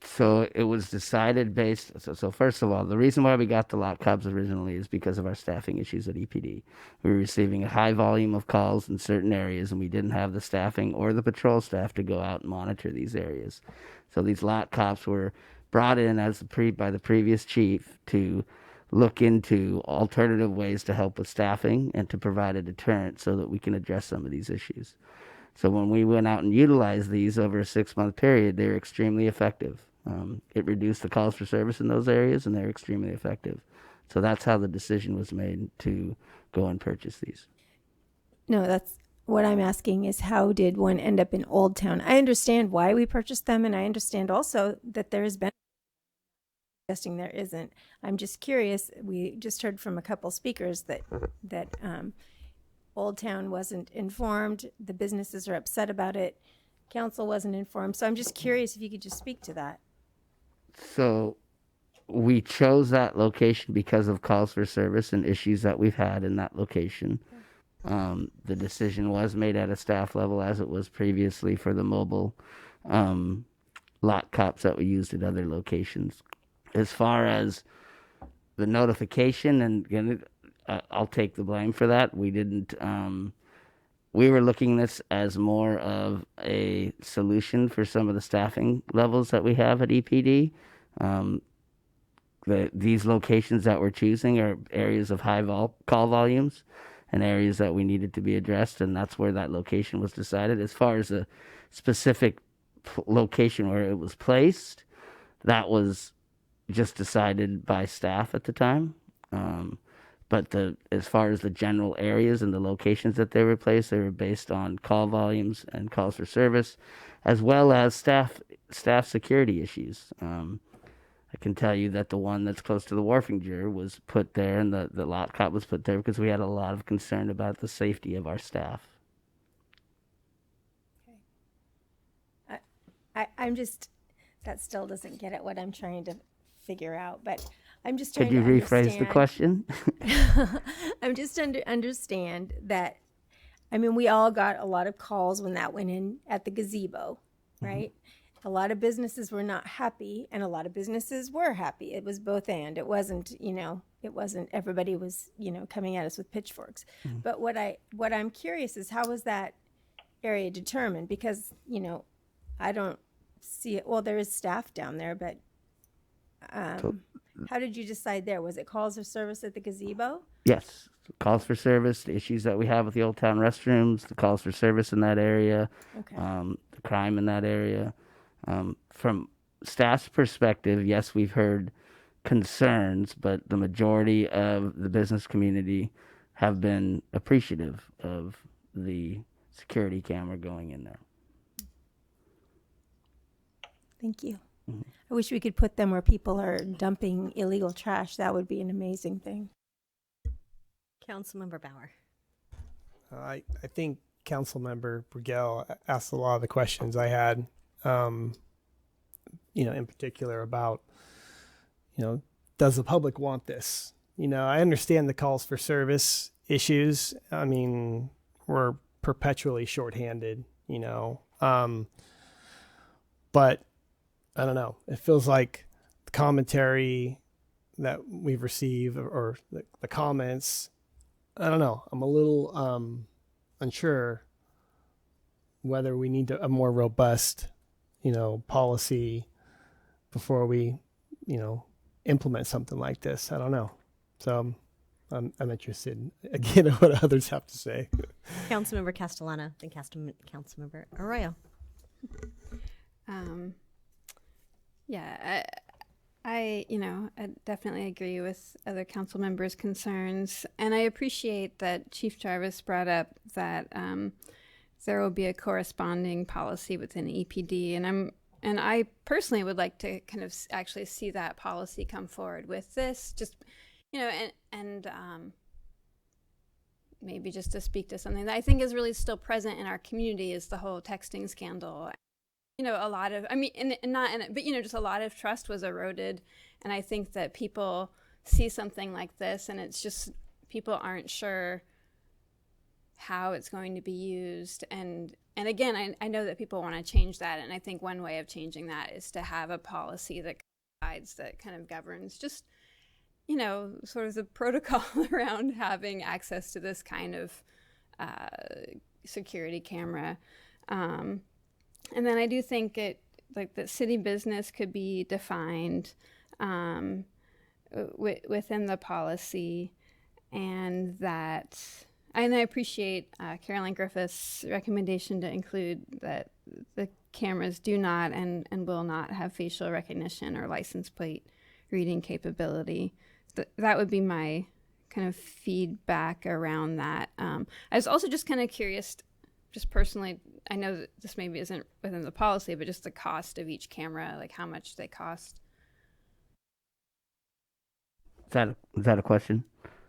So it was decided based, so first of all, the reason why we got the lot cubs originally is because of our staffing issues at EPD. We were receiving a high volume of calls in certain areas, and we didn't have the staffing or the patrol staff to go out and monitor these areas. So these lot cops were brought in by the previous chief to look into alternative ways to help with staffing and to provide a deterrent so that we can address some of these issues. So when we went out and utilized these over a 6-month period, they were extremely effective. It reduced the calls for service in those areas, and they're extremely effective. So that's how the decision was made to go and purchase these. No, that's what I'm asking, is how did one end up in Old Town? I understand why we purchased them, and I understand also that there has been suggesting there isn't. I'm just curious. We just heard from a couple speakers that Old Town wasn't informed. The businesses are upset about it. Council wasn't informed. So I'm just curious if you could just speak to that. So we chose that location because of calls for service and issues that we've had in that location. The decision was made at a staff level, as it was previously for the mobile lot cops that we used at other locations. As far as the notification, and I'll take the blame for that. We didn't. We were looking at this as more of a solution for some of the staffing levels that we have at EPD. These locations that we're choosing are areas of high call volumes and areas that we needed to be addressed, and that's where that location was decided. As far as the specific location where it was placed, that was just decided by staff at the time. But as far as the general areas and the locations that they were placed, they were based on call volumes and calls for service, as well as staff security issues. I can tell you that the one that's close to the Wharfinger was put there, and the lot cop was put there because we had a lot of concern about the safety of our staff. I'm just, that still doesn't get at what I'm trying to figure out, but I'm just trying Could you to rephrase the question? I'm just understand that, I mean, we all got a lot of calls when that went in at the gazebo, right? Mm-hmm. A lot of businesses were not happy, and a lot of businesses were happy. It was both and. It wasn't, everybody was, coming at us with pitchforks. Mm-hmm. But what I'm curious is, how was that area determined? Because, I don't see it. Well, there is staff down there, but how did you decide there? Was it calls of service at the gazebo? Yes. Calls for service, the issues that we have with the Old Town restrooms, the calls for service in that area, the crime in that area. From staff's perspective, yes, we've heard concerns, but the majority of the business community have been appreciative of the security camera going in there. Thank you. Mm-hmm. I wish we could put them where people are dumping illegal trash. That would be an amazing thing. Councilmember Bauer. I think Councilmember Brugel asked a lot of the questions I had, in particular about, does the public want this? I understand the calls for service issues. I mean, we're perpetually shorthanded, but I don't know. It feels like the commentary that we've received or the comments, I don't know. I'm a little unsure whether we need a more robust, policy before we, implement something like this. I don't know. So I'm interested again in what others have to say. Councilmember Castellano, then Councilmember Arroyo. Yeah, I definitely agree with other council members' concerns, and I appreciate that Chief Jarvis brought up that there will be a corresponding policy within EPD, and I personally would like to kind of actually see that policy come forward with this, just and maybe just to speak to something that I think is really still present in our community is the whole texting scandal. A lot of, just a lot of trust was eroded. And I think that people see something like this and it's just, people aren't sure how it's going to be used. And again, I know that people want to change that. And I think one way of changing that is to have a policy that guides, that kind of governs just, sort of the protocol around having access to this kind of security camera. And then I do think that city business could be defined within the policy, and I appreciate Caroline Griffith's recommendation to include that the cameras do not and will not have facial recognition or license plate reading capability. That would be my kind of feedback around that. I was also just kind of curious, just personally, I know that this maybe isn't within the policy, but just the cost of each camera, like how much they cost. Is that a question?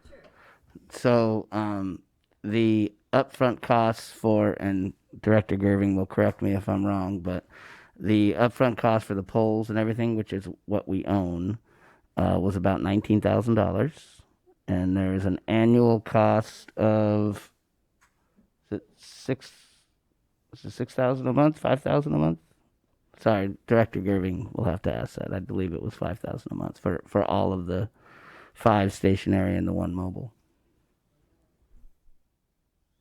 Sure. So the upfront costs for, and Director Gerving will correct me if I'm wrong, but the upfront cost for the poles and everything, which is what we own, was about $19,000, and there's an annual cost of $6,000 a month, $5,000 a month. Sorry, Director Gerving will have to ask that. I believe it was $5,000 a month for all of the 5 stationary and the 1 mobile.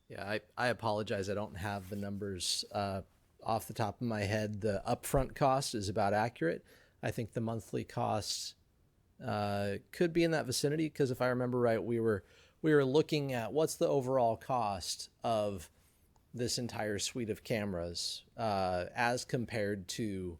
Yeah, I apologize. I don't have the numbers off the top of my head. The upfront cost is about accurate. I think the monthly cost could be in that vicinity, because if I remember right, we were looking at what's the overall cost of this entire suite of cameras as compared to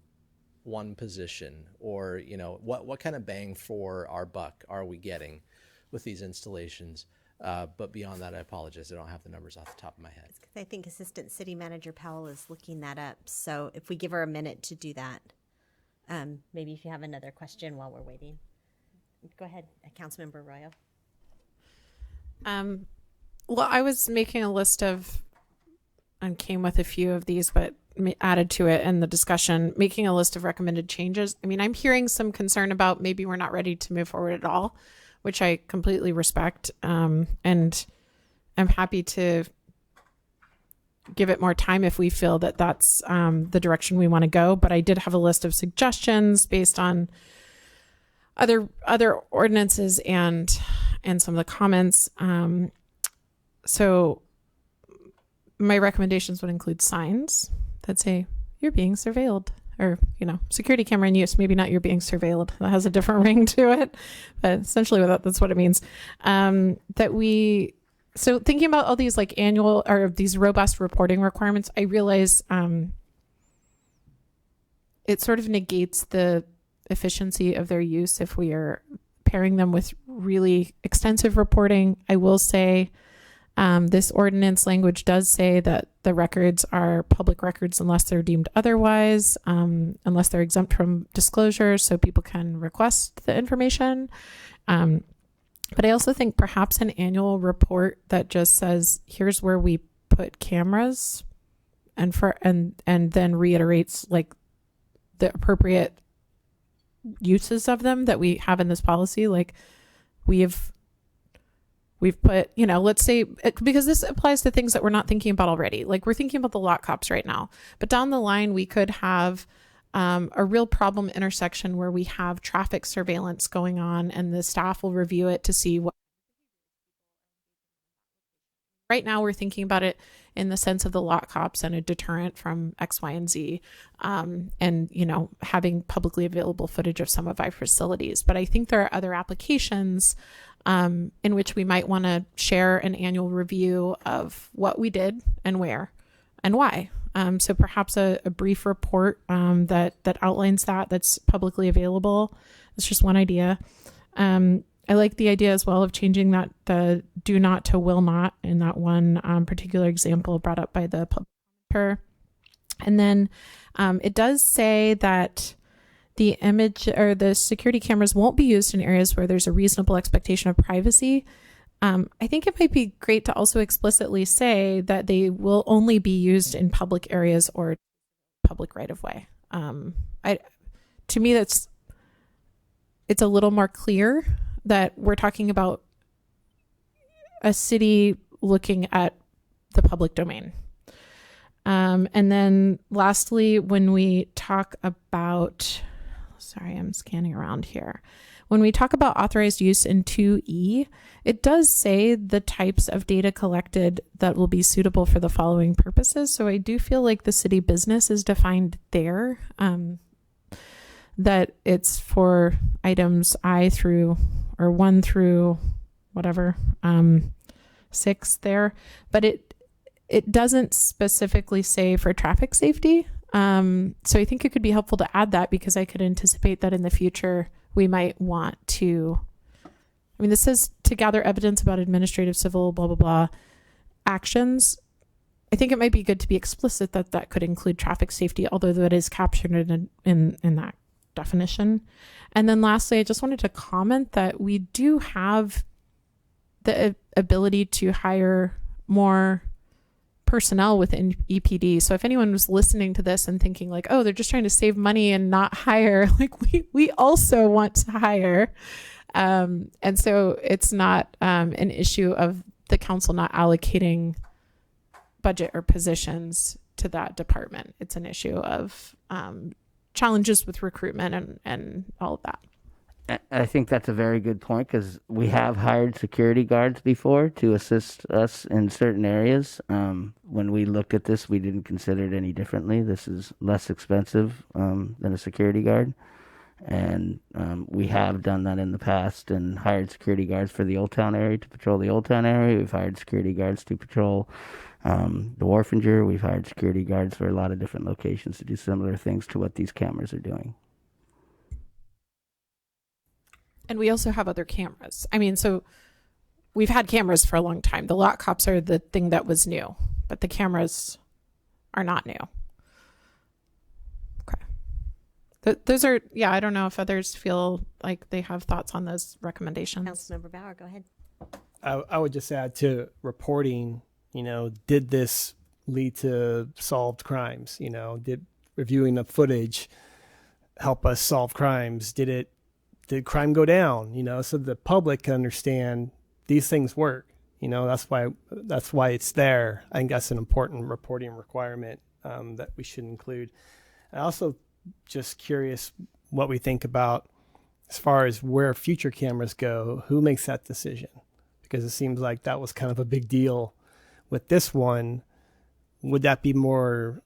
one position, or what kind of bang for our buck are we getting with these installations. But beyond that, I apologize. I don't have the numbers off the top of my head. I think Assistant City Manager Powell is looking that up. So if we give her a minute to do that, maybe if you have another question while we're waiting. Go ahead, Councilmember Arroyo. Well, I was making a list of, and came with a few of these, but added to it in the discussion, making a list of recommended changes. I mean, I'm hearing some concern about maybe we're not ready to move forward at all, which I completely respect. And I'm happy to give it more time if we feel that that's the direction we want to go. But I did have a list of suggestions based on other ordinances and some of the comments. So my recommendations would include signs that say you're being surveilled, or, security camera in use, maybe not you're being surveilled. That has a different ring to it, but essentially that's what it means. So thinking about all these like annual or these robust reporting requirements, I realize it sort of negates the efficiency of their use if we are pairing them with really extensive reporting. I will say this ordinance language does say that the records are public records unless they're deemed otherwise, unless they're exempt from disclosure, so people can request the information. But I also think perhaps an annual report that just says, here's where we put cameras and then reiterates like the appropriate uses of them that we have in this policy. Like we've put, let's say, because this applies to things that we're not thinking about already. Like we're thinking about the lot cops right now, but down the line, we could have a real problem intersection where we have traffic surveillance going on and the staff will review it to see what. Right now, we're thinking about it in the sense of the lot cops and a deterrent from X, Y, and Z, and, having publicly available footage of some of our facilities. But I think there are other applications in which we might want to share an annual review of what we did and where and why. So perhaps a brief report that outlines that's publicly available. It's just one idea. I like the idea as well of changing that the do not to will not in that one particular example brought up by the publisher. And then it does say that the image or the security cameras won't be used in areas where there's a reasonable expectation of privacy. I think it might be great to also explicitly say that they will only be used in public areas or public right of way. To me, it's a little more clear that we're talking about a city looking at the public domain. And then lastly, when we talk about, sorry, I'm scanning around here. When we talk about authorized use in 2E, it does say the types of data collected that will be suitable for the following purposes. So I do feel like the city business is defined there, that it's for items 1 through whatever, 6 there, but it doesn't specifically say for traffic safety. So I think it could be helpful to add that because I could anticipate that in the future we might want to, this says to gather evidence about administrative, civil, blah, blah, blah actions. I think it might be good to be explicit that could include traffic safety, although that is captured in that definition. And then lastly, I just wanted to comment that we do have the ability to hire more personnel within EPD. So if anyone was listening to this and thinking like, oh, they're just trying to save money and not hire, like we also want to hire. And so it's not an issue of the council not allocating budget or positions to that department. It's an issue of challenges with recruitment and all of that. I think that's a very good point because we have hired security guards before to assist us in certain areas. When we looked at this, we didn't consider it any differently. This is less expensive than a security guard. And we have done that in the past and hired security guards for the Old Town area to patrol the Old Town area. We've hired security guards to patrol the Wharfinger. We've hired security guards for a lot of different locations to do similar things to what these cameras are doing. And we also have other cameras. So we've had cameras for a long time. The lot cops are the thing that was new, but the cameras are not new. Okay. Those are, I don't know if others feel like they have thoughts on those recommendations. Councilmember Bauer, go ahead. I would just add to reporting, did this lead to solved crimes? Did reviewing the footage help us solve crimes? Did crime go down? So the public can understand these things work. That's why it's there. I think that's an important reporting requirement that we should include. I also just curious what we think about as far as where future cameras go. Who makes that decision? Because it seems like that was kind of a big deal with this one. Would that be more,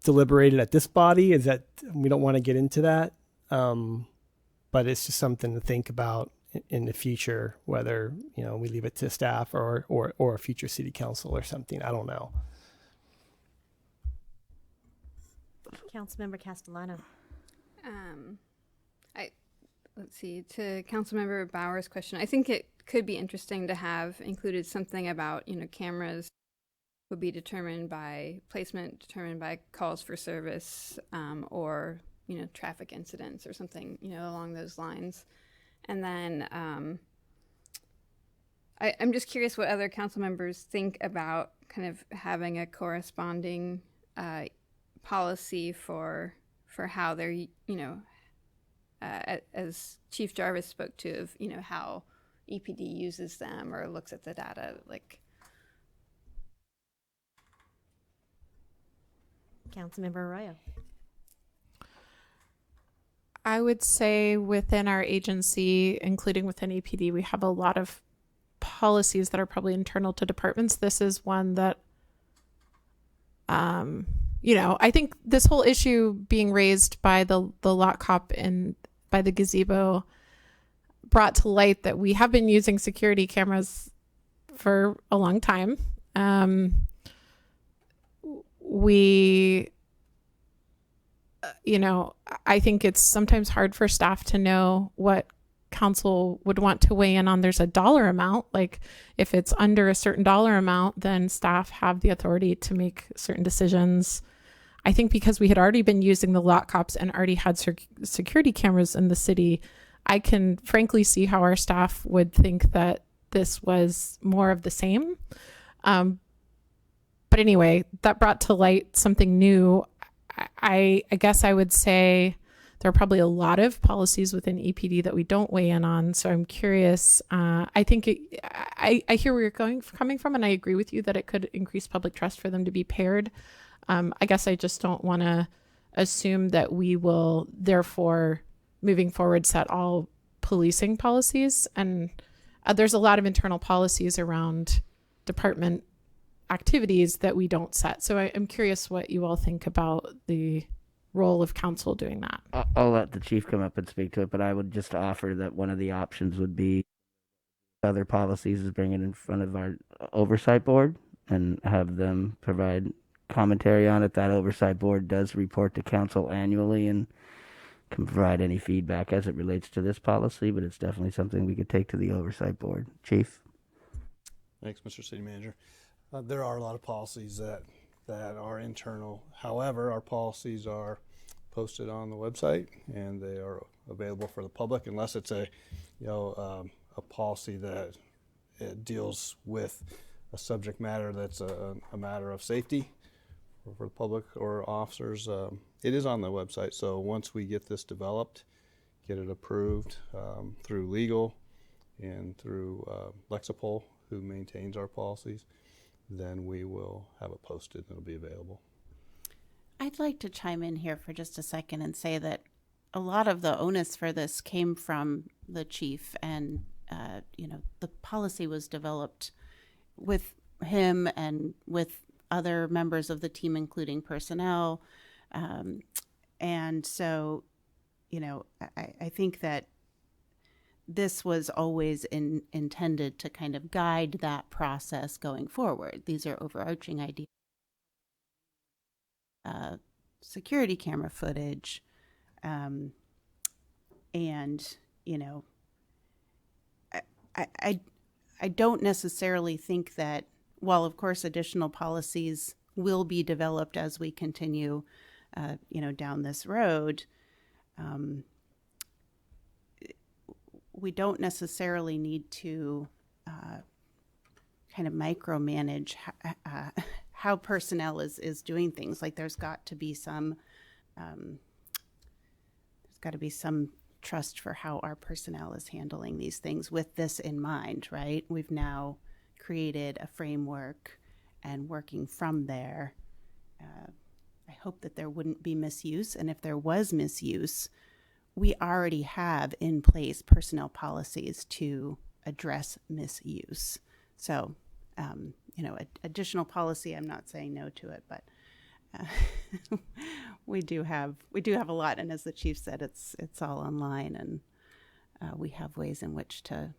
deliberated at this body? Is that we don't want to get into that? But it's just something to think about in the future, whether, we leave it to staff or a future city council or something. I don't know. Councilmember Castellano. Let's see, to Councilmember Bauer's question, I think it could be interesting to have included something about, cameras would be determined by placement, determined by calls for service, or traffic incidents or something, along those lines. And then I'm just curious what other council members think about kind of having a corresponding policy for how they're, as Chief Jarvis spoke to, of, how EPD uses them or looks at the data, like. Councilmember Arroyo. I would say within our agency, including within EPD, we have a lot of policies that are probably internal to departments. This is one that, I think this whole issue being raised by the lot cop and by the gazebo brought to light that we have been using security cameras for a long time. I think it's sometimes hard for staff to know what council would want to weigh in on. There's a dollar amount. Like if it's under a certain dollar amount, then staff have the authority to make certain decisions. I think because we had already been using the lot cops and already had security cameras in the city, I can frankly see how our staff would think that this was more of the same. But anyway, that brought to light something new. I guess I would say there are probably a lot of policies within EPD that we don't weigh in on. So I'm curious. I think I hear where you're coming from, and I agree with you that it could increase public trust for them to be paired. I guess I just don't want to assume that we will therefore, moving forward, set all policing policies. And there's a lot of internal policies around department activities that we don't set. So I'm curious what you all think about the role of council doing that. I'll let the chief come up and speak to it, but I would just offer that one of the options would be other policies is bring it in front of our oversight board and have them provide commentary on it. That oversight board does report to council annually and can provide any feedback as it relates to this policy, but it's definitely something we could take to the oversight board. Chief? Thanks, Mr. City Manager. There are a lot of policies that are internal. However, our policies are posted on the website and they are available for the public, unless it's a policy that it deals with a subject matter that's a matter of safety for the public or officers. It is on the website. So once we get this developed, get it approved through legal and through Lexipol, who maintains our policies, then we will have it posted and it'll be available. I'd like to chime in here for just a second and say that a lot of the onus for this came from the chief, and the policy was developed with him and with other members of the team, including personnel. And so, I think that this was always intended to kind of guide that process going forward. These are overarching ideas. Security camera footage, and I don't necessarily think that, while of course additional policies will be developed as we continue, down this road, we don't necessarily need to kind of micromanage how personnel is doing things. Like there's got to be some trust for how our personnel is handling these things with this in mind, right? We've now created a framework and working from there. I hope that there wouldn't be misuse, and if there was misuse, we already have in place personnel policies to address misuse. So, additional policy, I'm not saying no to it, but we do have a lot. And as the chief said, it's all online, and we have ways in which to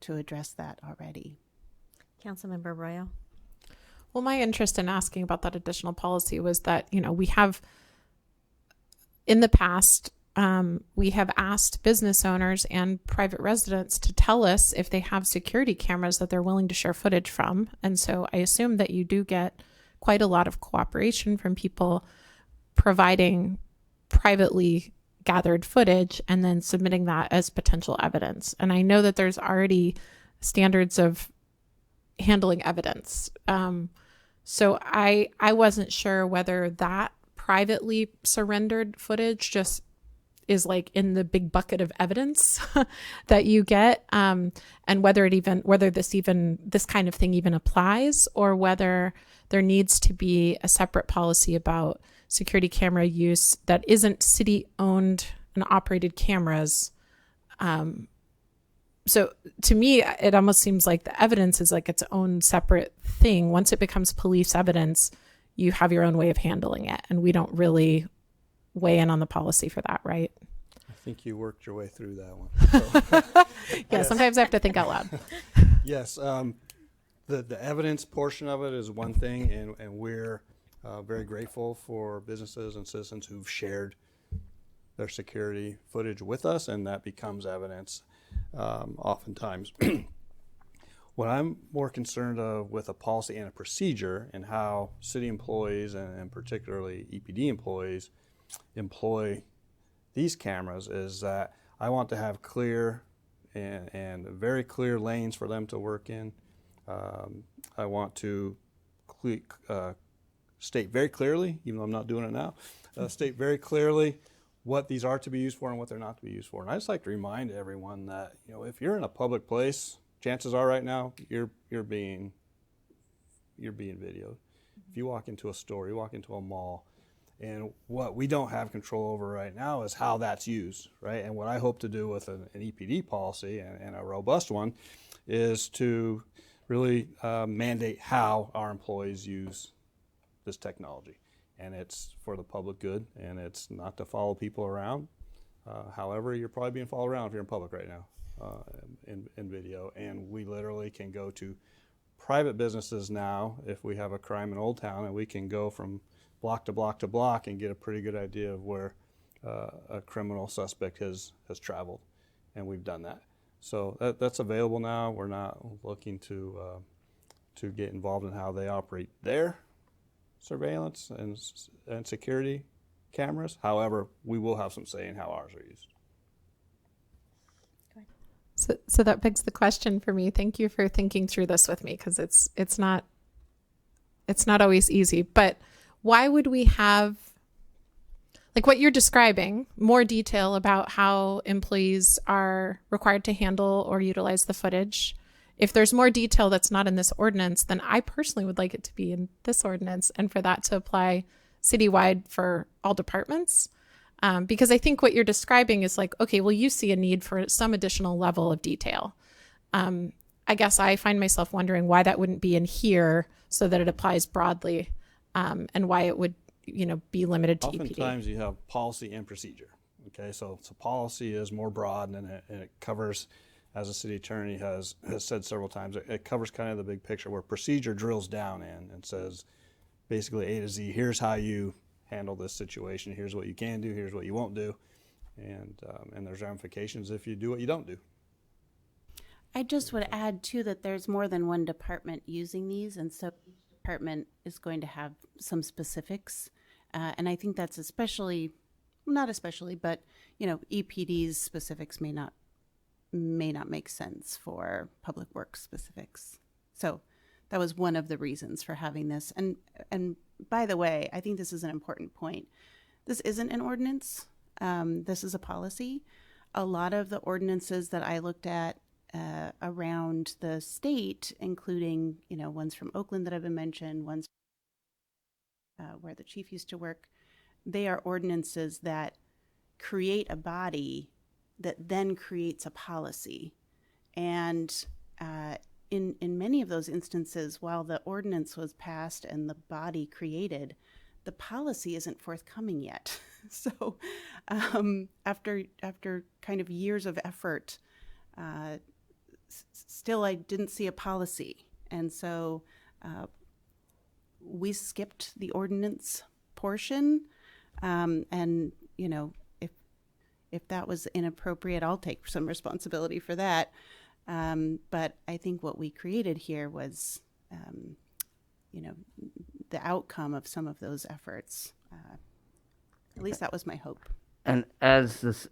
address that already. Councilmember Arroyo. Well, my interest in asking about that additional policy was that, we have in the past, we have asked business owners and private residents to tell us if they have security cameras that they're willing to share footage from. And so I assume that you do get quite a lot of cooperation from people providing privately gathered footage and then submitting that as potential evidence. And I know that there's already standards of handling evidence. So I wasn't sure whether that privately surrendered footage just is like in the big bucket of evidence that you get, and whether this kind of thing even applies, or whether there needs to be a separate policy about security camera use that isn't city owned and operated cameras. So to me, it almost seems like the evidence is like its own separate thing. Once it becomes police evidence, you have your own way of handling it, and we don't really weigh in on the policy for that, right? I think you worked your way through that one. So, yeah, yes. Sometimes I have to think out loud. Yes, the evidence portion of it is one thing, and we're very grateful for businesses and citizens who've shared their security footage with us, and that becomes evidence oftentimes. What I'm more concerned of with a policy and a procedure, and how city employees and particularly EPD employees employ these cameras, is that I want to have clear and very clear lanes for them to work in. I want to state very clearly, even though I'm not doing it now, state very clearly what these are to be used for and what they're not to be used for. And I just like to remind everyone that, if you're in a public place, chances are right now you're being videoed. If you walk into a store, you walk into a mall, and what we don't have control over right now is how that's used, right? And what I hope to do with an EPD policy, and a robust one, is to really mandate how our employees use this technology. And it's for the public good, and it's not to follow people around. However, you're probably being followed around if you're in public right now in video. And we literally can go to private businesses now if we have a crime in Old Town, and we can go from block to block to block and get a pretty good idea of where a criminal suspect has traveled. And we've done that. So that's available now. We're not looking to get involved in how they operate their surveillance and security cameras. However, we will have some say in how ours are used. So that begs the question for me. Thank you for thinking through this with me, because it's not always easy. But why would we have, like what you're describing, more detail about how employees are required to handle or utilize the footage? If there's more detail that's not in this ordinance, then I personally would like it to be in this ordinance, and for that to apply citywide for all departments. Because I think what you're describing is like, okay, well, you see a need for some additional level of detail. I guess I find myself wondering why that wouldn't be in here so that it applies broadly, and why it would, be limited to EPD. Oftentimes you have policy and procedure. Okay, so policy is more broad, and it covers, as a city attorney has said several times, it covers kind of the big picture, where procedure drills down in and says basically A to Z, here's how you handle this situation, here's what you can do, here's what you won't do, and there's ramifications if you do what you don't do. I just would add too that there's more than one department using these, and so each department is going to have some specifics, and I think that's not especially, but EPD's specifics may not make sense for public works specifics. So that was one of the reasons for having this. And by the way, I think this is an important point. This isn't an ordinance. This is a policy. A lot of the ordinances that I looked at around the state, including ones from Oakland that have been mentioned, ones where the chief used to work, they are ordinances that create a body that then creates a policy. And in many of those instances, while the ordinance was passed and the body created, the policy isn't forthcoming yet. So after kind of years of effort, still I didn't see a policy. And so we skipped the ordinance portion. And, if that was inappropriate, I'll take some responsibility for that. But I think what we created here was, the outcome of some of those efforts. At least that was my hope. And as this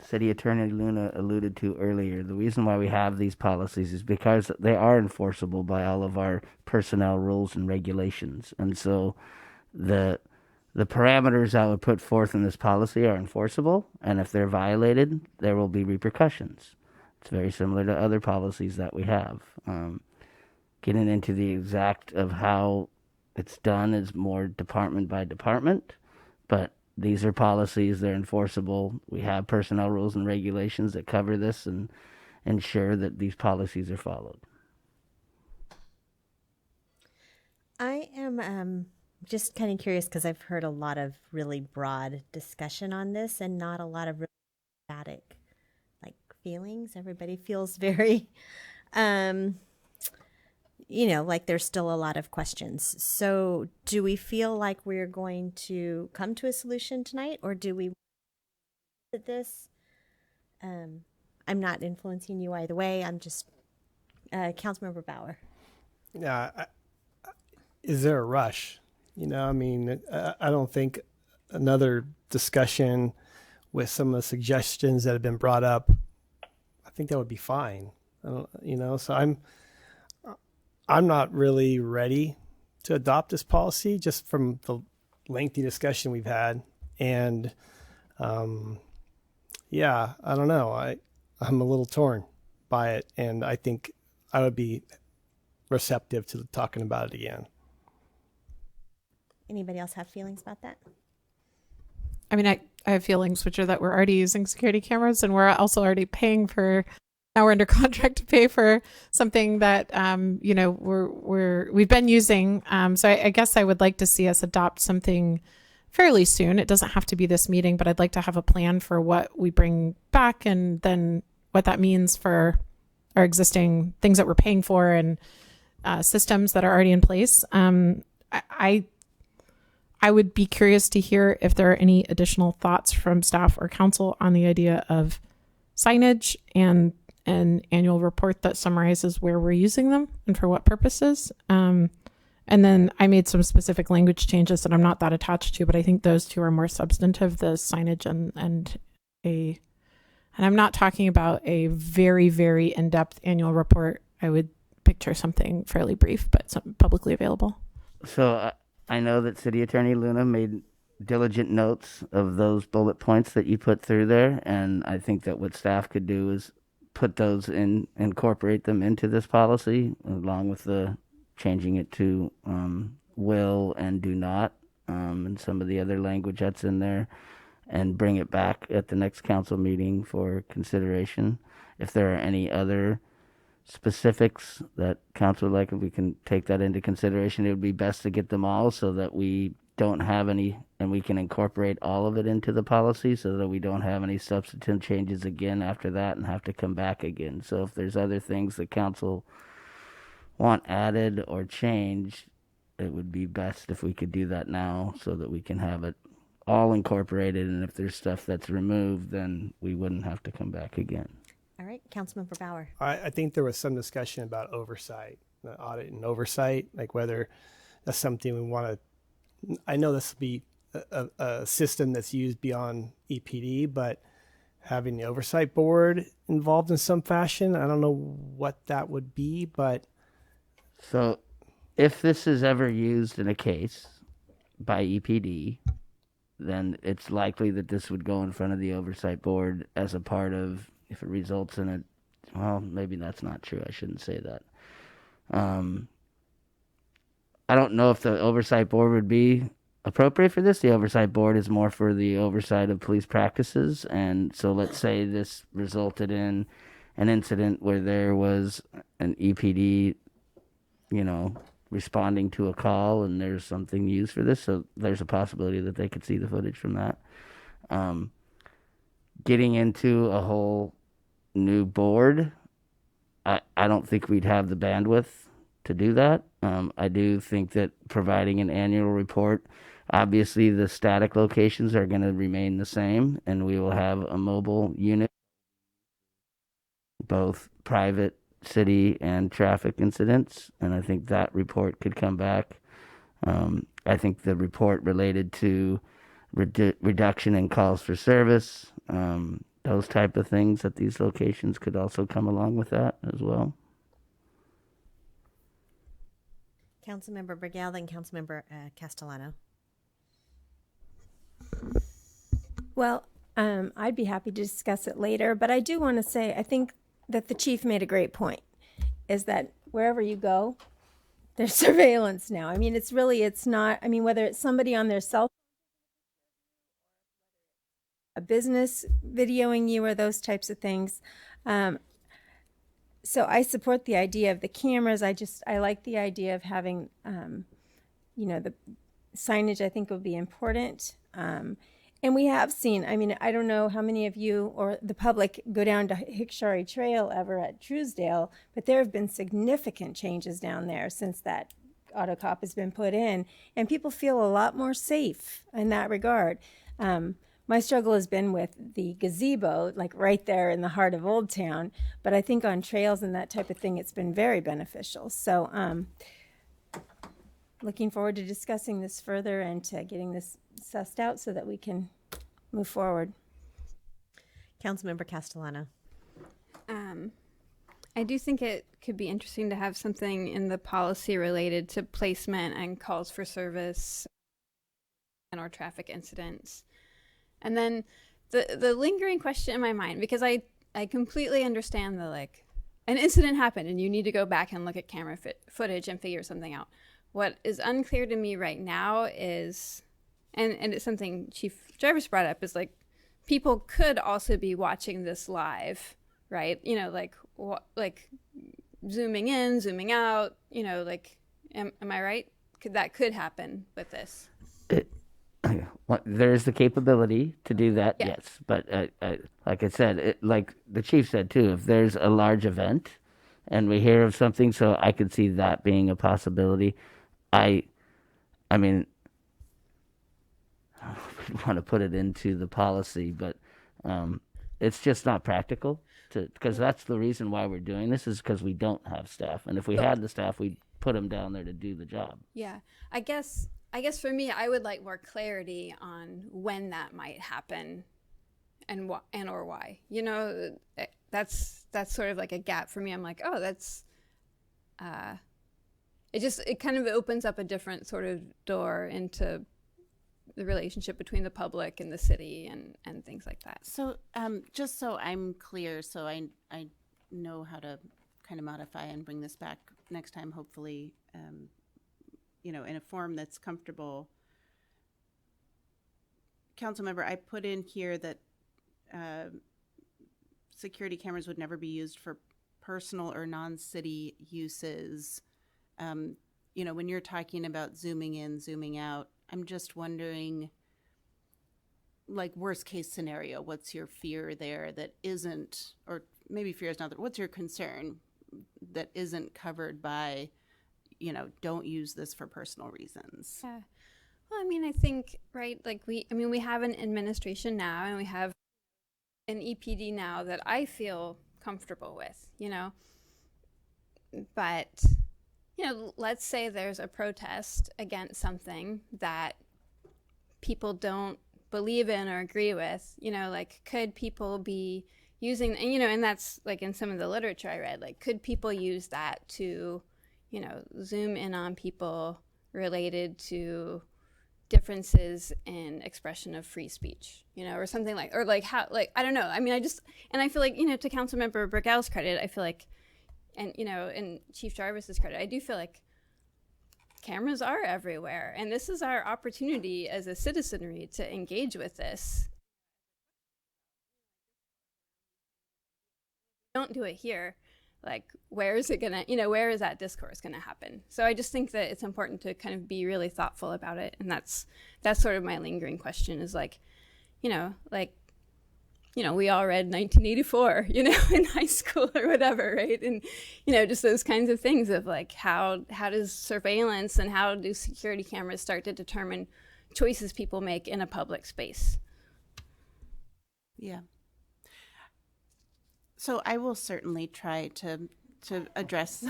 City Attorney Luna alluded to earlier, the reason why we have these policies is because they are enforceable by all of our personnel rules and regulations. And so the parameters I would put forth in this policy are enforceable, and if they're violated, there will be repercussions. It's very similar to other policies that we have. Getting into the exact of how it's done is more department by department, but these are policies, they're enforceable. We have personnel rules and regulations that cover this and ensure that these policies are followed. I am just kind of curious because I've heard a lot of really broad discussion on this and not a lot of really static feelings. Everybody feels very, like there's still a lot of questions. So do we feel like we're going to come to a solution tonight, or do we at this? I'm not influencing you either way. I'm just Councilmember Bauer. Yeah. Is there a rush? I don't think another discussion with some of the suggestions that have been brought up, I think that would be fine. So I'm not really ready to adopt this policy just from the lengthy discussion we've had. And I don't know. I'm a little torn by it, and I think I would be receptive to talking about it again. Anybody else have feelings about that? I mean, I have feelings, which are that we're already using security cameras, and we're also already paying for. Now we're under contract to pay for something that we've been using. So I guess I would like to see us adopt something fairly soon. It doesn't have to be this meeting, but I'd like to have a plan for what we bring back, and then what that means for our existing things that we're paying for and systems that are already in place. I would be curious to hear if there are any additional thoughts from staff or council on the idea of signage and an annual report that summarizes where we're using them and for what purposes. And then I made some specific language changes that I'm not that attached to, but I think those two are more substantive, the signage and I'm not talking about a very, very in-depth annual report. I would picture something fairly brief, but publicly available. So I know that City Attorney Luna made diligent notes of those bullet points that you put through there, and I think that what staff could do is put those in, incorporate them into this policy, along with the changing it to will and do not, and some of the other language that's in there, and bring it back at the next council meeting for consideration. If there are any other specifics that council would like, if we can take that into consideration, it would be best to get them all so that we don't have any, and we can incorporate all of it into the policy so that we don't have any substantive changes again after that and have to come back again. So if there's other things that council want added or changed, it would be best if we could do that now so that we can have it all incorporated, and if there's stuff that's removed, then we wouldn't have to come back again. All right, Councilmember Bauer. I think there was some discussion about oversight, audit and oversight, like whether that's something we want to. I know this will be a system that's used beyond EPD, but having the oversight board involved in some fashion, I don't know what that would be, but. So if this is ever used in a case by EPD, then it's likely that this would go in front of the oversight board as a part of, if it results in it, well, maybe that's not true. I shouldn't say that. I don't know if the oversight board would be appropriate for this. The oversight board is more for the oversight of police practices. And so let's say this resulted in an incident where there was an EPD, responding to a call, and there's something used for this. So there's a possibility that they could see the footage from that. Getting into a whole new board, I don't think we'd have the bandwidth to do that. I do think that providing an annual report, obviously the static locations are going to remain the same, and we will have a mobile unit, both private, city, and traffic incidents, and I think that report could come back. I think the report related to reduction in calls for service, those type of things at these locations could also come along with that as well. Councilmember Brigel, then Councilmember Castellano. Well, I'd be happy to discuss it later, but I do want to say I think that the chief made a great point, is that wherever you go, there's surveillance now. I mean, it's not, I mean, whether it's somebody on their cell phone, a business videoing you or those types of things. So I support the idea of the cameras. I like the idea of having, the signage I think would be important. And we have seen, I mean, I don't know how many of you or the public go down to Hickshari Trail ever at Truesdale, but there have been significant changes down there since that autocop has been put in, and people feel a lot more safe in that regard. My struggle has been with the gazebo, like right there in the heart of Old Town, but I think on trails and that type of thing, it's been very beneficial. So looking forward to discussing this further and to getting this sussed out so that we can move forward. Councilmember Castellano. I do think it could be interesting to have something in the policy related to placement and calls for service and or traffic incidents. And then the lingering question in my mind, because I completely understand an incident happened and you need to go back and look at camera footage and figure something out. What is unclear to me right now is, and it's something Chief Jarvis brought up, is people could also be watching this live, right? Like zooming in, zooming out, am I right? That could happen with this. There is the capability to do that, Yeah. yes. But like I said, like the chief said too, if there's a large event and we hear of something, so I could see that being a possibility. I mean, I don't know if we want to put it into the policy, but it's just not practical because that's the reason why we're doing this, is because we don't have staff. And if we had the staff, we'd put them down there to do the job. Yeah, I guess for me, I would like more clarity on when that might happen and or why. That's sort of like a gap for me. I'm like, oh, that's it kind of opens up a different sort of door into the relationship between the public and the city and things like that. So just so I'm clear, so I know how to kind of modify and bring this back next time, hopefully, in a form that's comfortable. Councilmember, I put in here that security cameras would never be used for personal or non-city uses. When you're talking about zooming in, zooming out, I'm just wondering, like, worst case scenario, what's your fear there that isn't, or maybe fear is not, what's your concern that isn't covered by, don't use this for personal reasons? Yeah. Well, I mean, I think, right, we have an administration now and we have an EPD now that I feel comfortable with, but, let's say there's a protest against something that people don't believe in or agree with, could people be using, and that's like in some of the literature I read, could people use that to, zoom in on people related to differences in expression of free speech, or something I don't know. I mean, I feel like, to Councilmember Brigel's credit, I feel like, and Chief Jarvis's credit, I do feel like cameras are everywhere, and this is our opportunity as a citizenry to engage with this. Don't do it here. Where is it gonna, where is that discourse gonna happen? So I just think that it's important to kind of be really thoughtful about it, and that's sort of my lingering question is we all read 1984, in high school or whatever, right? And, just those kinds of things of how does surveillance and how do security cameras start to determine choices people make in a public space? Yeah. So I will certainly try to address.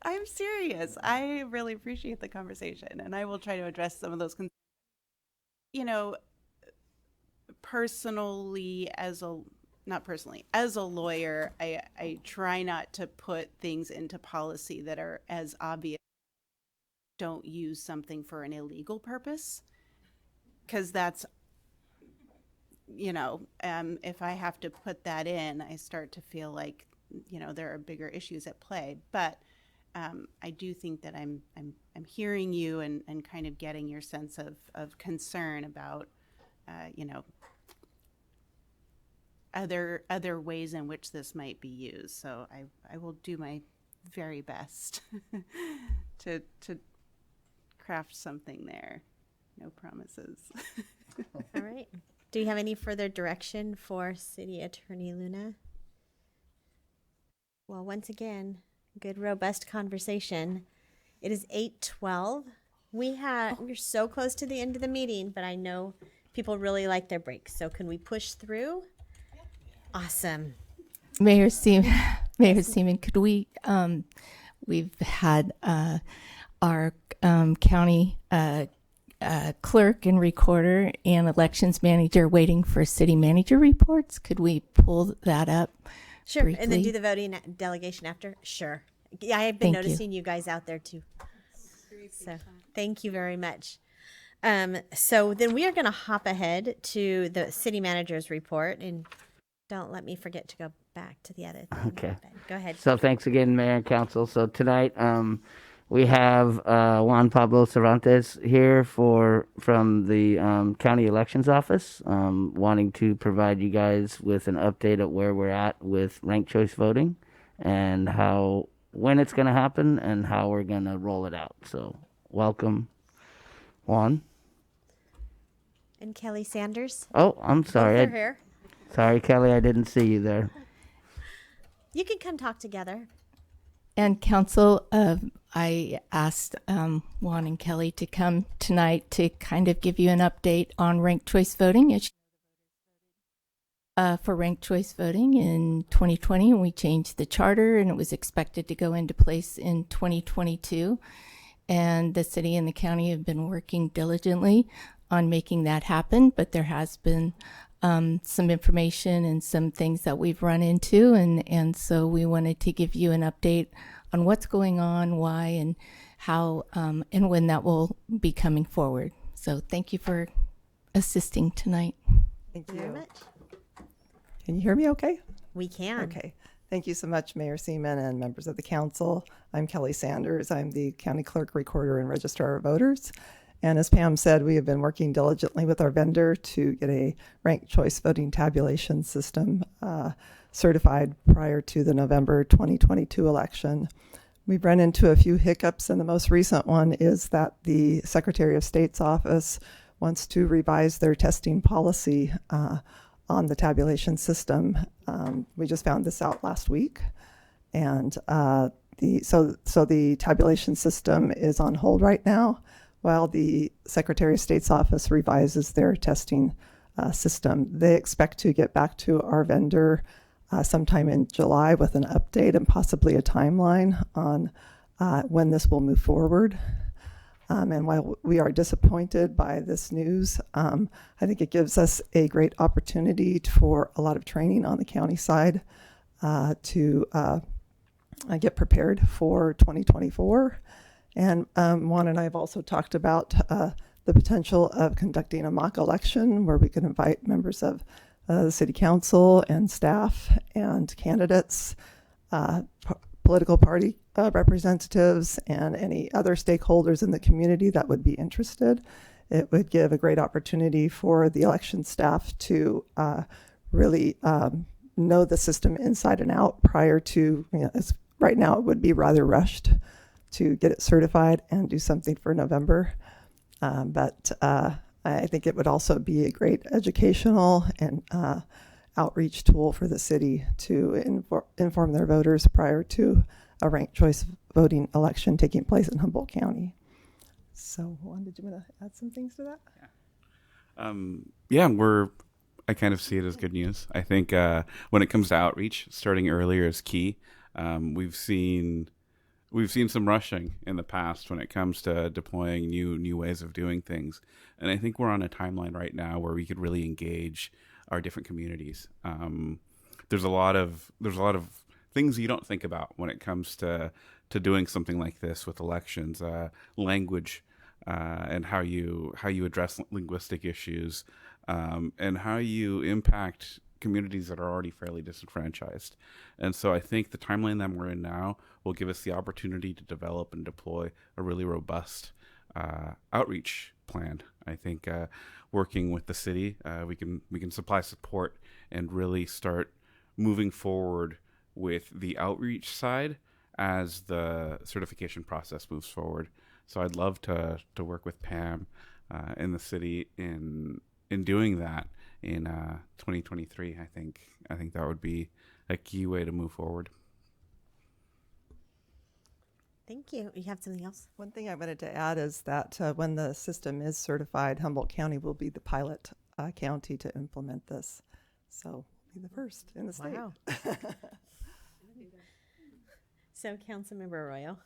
I'm serious. I really appreciate the conversation, and I will try to address some of those concerns. personally, as a lawyer, I try not to put things into policy that are as obvious. Don't use something for an illegal purpose, because that's, if I have to put that in, I start to feel like, there are bigger issues at play. But I do think that I'm hearing you and kind of getting your sense of concern about, other ways in which this might be used. So I will do my very best to craft something there. No promises. All right. Do you have any further direction for City Attorney Luna? Well, once again, good, robust conversation. It is 8:12. We're so close to the end of the meeting, but I know people really like their breaks. So can we push through? Awesome. Mayor Seaman, could we, we've had our county clerk and recorder and elections manager waiting for city manager reports. Could we pull that up? Sure. Briefly? And then do the voting delegation after? Sure. Yeah, I have been noticing you guys out there too. So thank you very much. So then we are going to hop ahead to the city manager's report, and don't let me forget to go back to the other thing. Okay. Go ahead. So thanks again, Mayor and Council. So tonight we have Juan Pablo Cervantes here from the County Elections Office, wanting to provide you guys with an update at where we're at with ranked choice voting and when it's going to happen and how we're going to roll it out. So welcome, Juan. And Kelly Sanders. Oh, I'm sorry. Both are here. Sorry, Kelly, I didn't see you there. You can come talk together. And council, I asked Juan and Kelly to come tonight to kind of give you an update on ranked choice voting. For ranked choice voting in 2020, and we changed the charter, and it was expected to go into place in 2022. And the city and the county have been working diligently on making that happen, but there has been some information and some things that we've run into, and so we wanted to give you an update on what's going on, why, and how, and when that will be coming forward. So thank you for assisting tonight. Thank you very much. Can you hear me okay? We can. Okay. Thank you so much, Mayor Seaman and members of the council. I'm Kelly Sanders. I'm the county clerk, recorder, and registrar of voters. And as Pam said, we have been working diligently with our vendor to get a ranked choice voting tabulation system certified prior to the November 2022 election. We've run into a few hiccups, and the most recent one is that the Secretary of State's office wants to revise their testing policy on the tabulation system. We just found this out last week, and the tabulation system is on hold right now while the Secretary of State's office revises their testing system. They expect to get back to our vendor sometime in July with an update and possibly a timeline on when this will move forward. And while we are disappointed by this news, I think it gives us a great opportunity for a lot of training on the county side to get prepared for 2024. And Juan and I have also talked about the potential of conducting a mock election where we could invite members of the city council and staff and candidates, political party representatives, and any other stakeholders in the community that would be interested. It would give a great opportunity for the election staff to really know the system inside and out prior to, right now it would be rather rushed to get it certified and do something for November. But I think it would also be a great educational and outreach tool for the city to inform their voters prior to a ranked choice voting election taking place in Humboldt County. So, Juan, did you want to add some things to that? I kind of see it as good news. I think when it comes to outreach, starting earlier is key. We've we've seen some rushing in the past when it comes to deploying new ways of doing things, and I think we're on a timeline right now where we could really engage our different communities. There's a lot of things you don't think about when it comes to doing something like this with elections, language, and how you address linguistic issues, and how you impact communities that are already fairly disenfranchised. And so I think the timeline that we're in now will give us the opportunity to develop and deploy a really robust outreach plan. I think working with the city, we can supply support and really start moving forward with the outreach side as the certification process moves forward. So I'd love to work with Pam in the city in doing that in 2023. I think that would be a key way to move forward. Thank you. You have something else? One thing I wanted to add is that when the system is certified, Humboldt County will be the pilot county to implement this. So we'll be the first in the state. Wow. So, Councilmember Arroyo.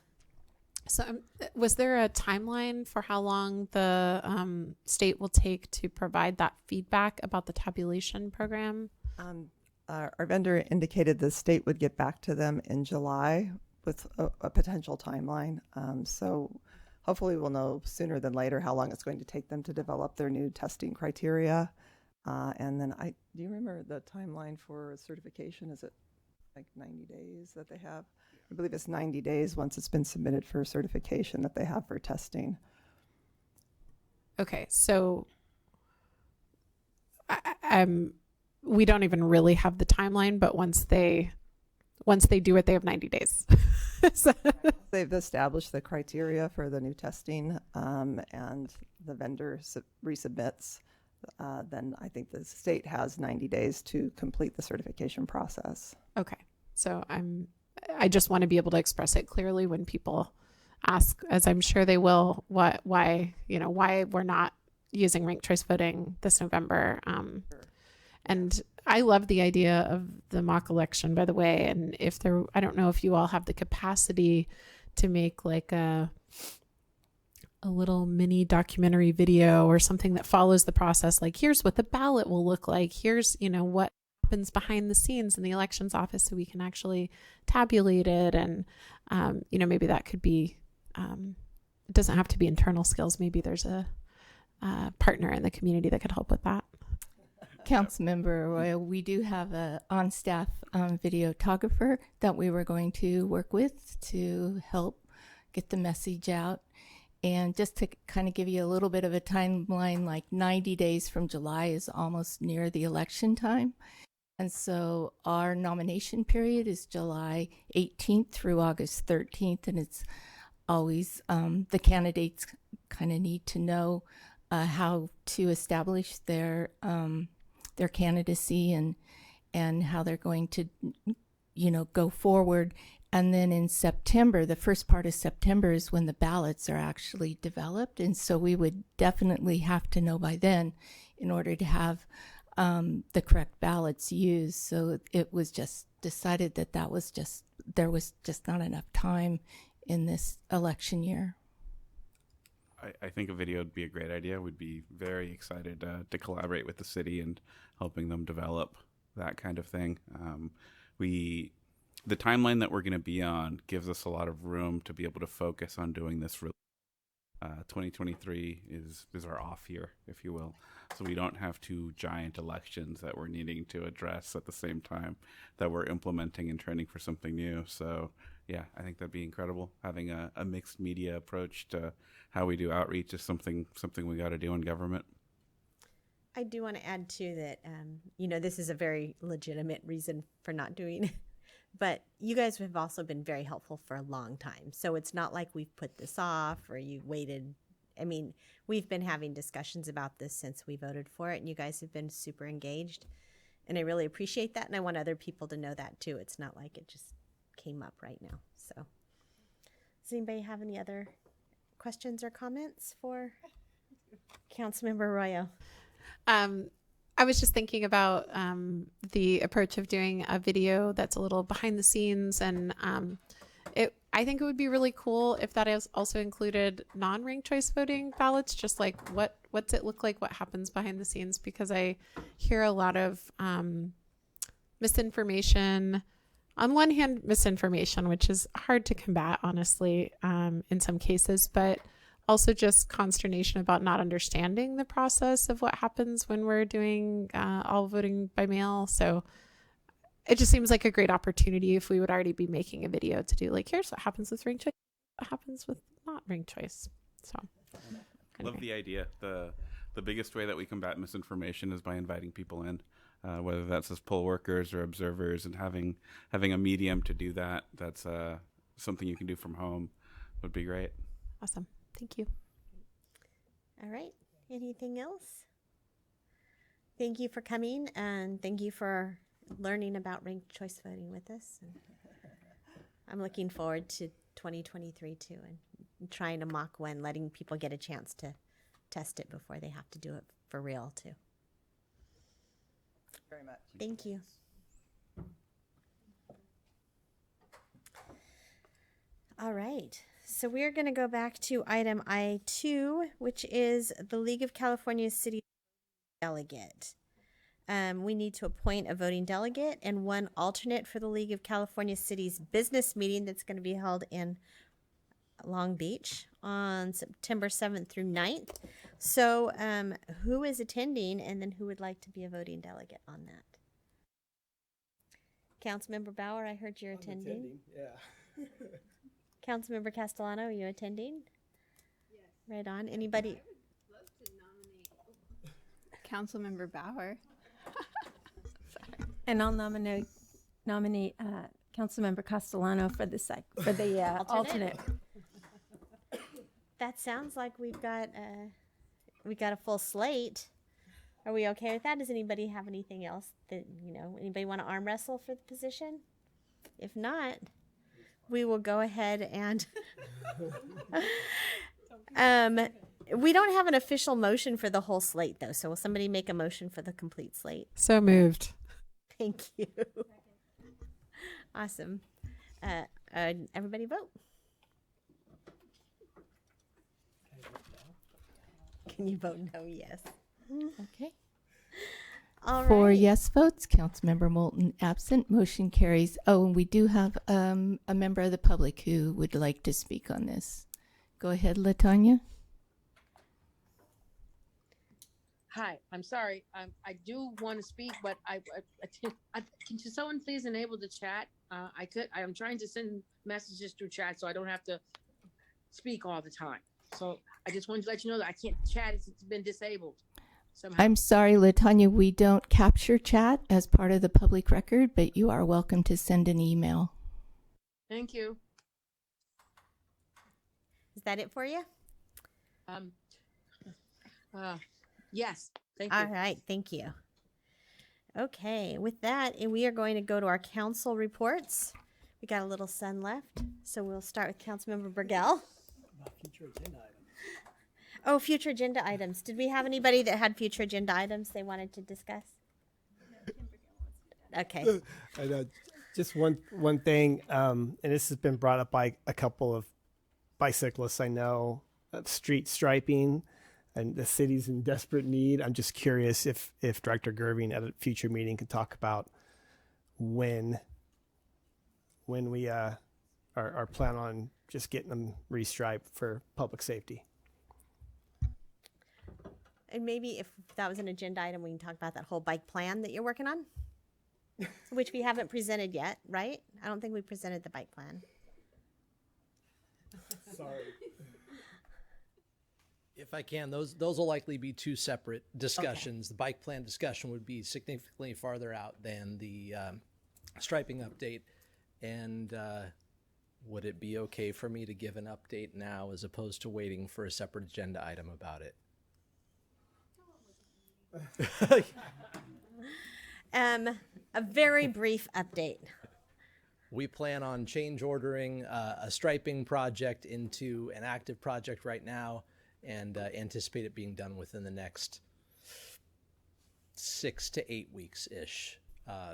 So, was there a timeline for how long the state will take to provide that feedback about the tabulation program? Our vendor indicated the state would get back to them in July with a potential timeline. So hopefully we'll know sooner than later how long it's going to take them to develop their new testing criteria. And then do you remember the timeline for certification? Is it like 90 days that they have? I believe it's 90 days once it's been submitted for certification that they have for testing. Okay, so we don't even really have the timeline, but once they do it, they have 90 days. So. They've established the criteria for the new testing, and the vendor resubmits. Then I think the state has 90 days to complete the certification process. Okay, so I just want to be able to express it clearly when people ask, as I'm sure they will, why we're not using ranked choice voting this November. And I love the idea of the mock election, by the way. And I don't know if you all have the capacity to make like a little mini documentary video or something that follows the process. Like, here's what the ballot will look like. Here's, what happens behind the scenes in the elections office so we can actually tabulate it. And, maybe that could be, it doesn't have to be internal skills. Maybe there's a partner in the community that could help with that. Councilmember Arroyo, we do have a on-staff videographer that we were going to work with to help get the message out. And just to kind of give you a little bit of a timeline, like 90 days from July is almost near the election time. And so our nomination period is July 18th through August 13th. And it's always the candidates kind of need to know how to establish their candidacy and how they're going to, go forward. And then in September, the first part of September is when the ballots are actually developed. And so we would definitely have to know by then in order to have the correct ballots used. So it was just decided that there was just not enough time in this election year. I think a video would be a great idea. We'd be very excited to collaborate with the city and helping them develop that kind of thing. The timeline that we're going to be on gives us a lot of room to be able to focus on doing this. 2023 is our off year, if you will. So we don't have two giant elections that we're needing to address at the same time that we're implementing and training for something new. So yeah, I think that'd be incredible. Having a mixed media approach to how we do outreach is something we got to do in government. I do want to add too that, this is a very legitimate reason for not doing it. But you guys have also been very helpful for a long time. So it's not like we've put this off or you waited. I mean, we've been having discussions about this since we voted for it, and you guys have been super engaged. And I really appreciate that. And I want other people to know that too. It's not like it just came up right now. So does anybody have any other questions or comments for Councilmember Arroyo? I was just thinking about the approach of doing a video that's a little behind the scenes, and I think it would be really cool if that is also included non-ranked choice voting ballots, just like what's it look like, what happens behind the scenes, because I hear a lot of misinformation. On one hand, misinformation, which is hard to combat, honestly, in some cases, but also just consternation about not understanding the process of what happens when we're doing all voting by mail. So it just seems like a great opportunity if we would already be making a video to do like, here's what happens with ranked choice, what happens with not ranked choice. So love the idea. The biggest way that we combat misinformation is by inviting people in, whether that's as poll workers or observers, and having a medium to do that. That's something you can do from home would be great. Awesome. Thank you. All right. Anything else? Thank you for coming, and thank you for learning about ranked choice voting with us. And I'm looking forward to 2023 too, and trying to mock one, letting people get a chance to test it before they have to do it for real too. Very much. Thank you. All right. So we're going to go back to item I2, which is the League of California City Delegate. We need to appoint a voting delegate and one alternate for the League of California Cities business meeting that's going to be held in Long Beach on September 7th through 9th. So who is attending, and then who would like to be a voting delegate on that? Councilmember Bauer, I heard you're attending. Yeah. Councilmember Castellano, are you attending? Yes. Right on. Anybody? Councilmember Bauer. And I'll nominate Councilmember Castellano for the alternate. That sounds like we've got a full slate. Are we okay with that? Does anybody have anything else that, anybody want to arm wrestle for the position? If not, we will go ahead and we don't have an official motion for the whole slate though. So will somebody make a motion for the complete slate? So moved. Thank you. Awesome. Everybody vote. Can you vote no? Yes. Okay. All For right. yes votes, Councilmember Moulton absent, motion carries. Oh, and we do have a member of the public who would like to speak on this. Go ahead, LaTanya. Hi, I'm sorry. I do want to speak, but can someone please enable the chat? I'm trying to send messages through chat so I don't have to speak all the time. So I just wanted to let you know that I can't chat. It's been disabled somehow. I'm sorry, LaTanya, we don't capture chat as part of the public record, but you are welcome to send an email. Thank you. Is that it for you? Yes. Thank you. All right. Thank you. Okay. With that, we are going to go to our council reports. We got a little sun left, so we'll start with Councilmember Burgell. Future agenda items. Oh, future agenda items. Did we have anybody that had future agenda items they wanted to discuss? Okay. Just one thing, and this has been brought up by a couple of bicyclists I know, of street striping, and the city's in desperate need. I'm just curious if Director Gerving at a future meeting could talk about when we are plan on just getting them restriped for public safety. And maybe if that was an agenda item, we can talk about that whole bike plan that you're working on, which we haven't presented yet, right? I don't think we presented the bike plan. Sorry. If I can, those will likely be two separate discussions. Okay. The bike plan discussion would be significantly farther out than the striping update. And would it be okay for me to give an update now as opposed to waiting for a separate agenda item about it? A very brief update. We plan on change ordering a striping project into an active project right now, and anticipate it being done within the next 6 to 8 weeks-ish.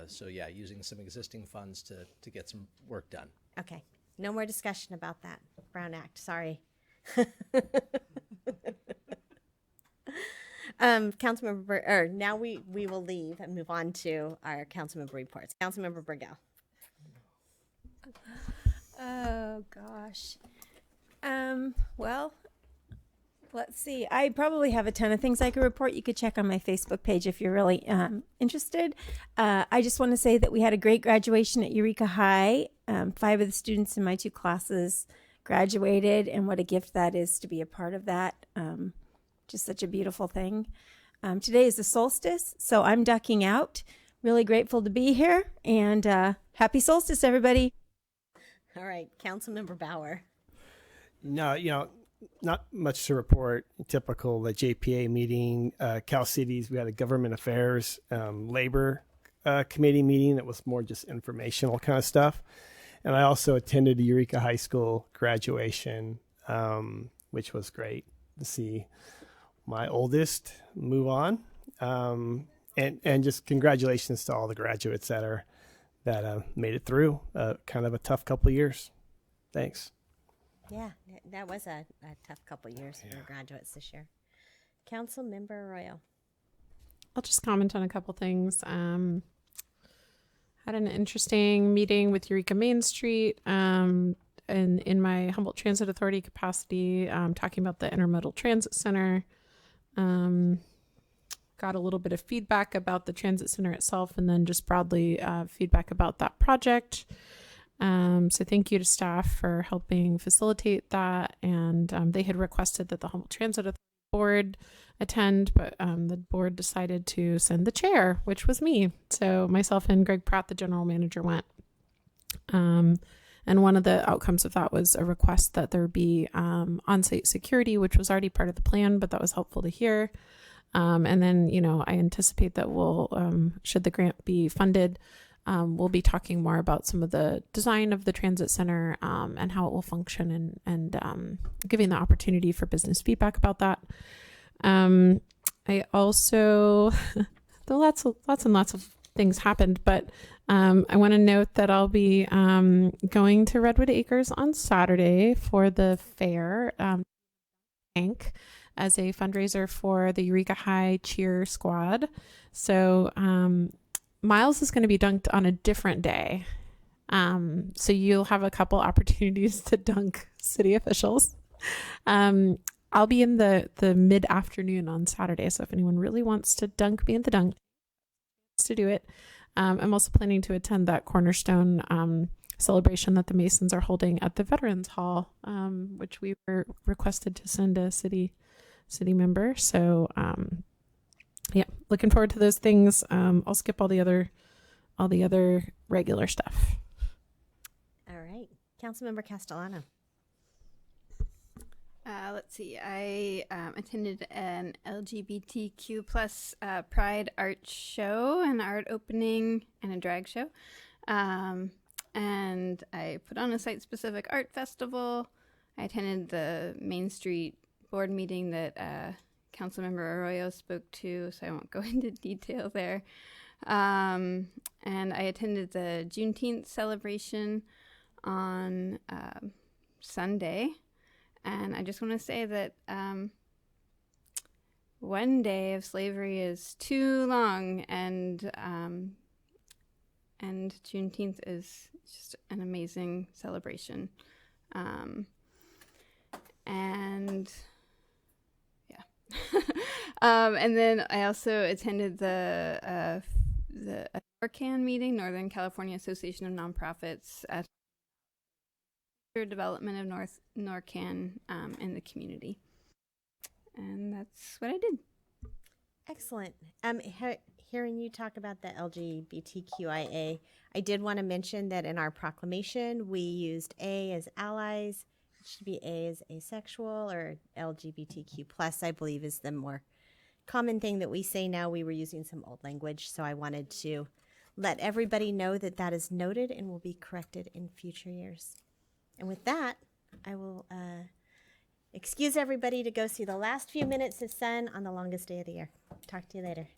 So yeah, using some existing funds to get some work done. Okay. No more discussion about that Brown Act. Sorry. Councilmember, now we will leave and move on to our councilmember reports. Councilmember Burgell. Oh gosh. Well, let's see. I probably have a ton of things I could report. You could check on my Facebook page if you're really interested. I just want to say that we had a great graduation at Eureka High. 5 of the students in my 2 classes graduated, and what a gift that is to be a part of that. Just such a beautiful thing. Today is the solstice, so I'm ducking out. Really grateful to be here, and happy solstice, everybody. All right, Councilmember Bauer. No, not much to report. Typical, the JPA meeting, Cal Cities, we had a government affairs, labor committee meeting that was more just informational kind of stuff. And I also attended the Eureka High School graduation, which was great to see my oldest move on. And just congratulations to all the graduates that made it through kind of a tough couple of years. Thanks. Yeah, that was a tough couple of years for the graduates this year. Councilmember Arroyo. I'll just comment on a couple things. Had an interesting meeting with Eureka Main Street and in my Humboldt Transit Authority capacity, talking about the Intermodal Transit Center. Got a little bit of feedback about the transit center itself, and then just broadly feedback about that project. So thank you to staff for helping facilitate that. And they had requested that the Humboldt Transit Authority board attend, but the board decided to send the chair, which was me. So myself and Greg Pratt, the general manager, went. And one of the outcomes of that was a request that there be on-site security, which was already part of the plan, but that was helpful to hear. And then, I anticipate that we'll, should the grant be funded, we'll be talking more about some of the design of the transit center and how it will function, and giving the opportunity for business feedback about that. I also, lots and lots of things happened, but I want to note that I'll be going to Redwood Acres on Saturday for the fair bank as a fundraiser for the Eureka High cheer squad. So Miles is going to be dunked on a different day. So you'll have a couple opportunities to dunk city officials. I'll be in the mid-afternoon on Saturday, so if anyone really wants to dunk me in the dunk, to do it. I'm also planning to attend that Cornerstone celebration that the Masons are holding at the Veterans Hall, which we were requested to send a city member. So yeah, looking forward to those things. I'll skip all the other regular stuff. All right, Councilmember Castellano. Let's see. I attended an LGBTQ plus Pride art show, an art opening, and a drag show. And I put on a site-specific art festival. I attended the Main Street board meeting that Councilmember Arroyo spoke to, so I won't go into detail there. And I attended the Juneteenth celebration on Sunday. And I just want to say that one day of slavery is too long, and Juneteenth is just an amazing celebration. And yeah. And then I also attended the NORCAN meeting, Northern California Association of Nonprofits, at development of NORCAN in the community. And that's what I did. Excellent. Hearing you talk about the LGBTQIA, I did want to mention that in our proclamation, we used A as allies. It should be A as asexual, or LGBTQ plus, I believe, is the more common thing that we say now. We were using some old language, so I wanted to let everybody know that that is noted and will be corrected in future years. And with that, I will excuse everybody to go see the last few minutes of sun on the longest day of the year. Talk to you later.